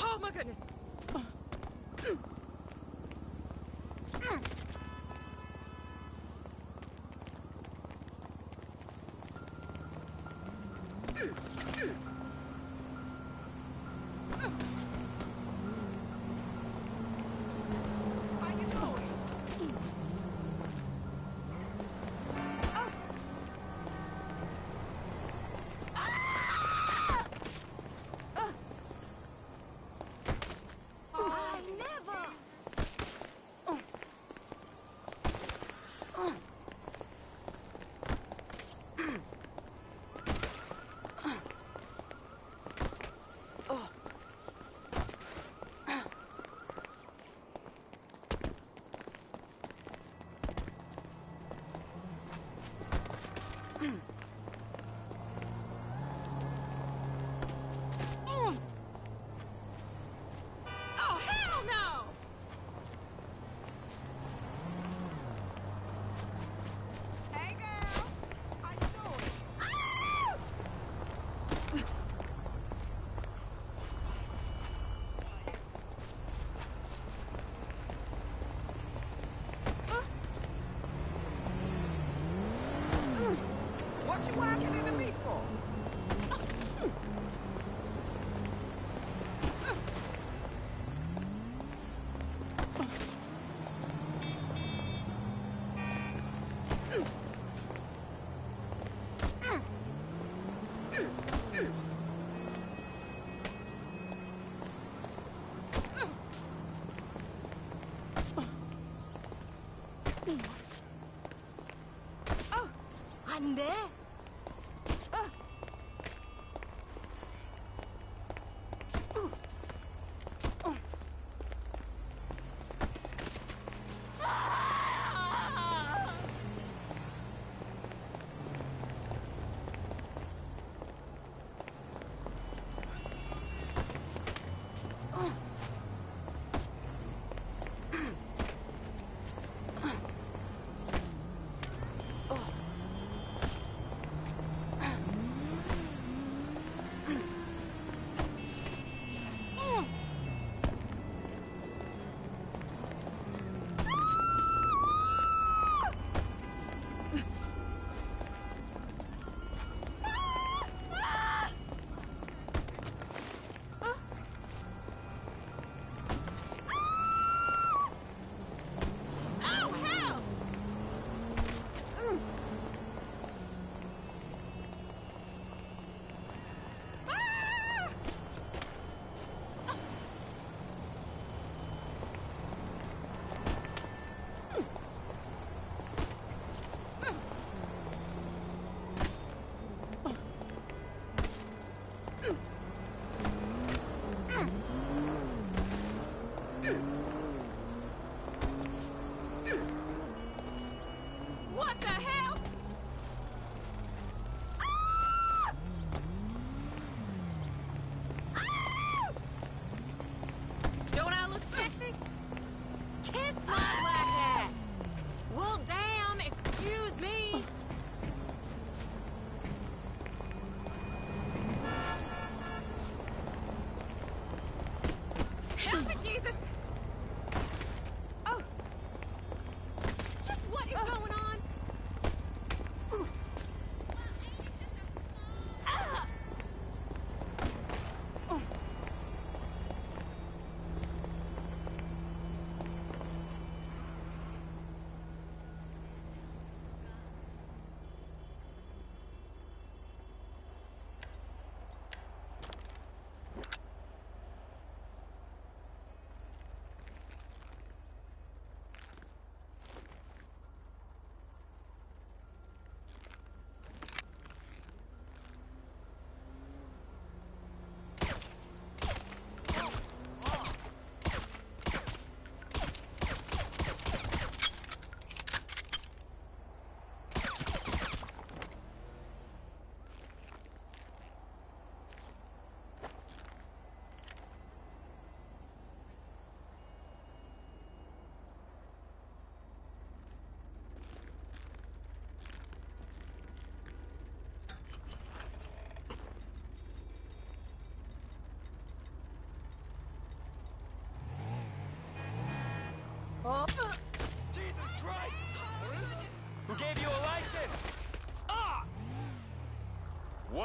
S8: Oh my goodness. Oh, hell no! Hey, girl. How you doing? Ah! What you walking into me for? Oh, 안 돼.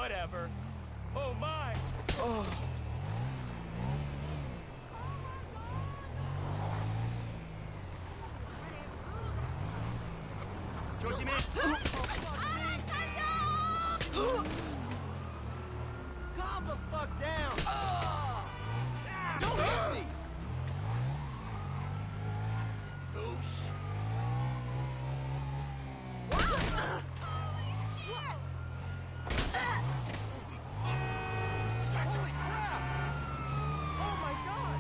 S12: Whatever. Oh my. Oh. 조심해.
S8: Calm the fuck down. Don't hit me.
S12: Goosh.
S8: Holy crap! Oh my god!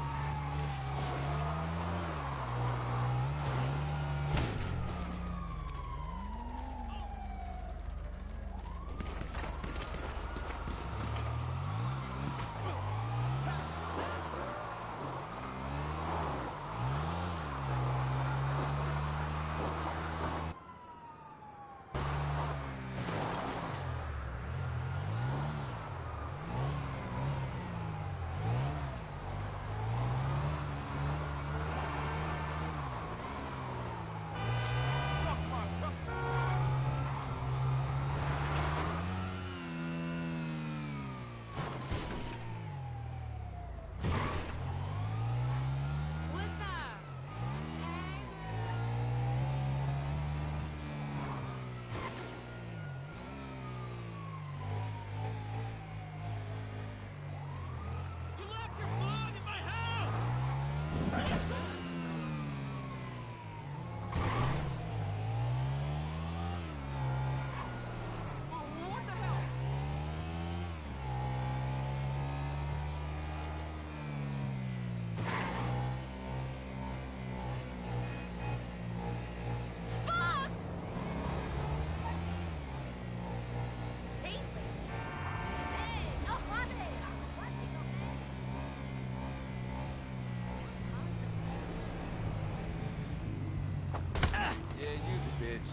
S12: Yeah, use it, bitch.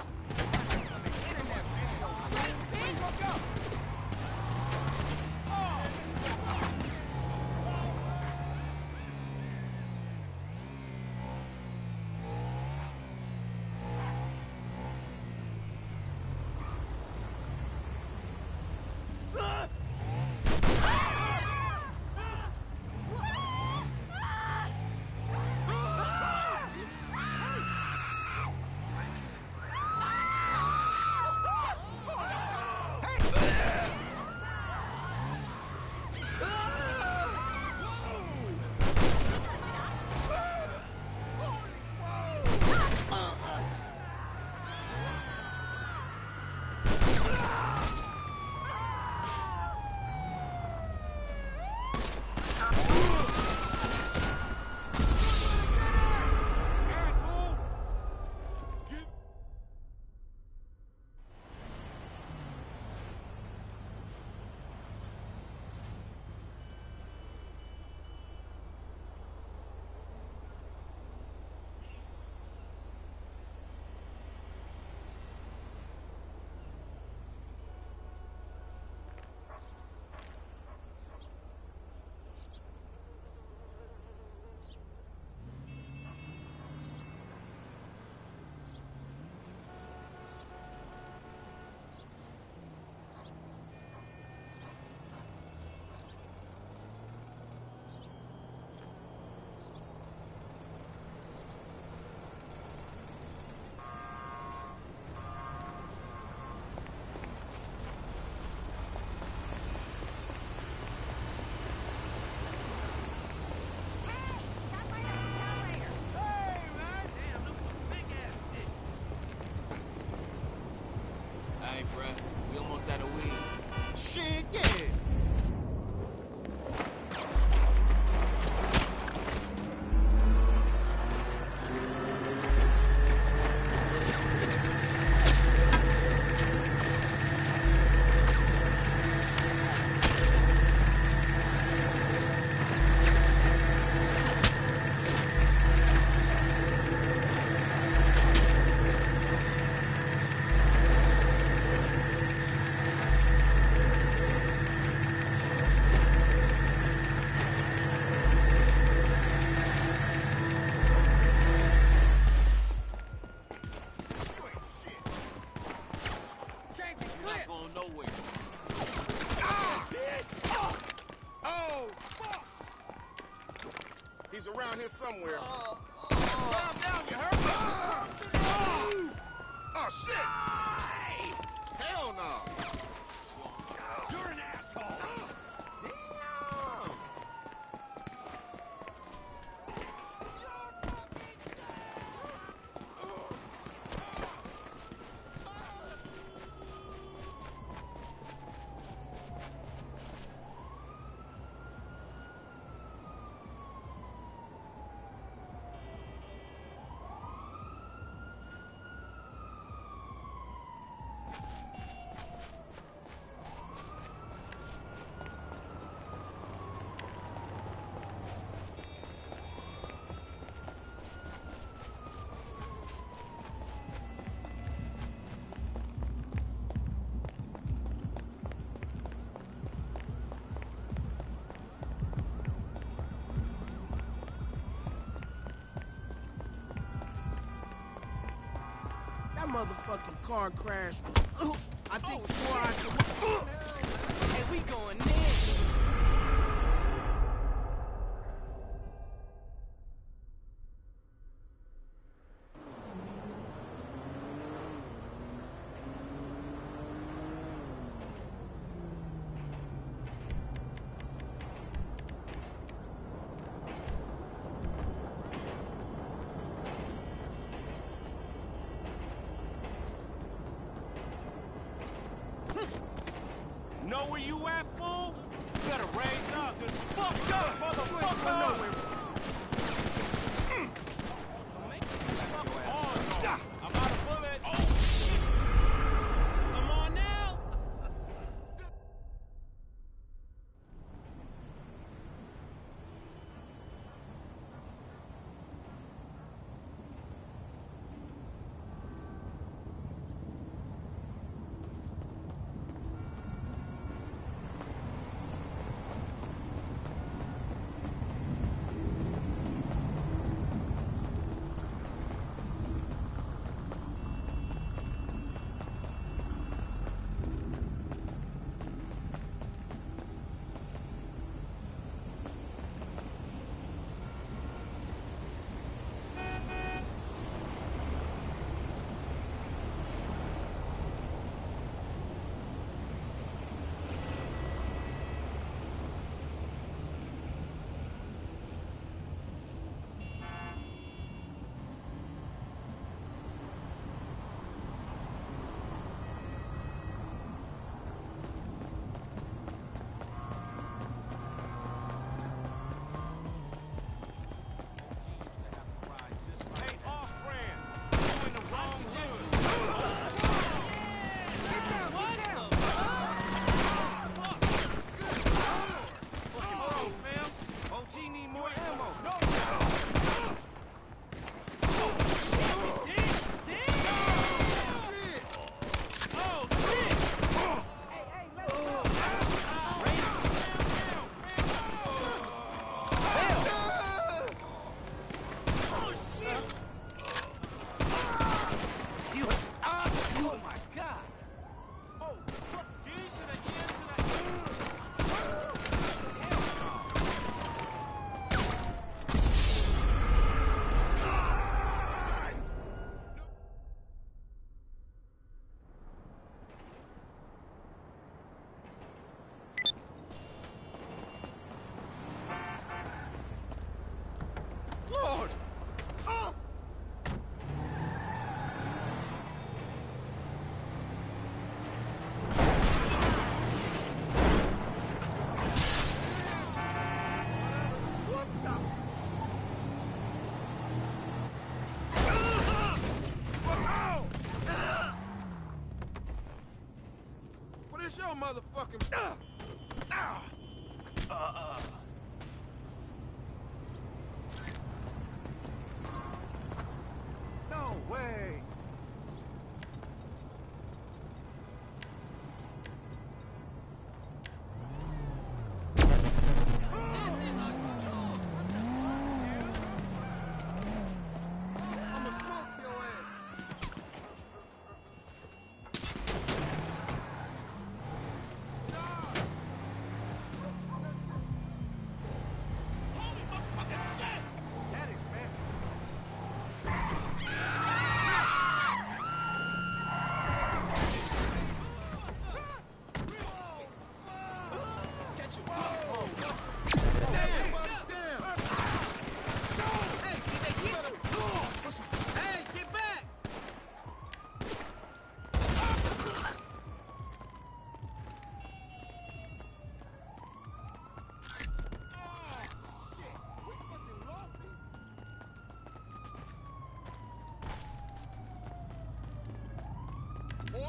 S12: Hey, bruh, we almost out of weed.
S8: Shit, yeah.
S13: somewhere. Calm down, you hurt? Oh, shit! Hell no! You're an asshole! Damn! That motherfucking car crashed. I think before I could... Hey, we going in. Know where you at, fool? You better raise up. Just fuck up, motherfucker! I'm out of bullets. Oh, shit! Come on now! It's your motherfucking... No way!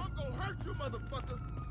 S14: I'm gonna hurt you, motherfucker.